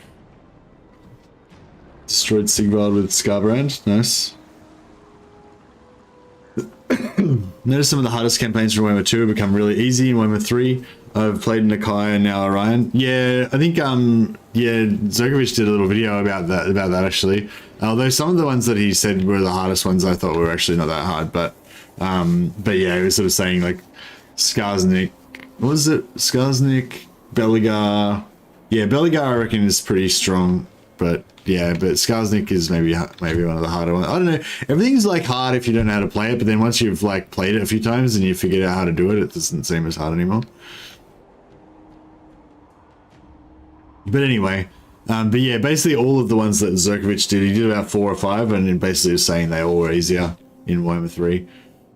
Destroyed Sigvald with Scarbrand. Nice. Notice some of the hardest campaigns from Warhammer 2 have become really easy in Warhammer 3. I've played Nakai and now Orion. Yeah, I think yeah, Zergovich did a little video about that actually. Although some of the ones that he said were the hardest ones, I thought were actually not that hard. But yeah, he was sort of saying like Skarsnik. What was it? Skarsnik, Belakor. Yeah, Belakor I reckon is pretty strong, but yeah, but Skarsnik is maybe one of the harder ones. I don't know. Everything's like hard if you don't know how to play it, but then once you've like played it a few times and you figure out how to do it, it doesn't seem as hard anymore. But anyway, but yeah, basically all of the ones that Zerkovich did, he did about 4 or 5, and then basically was saying they all were easier in Warhammer 3.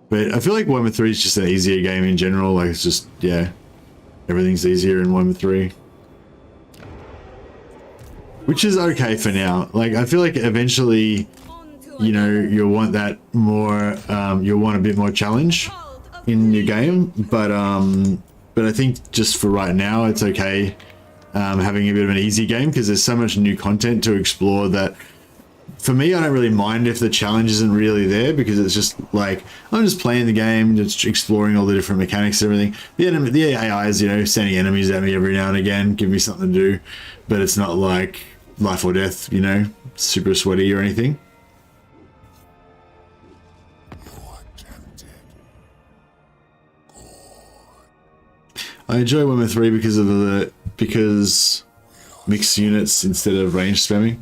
But I feel like Warhammer 3 is just an easier game in general. Like it's just, yeah, everything's easier in Warhammer 3. Which is okay for now. Like, I feel like eventually, you know, you'll want that more, you'll want a bit more challenge in your game. But I think just for right now, it's okay having a bit of an easy game, because there's so much new content to explore that, for me, I don't really mind if the challenge isn't really there, because it's just like, I'm just playing the game, just exploring all the different mechanics and everything. The AI is, you know, sending enemies at me every now and again, give me something to do, but it's not like life or death, you know, super sweaty or anything. I enjoy Warhammer 3 because mixed units instead of range spamming.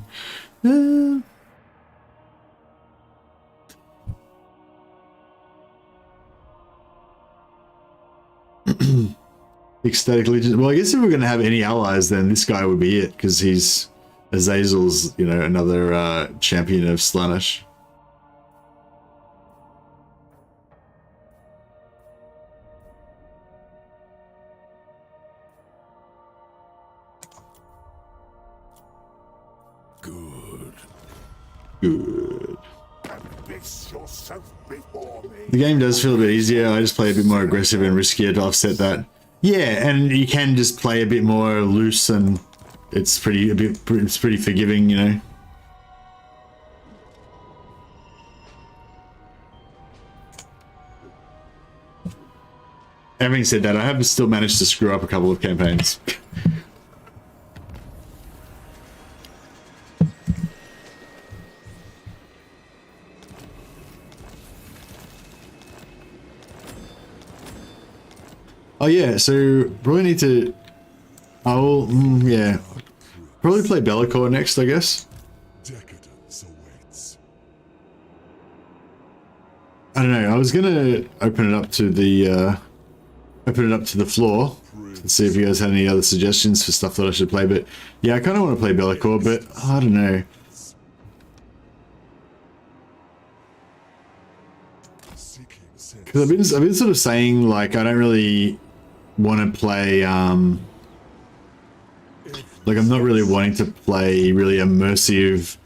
Ecstatic Legion. Well, I guess if we're going to have any allies, then this guy would be it, because he's Azazel's, you know, another champion of Slaanesh. Good. The game does feel a bit easier. I just play a bit more aggressive and riskier to offset that. Yeah, and you can just play a bit more loose, and it's pretty forgiving, you know. Having said that, I have still managed to screw up a couple of campaigns. Oh yeah, so probably need to... yeah. Probably play Belakor next, I guess. Decadence awaits. I don't know, I was gonna open it up to the floor and see if you guys had any other suggestions for stuff that I should play, but yeah, I kind of want to play Belakor, but I don't know. Because I've been sort of saying, like, I don't really want to play, like, I'm not really wanting to play really immersive,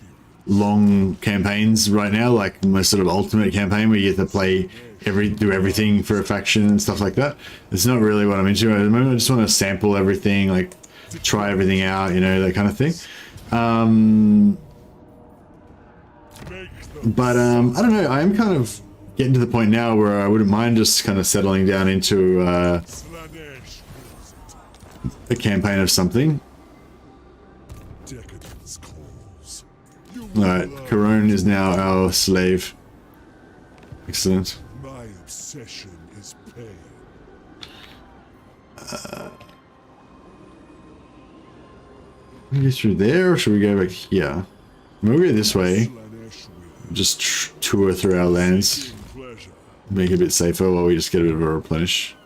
long campaigns right now, like my sort of ultimate campaign where you get to play do everything for a faction and stuff like that. It's not really what I'm into at the moment. I just want to sample everything, like, try everything out, you know, that kind of thing. But I don't know, I am kind of getting to the point now where I wouldn't mind just kind of settling down into a campaign of something. Alright, Corone is now our slave. Excellent. My obsession is pain. We go through there, or should we go back here? We'll go this way. Slaanesh will. Just tour through our lands. Pleasure. Make it a bit safer while we just get a bit of a replenish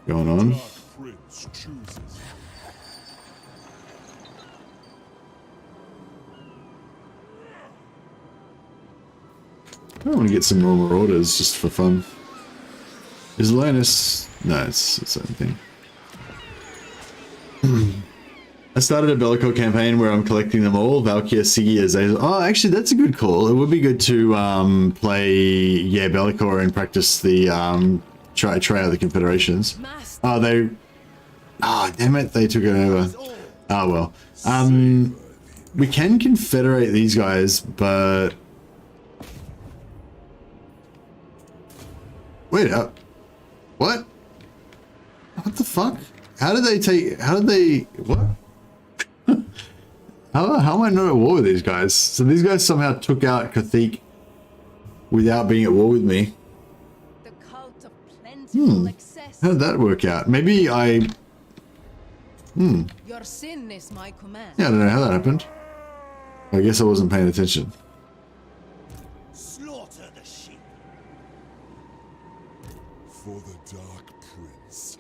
going on. Dark Prince chooses. I want to get some more marauders just for fun. Is Linus? No, it's the same thing. I started a Belakor campaign where I'm collecting them all. Valkyr, Siggy, Azazel. Oh, actually, that's a good call. It would be good to play, yeah, Belakor and practice the try out the Confederations. Oh, they. Oh, damn it! They took it over. Oh well. We can confederate these guys, but wait up. What? What the fuck? How did they take? How did they? What? How am I not at war with these guys? So these guys somehow took out Cathik without being at war with me. The cult of plentiful excess. How did that work out? Maybe I... Your sin is my command. Yeah, I don't know how that happened. I guess I wasn't paying attention. Slaughter the sheep. For the Dark Prince.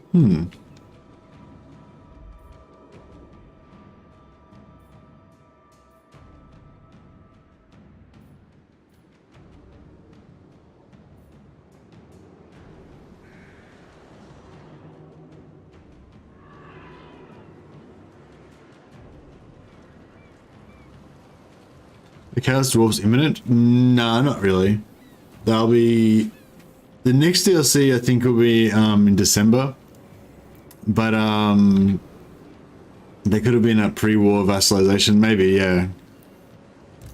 The Chaos Dwarf's imminent? Nah, not really. They'll be... The next DLC I think will be in December. But they could have been a pre-war vassalization, maybe, yeah.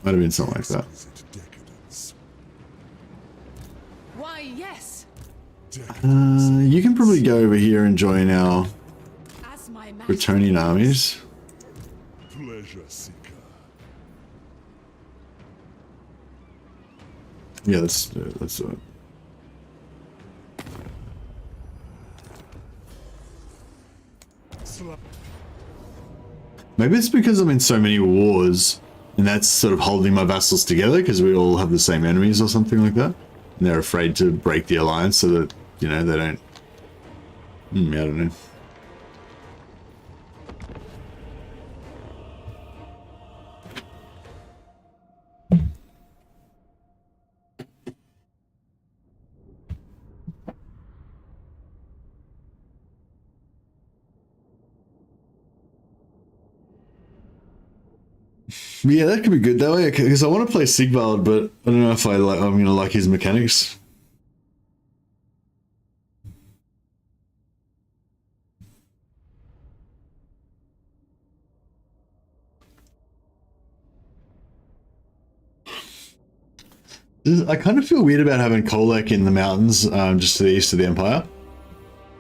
Might have been something like that. Exquisite decadence. Why, yes. You can probably go over here and join our As my master. returning armies. Pleasure seeker. Yeah, let's do it. Let's do it. Maybe it's because I'm in so many wars, and that's sort of holding my vassals together, because we all have the same enemies or something like that. And they're afraid to break the alliance so that, you know, they don't... I don't know. Yeah, that could be good that way, because I want to play Sigvald, but I don't know if I'm gonna like his mechanics. I kind of feel weird about having Kolek in the mountains, just to the east of the Empire,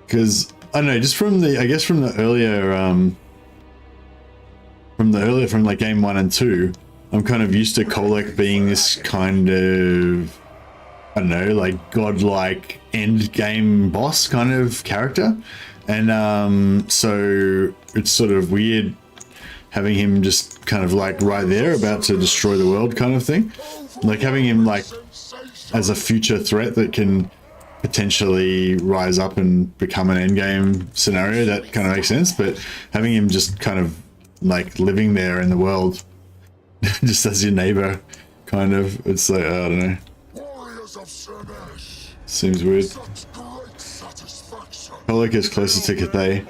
because I don't know, just from the, I guess from the earlier, from like game 1 and 2, I'm kind of used to Kolek being this kind of, I don't know, like godlike end game boss kind of character, and so it's sort of weird having him just kind of like right there about to destroy the world kind of thing, like having him like as a future threat that can potentially rise up and become an endgame scenario. That kind of makes sense, but having him just kind of like living there in the world just as your neighbor kind of, it's like, I don't know, seems weird. Kolic is closer to Cathay.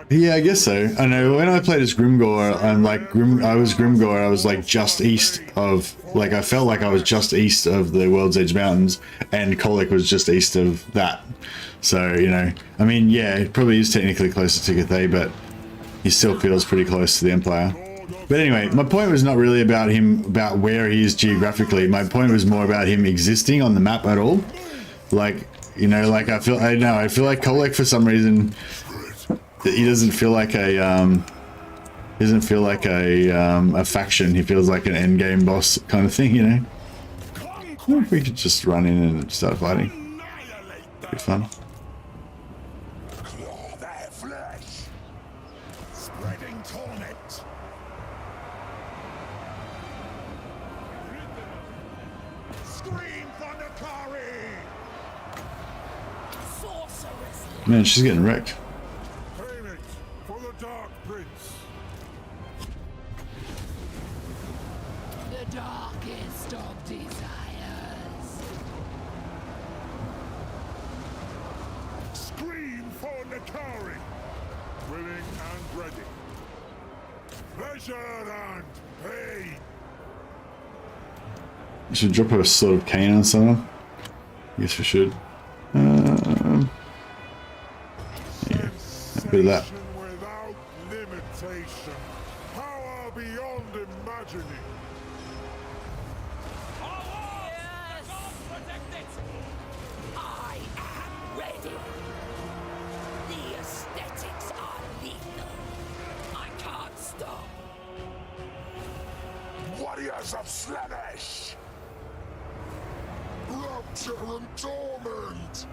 Yeah, I guess so. I know when I played as Grimgor, I was Grimgor, I was like just east of, like I felt like I was just east of the World's Edge Mountains, and Kolic was just east of that. So, you know, I mean, yeah, it probably is technically closer to Cathay, but he still feels pretty close to the Empire. But anyway, my point was not really about him, about where he is geographically. My point was more about him existing on the map at all. Like, you know, like I feel like Kolic for some reason, he doesn't feel like a a faction. He feels like an end game boss kind of thing, you know. I wonder if we could just run in and start fighting. Be fun. Claw their flesh, spreading torment. Scream Thunderkari! Sorceress! Man, she's getting wrecked. Payment for the Dark Prince. The darkest of desires. Scream for Nakari. Willing and ready. Pleasure and pain. We should drop a Sword of Cain on someone. I guess we should. There you go. A bit of that. Without limitation. Power beyond imagining. I am ready. The aesthetics are lethal. I can't stop. Warriors of Slaanesh. Rapture and torment.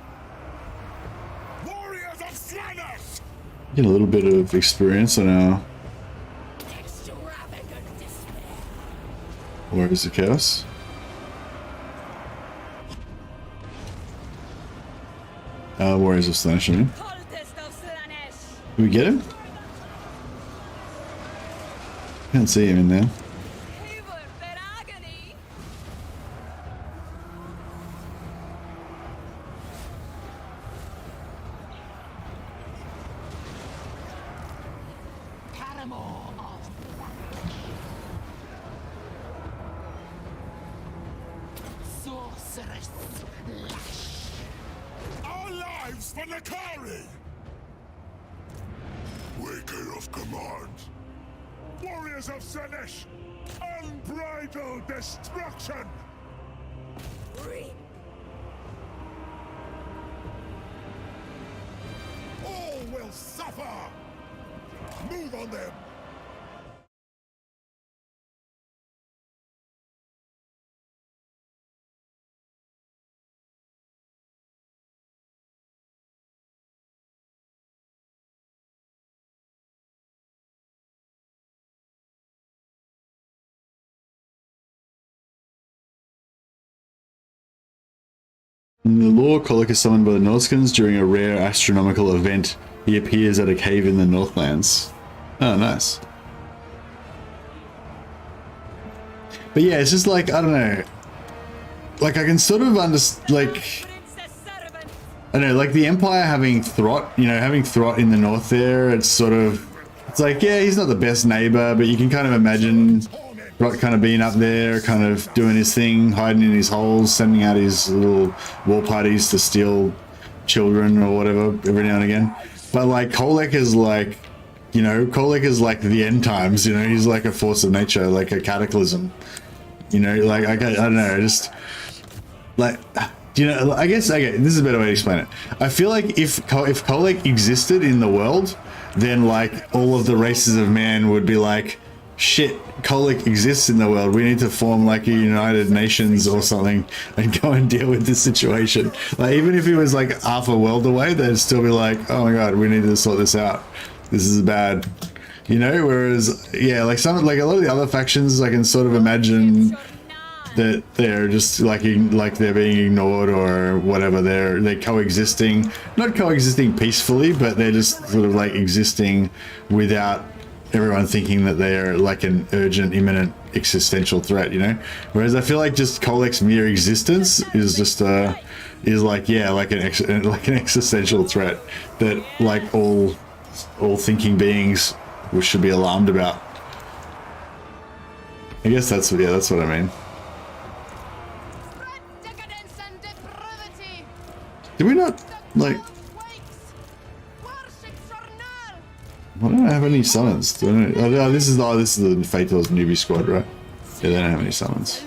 Warriors of Slaanesh. Get a little bit of experience on our Extravagant despair. Warriors of Chaos. Warriors of Slaanesh, I mean. Cultist of Slaanesh. Did we get him? Can't see him in there. Hoover their agony. Paramour of sorceress. Our lives for Nakari! Waker of command. Warriors of Slaanesh. Unbridled destruction. Reap. All will suffer. Move on them. In the lore, Kolic is summoned by the Norskins during a rare astronomical event. He appears at a cave in the Northlands. Oh, nice. But yeah, it's just like, I don't know. Like, I can sort of understand, like, I don't know, like the Empire having Throt, you know, having Throt in the north there, it's sort of, it's like, yeah, he's not the best neighbor, but you can kind of imagine Throt kind of being up there, kind of doing his thing, hiding in his holes, sending out his little war parties to steal children or whatever every now and again. But like Kolic is like, you know, Kolic is like the end times, you know, he's like a force of nature, like a cataclysm. You know, like, I don't know, just like, you know, I guess, okay, this is a better way to explain it. I feel like if Kolic existed in the world, then like all of the races of man would be like, shit, Kolic exists in the world. We need to form like a United Nations or something and go and deal with this situation. Like, even if he was like half a world away, they'd still be like, oh my god, we need to sort this out. This is bad. You know, whereas, yeah, like a lot of the other factions, I can sort of imagine that they're just like they're being ignored or whatever. They're coexisting, not coexisting peacefully, but they're just sort of like existing without everyone thinking that they're like an urgent, imminent existential threat, you know? Whereas I feel like just Kolec's mere existence is just is like, yeah, like an existential threat that like all thinking beings should be alarmed about. I guess that's what I mean. Did we not like? Why don't I have any summons? Oh, this is the Fatal's newbie squad, right? Yeah, they don't have any summons.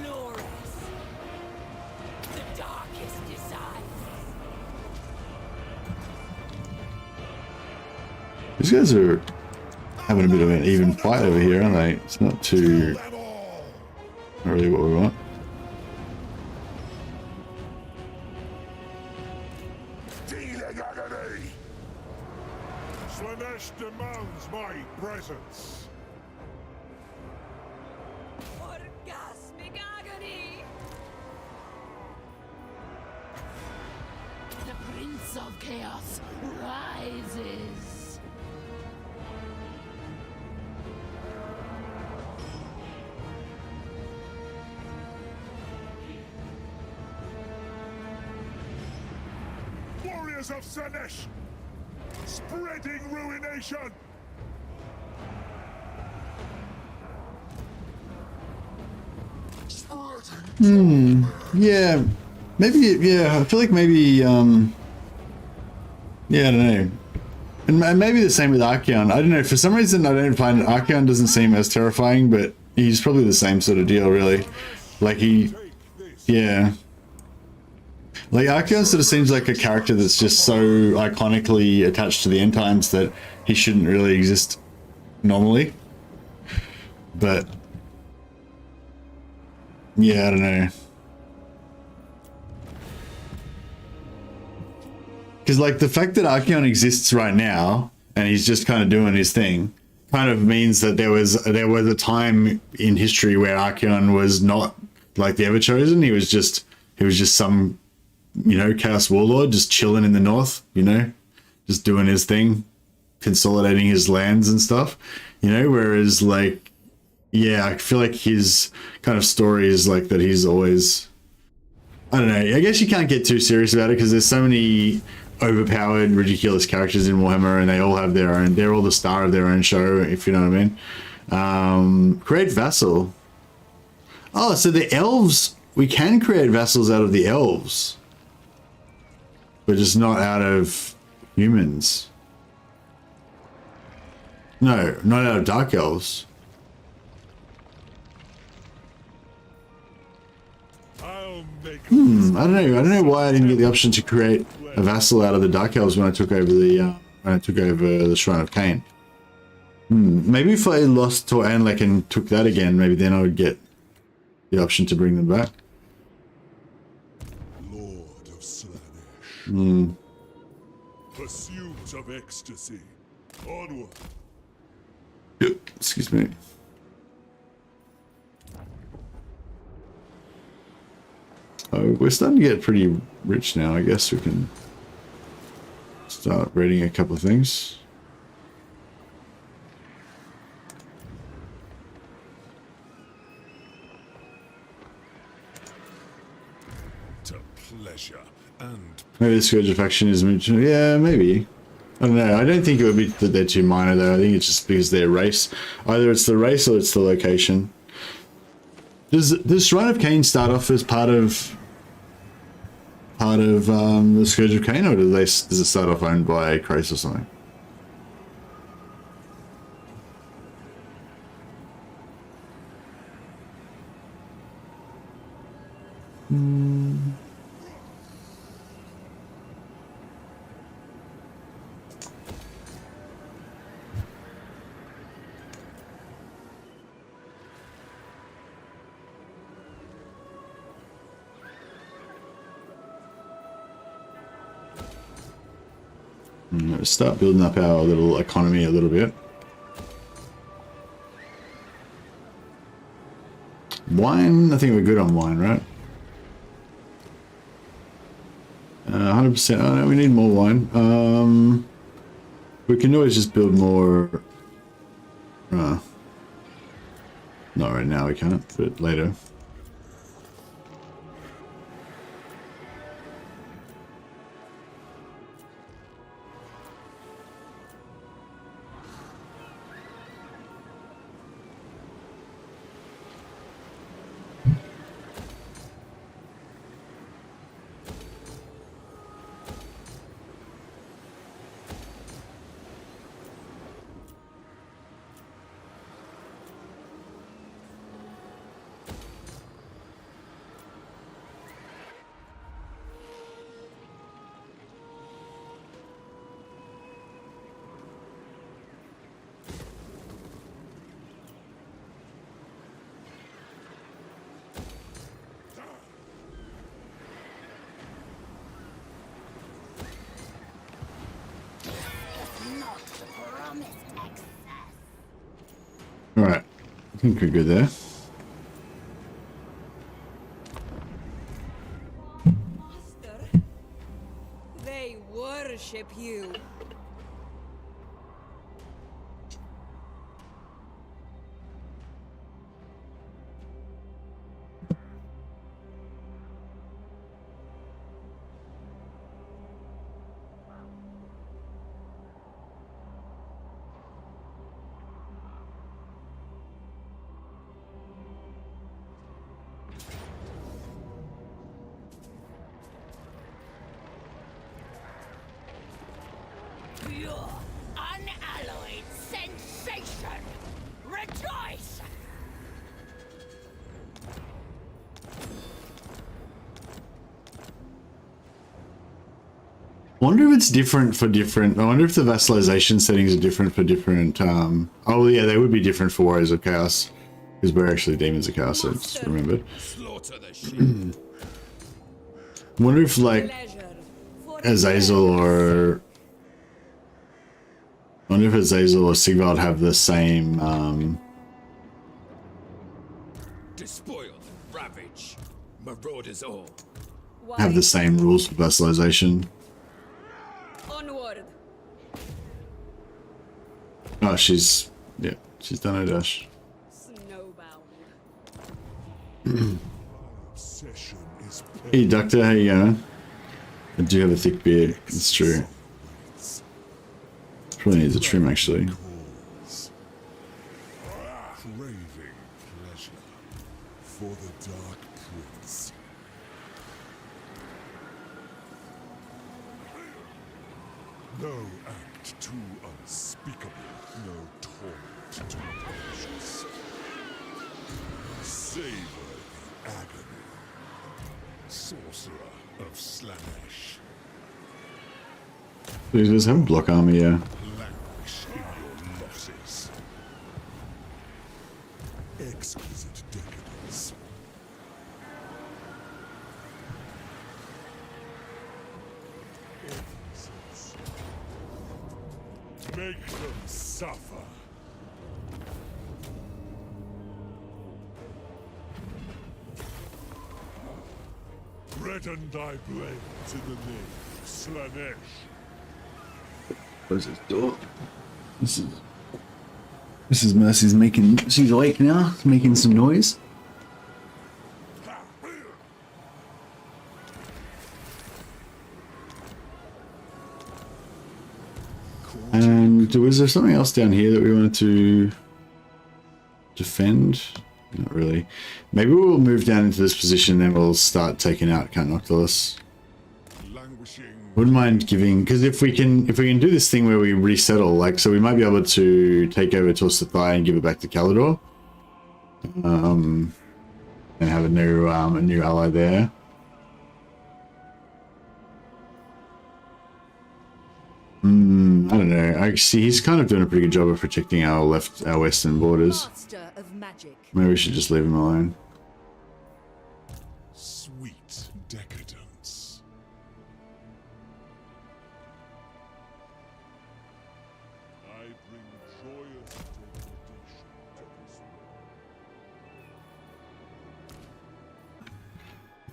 These guys are having a bit of an even fight over here, aren't they? It's not really what we want. Slaanesh demands my presence. Orgasmic agony! The Prince of Chaos rises. Warriors of Slaanesh, spreading ruination. Yeah, maybe. Yeah, I feel like maybe. Yeah, I don't know. And maybe the same with Archeon. I don't know. For some reason, I don't find Archeon doesn't seem as terrifying, but he's probably the same sort of deal, really. Like yeah. Like Archeon sort of seems like a character that's just so iconically attached to the end times that he shouldn't really exist normally. But yeah, I don't know. Because like the fact that Archeon exists right now and he's just kind of doing his thing kind of means that there was a time in history where Archeon was not like the Everchosen. He was just some, you know, Chaos Warlord just chilling in the north, you know, just doing his thing, consolidating his lands and stuff, you know, whereas like, yeah, I feel like his kind of story is like that he's always, I don't know, I guess you can't get too serious about it because there's so many overpowered, ridiculous characters in Warhammer and they all have their own, they're all the star of their own show, if you know what I mean. Create Vassal. Oh, so the elves, we can create vassals out of the elves, but just not out of humans. No, not out of dark elves. I'll make I don't know why I didn't get the option to create a vassal out of the dark elves when I took over the Shrine of Cain. Maybe if I lost to Anlek and took that again, maybe then I would get the option to bring them back. Lord of Slaanesh. Pursuit of ecstasy. Onward. Excuse me. Oh, we're starting to get pretty rich now. I guess we can start raiding a couple of things. To pleasure and Maybe the Scourge of Faction is... Yeah, maybe. I don't know. I don't think it would be that they're too minor, though. I think it's just because they're race. Either it's the race or it's the location. Does Shrine of Cain start off as part of the Scourge of Cain, or does it start off owned by Krace or something? Start building up our little economy a little bit. Wine, I think we're good on wine, right? 100%. Oh no, we need more wine. We can always just build more. Not right now, we can't, but later. Alright, I think we're good there. Master, they worship you. Pure, unalloyed sensation! Rejoice! I wonder if it's different for different. I wonder if the vassalization settings are different for different. Oh yeah, they would be different for Warriors of Chaos because we're actually Demons of Chaos. I just remembered. Slaughter the sheep. I wonder if like Azazel or I wonder if Azazel or Sigvald have the same. Despoil, ravage, marauders all. Have the same rules for vassalization. Onward. Oh, she's she's done her dash. Snowbound. Obsession is Hey, Doctor, how you going? I do have a thick beard. It's true. Probably needs a trim, actually. craving pleasure for the Dark Prince. No act too unspeakable, no torment too precious. Savor the agony, sorcerer of Slaanesh. Please just have block armor, yeah. Languish in your losses. Exquisite decadence. Innocence. Make them suffer. Redden thy blades in the name of Slaanesh. Close this door. This is Mercy's making. She's awake now, making some noise. And was there something else down here that we wanted to defend? Not really. Maybe we'll move down into this position, then we'll start taking out Count Noctilus. Wouldn't mind giving, because if we can do this thing where we resettle, like, so we might be able to take over Torstathai and give it back to Calador, and have a new ally there. I don't know. I see he's kind of doing a pretty good job of protecting our western borders. Master of magic. Maybe we should just leave him alone. Sweet decadence.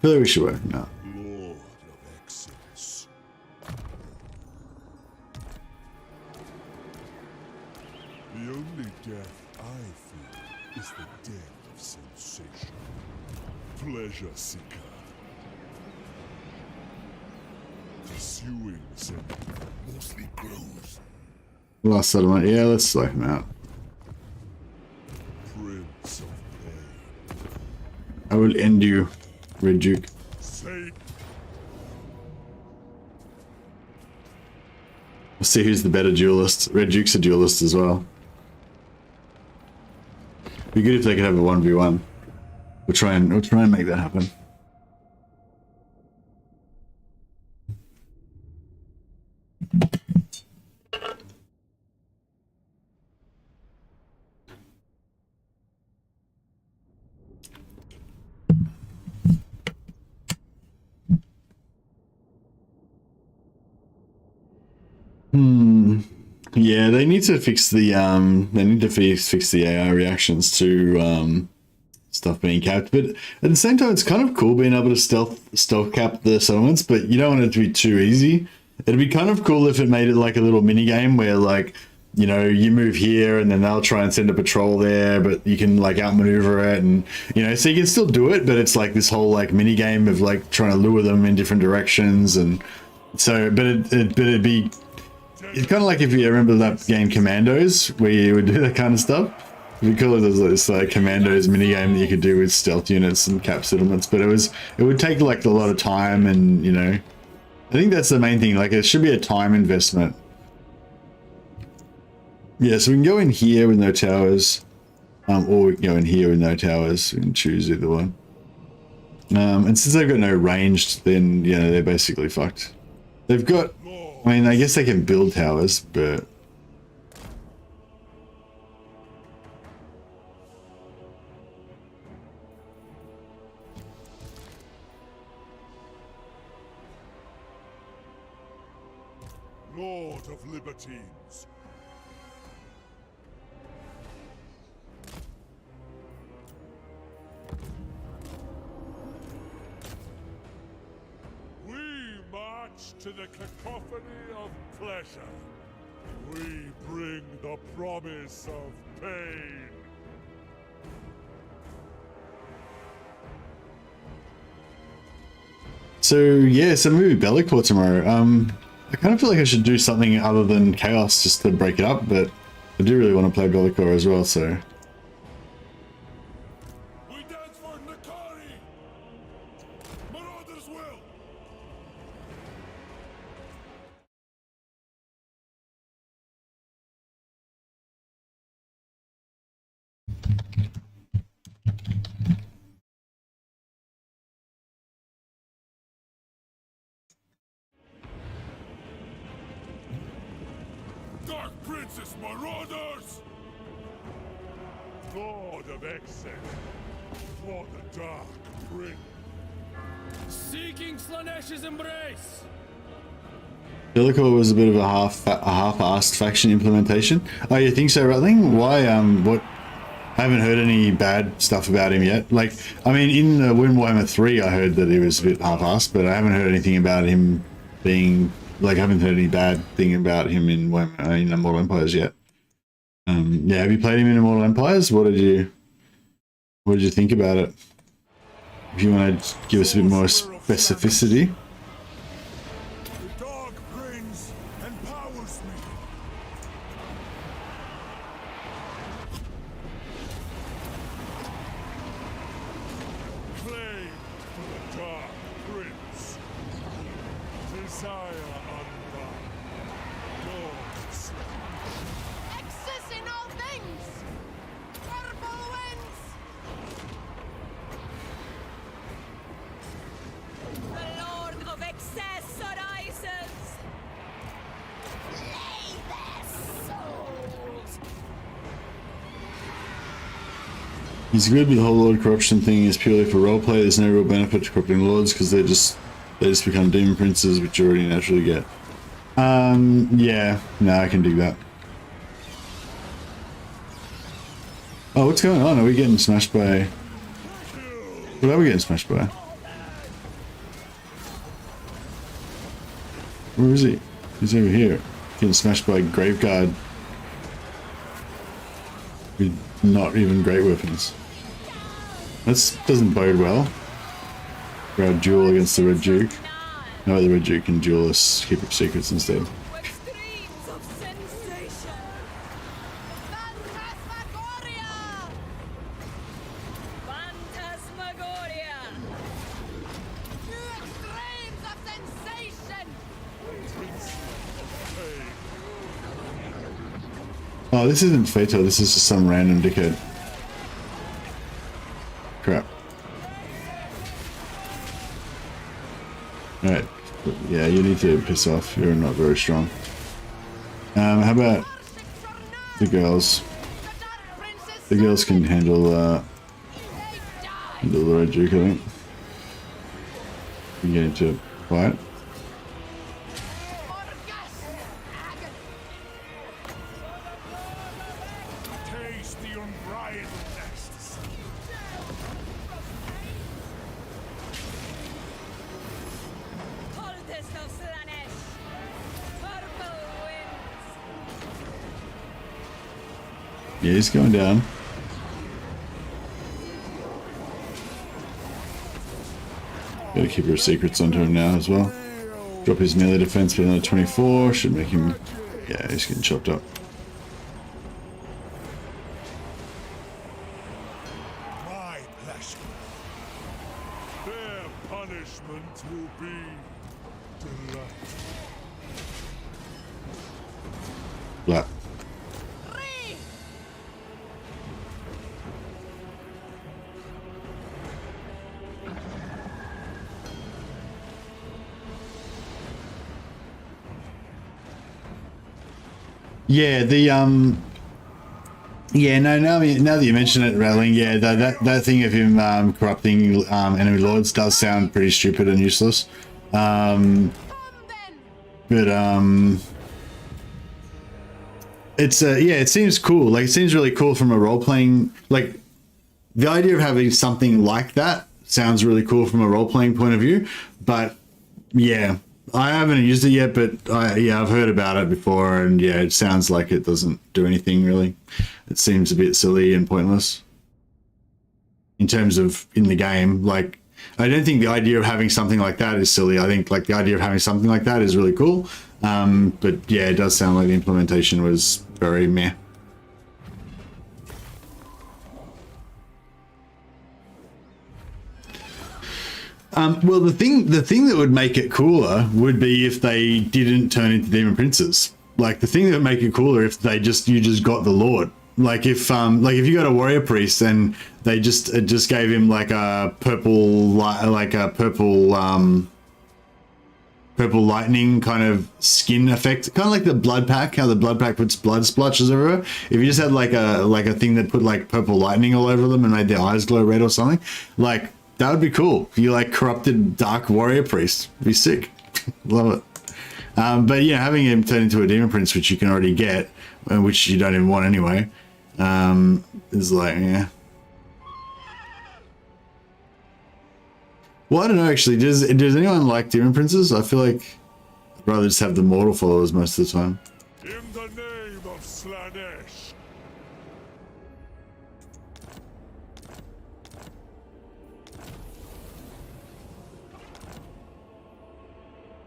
feel like we should work him out. Lord of Excess. The only death I fear is the death of sensation. Pleasure seeker. Pursuing sin mostly grows. Last settlement. Yeah, let's slow him out. Prince of pain. I will end you, Red Duke. Say We'll see who's the better duelist. Red Duke's a duelist as well. Be good if they could have a 1v1. We'll try and make that happen. Yeah, they need to fix the fix the AI reactions to stuff being capped. But at the same time, it's kind of cool being able to stealth cap the settlements, but you don't want it to be too easy. It'd be kind of cool if it made it like a little mini game where, like, you know, you move here and then they'll try and send a patrol there, but you can like outmaneuver it, and you know, so you can still do it, but it's like this whole like mini game of like trying to lure them in different directions. And so, but it'd be, it's kind of like if you remember that game Commandos, where you would do that kind of stuff. It'd be cool if there's this like Commandos mini game that you could do with stealth units and cap settlements, but it would take like a lot of time, and you know, I think that's the main thing. Like, it should be a time investment. Yeah, so we can go in here with no towers, or we can go in here with no towers. We can choose either one. And since they've got no ranged, then you know, they're basically fucked. They've got, I mean, I guess they can build towers, but Lord of Libertines. We march to the cacophony of pleasure. We bring the promise of pain. so yeah, so maybe Belakor tomorrow. I kind of feel like I should do something other than Chaos just to break it up, but I do really want to play Belakor as well, so. We dance for Nakari! Marauders will! Dark Princess Marauders! Lord of Excess, for the Dark Prince. Seeking Slaanesh's embrace! Belakor was a bit of a half-assed faction implementation. Oh, you think so, Rattling? Why? What? I haven't heard any bad stuff about him yet. Like, I mean, in the Warhammer 3, I heard that he was a bit half-assed, but I haven't heard anything about him being, like, I haven't heard any bad thing about him in Immortal Empires yet. Yeah, have you played him in Immortal Empires? What did you think about it? If you want to give us a bit more specificity. The Dark Prince empowers me. Claim for the Dark Prince. Desire unbound. Lords. Excess in all things! Purple winds! The Lord of Excess arises! Lay their souls! He's good, but the whole Lord corruption thing is purely for roleplay. There's no real benefit to corrupting lords because they just become demon princes, which you already naturally get. Yeah, no, I can dig that. Oh, what's going on? Are we getting smashed by? What are we getting smashed by? Where is he? He's over here. Getting smashed by a Graveguard. With not even great weapons. That doesn't bode well for our duel against the Red Duke. No, the Red Duke can duel us, keep up secrets instead. Extremes of sensation. Phantasmagoria! Phantasmagoria. New extremes of sensation! Oh, this isn't fatal, this is just some random dickhead. Crap. Alright. Yeah, you need to piss off. You're not very strong. How about the girls? The girls can handle the Red Duke, I think. We get into quiet. Taste the unbridled ecstasy. Coldest of Slaanesh. Purple winds. Yeah, he's going down. Gotta keep our secrets onto him now as well. Drop his melee defense by another 24. Should make him... Yeah, he's getting chopped up. My pleasure. Their punishment will be delight. Blah. Yeah, the yeah, no, now that you mention it, Rattling, yeah, that thing of him corrupting enemy lords does sound pretty stupid and useless. But it's yeah, it seems cool. Like, it seems really cool from a role-playing, like, the idea of having something like that sounds really cool from a role-playing point of view. But yeah, I haven't used it yet, but yeah, I've heard about it before, and yeah, it sounds like it doesn't do anything really. It seems a bit silly and pointless in terms of in the game. Like, I don't think the idea of having something like that is silly. I think like the idea of having something like that is really cool. But yeah, it does sound like the implementation was very meh. Well, the thing that would make it cooler would be if they didn't turn into demon princes. Like, the thing that would make it cooler if you just got the Lord. Like, if you got a warrior priest and they just gave him like a purple lightning kind of skin effect, kind of like the blood pack, how the blood pack puts blood splotches everywhere. If you just had like a thing that put like purple lightning all over them and made their eyes glow red or something, like, that would be cool. You like corrupted dark warrior priest. It'd be sick. Love it. But yeah, having him turn into a demon prince, which you can already get, which you don't even want anyway, is like, yeah. Well, I don't know actually. Does anyone like demon princes? I feel like I'd rather just have the mortal followers most of the time. In the name of Slaanesh.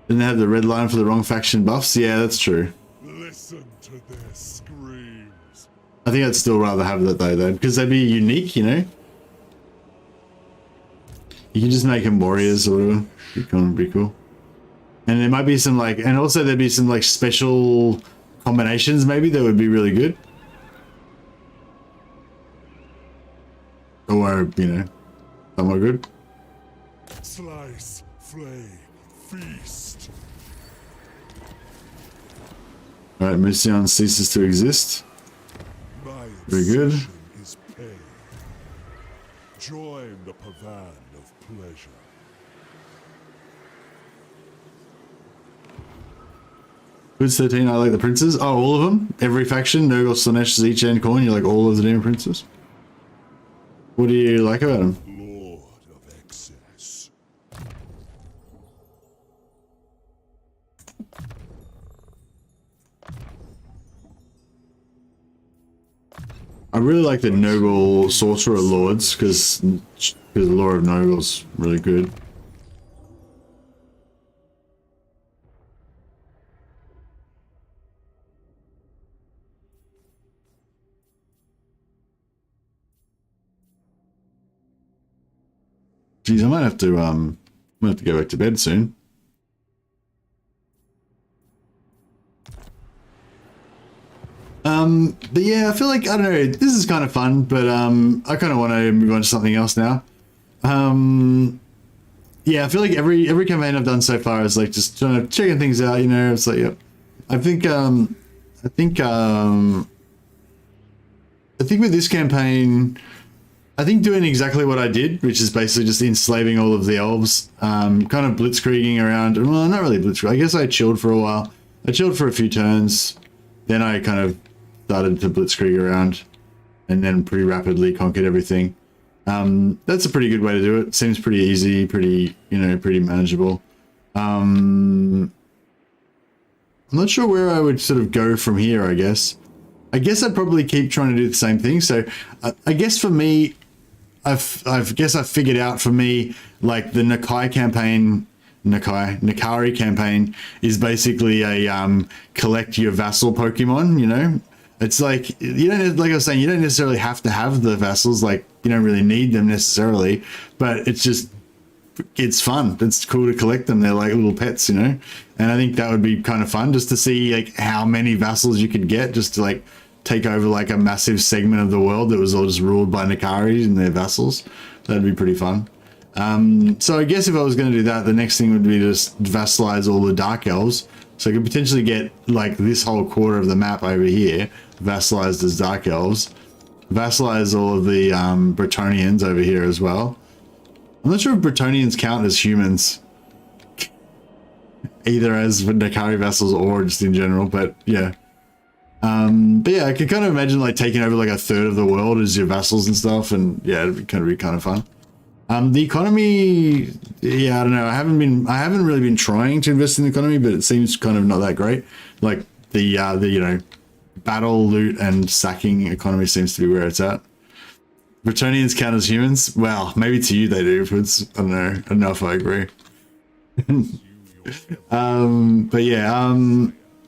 Didn't they have the red line for the wrong faction buffs? Yeah, that's true. Listen to their screams. I think I'd still rather have that though, because they'd be unique, you know? You can just make them warriors or whatever. It'd be cool. And there might be some like, and also there'd be some like special combinations maybe that would be really good. Or, you know, somewhat good. Slice, flay, feast. Alright, Mission ceases to exist. My Very good. obsession is pain. Join the pavan of pleasure. Who's 13? I like the princes. Oh, all of them? Every faction? Nurgle, Slaanesh, Zeech, and Khorne? You like all of the demon princes? What do you like about them? Lord of excess. I really like the Noble Sorcerer Lords because the Lore of Noble's really good. Geez, I might have to go back to bed soon. But yeah, I feel like, I don't know, this is kind of fun, but I kind of want to move on to something else now. Yeah, I feel like every campaign I've done so far is like just trying to checking things out, you know. It's like, yeah, I think with this campaign, I think doing exactly what I did, which is basically just enslaving all of the elves, kind of blitzkrieging around. Well, not really blitzkrieg. I guess I chilled for a while. I chilled for a few turns, then I kind of started to blitzkrieg around, and then pretty rapidly conquered everything. That's a pretty good way to do it. Seems pretty easy, pretty manageable. I'm not sure where I would sort of go from here, I guess. I'd probably keep trying to do the same thing. So I guess for me, I've figured out for me, like the Nakari campaign is basically a collect your vassal Pokemon, you know? It's like, you don't, like I was saying, you don't necessarily have to have the vassals, like you don't really need them necessarily, but it's fun. It's cool to collect them. They're like little pets, you know? And I think that would be kind of fun just to see like how many vassals you could get just to like take over like a massive segment of the world that was all just ruled by Nakari and their vassals. That'd be pretty fun. So I guess if I was going to do that, the next thing would be just vassalize all the Dark Elves. So I could potentially get like this whole quarter of the map over here vassalized as Dark Elves. Vassalize all of the Bretonnians over here as well. I'm not sure if Bretonnians count as humans. Either as Nakari vassals or just in general, but yeah. But yeah, I could kind of imagine like taking over like a third of the world as your vassals and stuff, and yeah, it'd be kind of fun. The economy, yeah, I don't know. I haven't really been trying to invest in the economy, but it seems kind of not that great. Like the you know, battle, loot, and sacking economy seems to be where it's at. Bretonnians count as humans? Well, maybe to you they do, but I don't know if I agree. But yeah,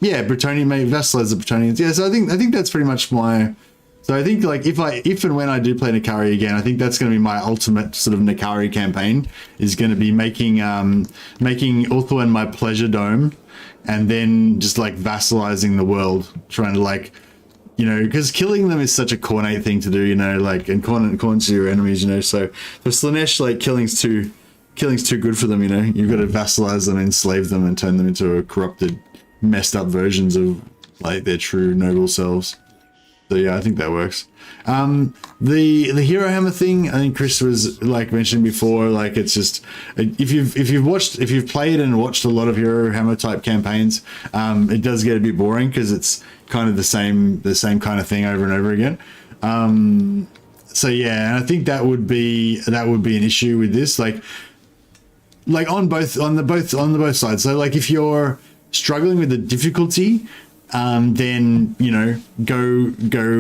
yeah, Bretonnian, maybe vassalize the Bretonnians. Yeah, so I think that's pretty much my. So I think like if and when I do play Nakari again, I think that's going to be my ultimate sort of Nakari campaign. Is going to be making Ulthuan my pleasure dome, and then just like vassalizing the world, trying to like, you know, because killing them is such a cornate thing to do, you know, like and corn to your enemies, you know. So for Slaanesh, like killing's too good for them, you know. You've got to vassalize them, enslave them, and turn them into a corrupted, messed up versions of like their true noble selves. So yeah, I think that works. The hero hammer thing, I think Chris was like mentioned before, like it's just if you've played and watched a lot of hero hammer type campaigns, it does get a bit boring because it's kind of the same kind of thing over and over again. So yeah, and I think that would be an issue with this, like on both sides. So like if you're struggling with the difficulty, then you know go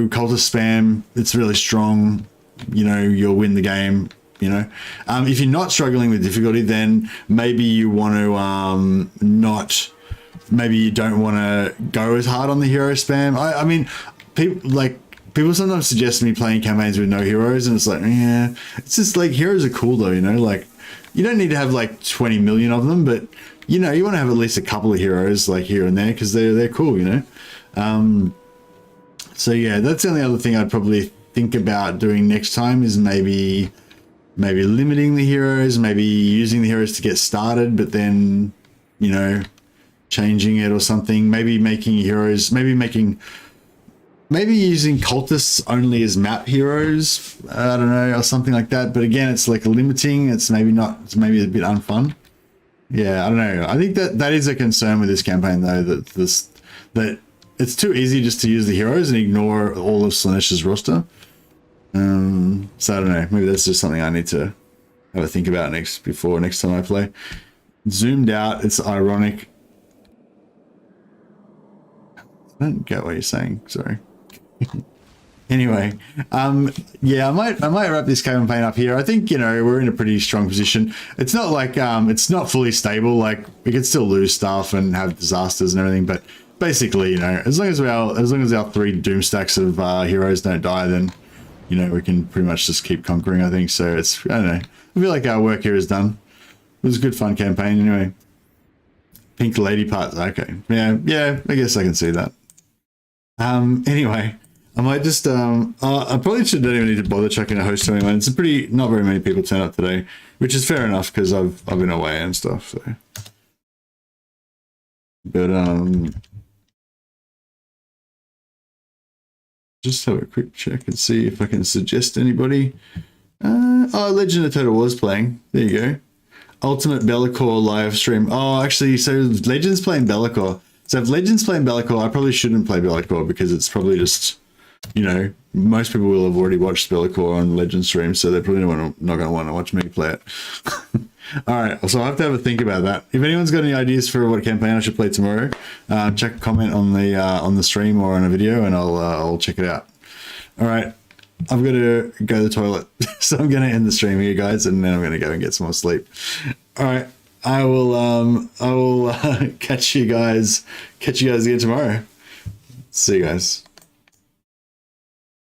cultist spam. It's really strong, you know, you'll win the game, you know. If you're not struggling with difficulty, then maybe you want to maybe you don't want to go as hard on the hero spam. I mean people sometimes suggest me playing campaigns with no heroes, and it's like, yeah, it's just like heroes are cool though, you know. Like you don't need to have like 20 million of them, but you know, you want to have at least a couple of heroes like here and there because they're cool, you know. So yeah, that's the only other thing I'd probably think about doing next time is maybe limiting the heroes, maybe using the heroes to get started, but then, you know, changing it or something. Maybe making heroes, maybe using cultists only as map heroes. I don't know, or something like that. But again, it's like limiting. It's maybe a bit unfun. Yeah, I don't know. I think that is a concern with this campaign, though, that it's too easy just to use the heroes and ignore all of Slaanesh's roster. So I don't know. Maybe that's just something I need to have a think about next time I play. Zoomed out. It's ironic. I don't get what you're saying. Sorry. Anyway, yeah, I might wrap this campaign up here. I think, you know, we're in a pretty strong position. It's not like it's not fully stable. Like, we could still lose stuff and have disasters and everything, but basically, you know, as long as our 3 doom stacks of heroes don't die, then, you know, we can pretty much just keep conquering, I think. So it's, I don't know, I feel like our work here is done. It was a good fun campaign anyway. Pink lady parts, okay, yeah, I guess I can see that. Anyway, I might just, I probably don't even need to bother checking a host to anyone. It's not very many people turn up today, which is fair enough because I've been away and stuff, so. But, just have a quick check and see if I can suggest anybody. Oh, Legend of Total War's playing. There you go. Ultimate Belakor live stream. Oh, actually, so Legends playing Belakor. So if Legends playing Belakor, I probably shouldn't play Belakor because it's probably just, you know, most people will have already watched Belakor on Legend stream, so they're probably not going to want to watch me play it. All right, so I have to have a think about that. If anyone's got any ideas for what campaign I should play tomorrow, check a comment on the stream or on a video, and I'll check it out. All right, I've got to go to the toilet, so I'm going to end the stream here, guys, and then I'm going to go and get some more sleep. All right, I will catch you guys again tomorrow. See you guys.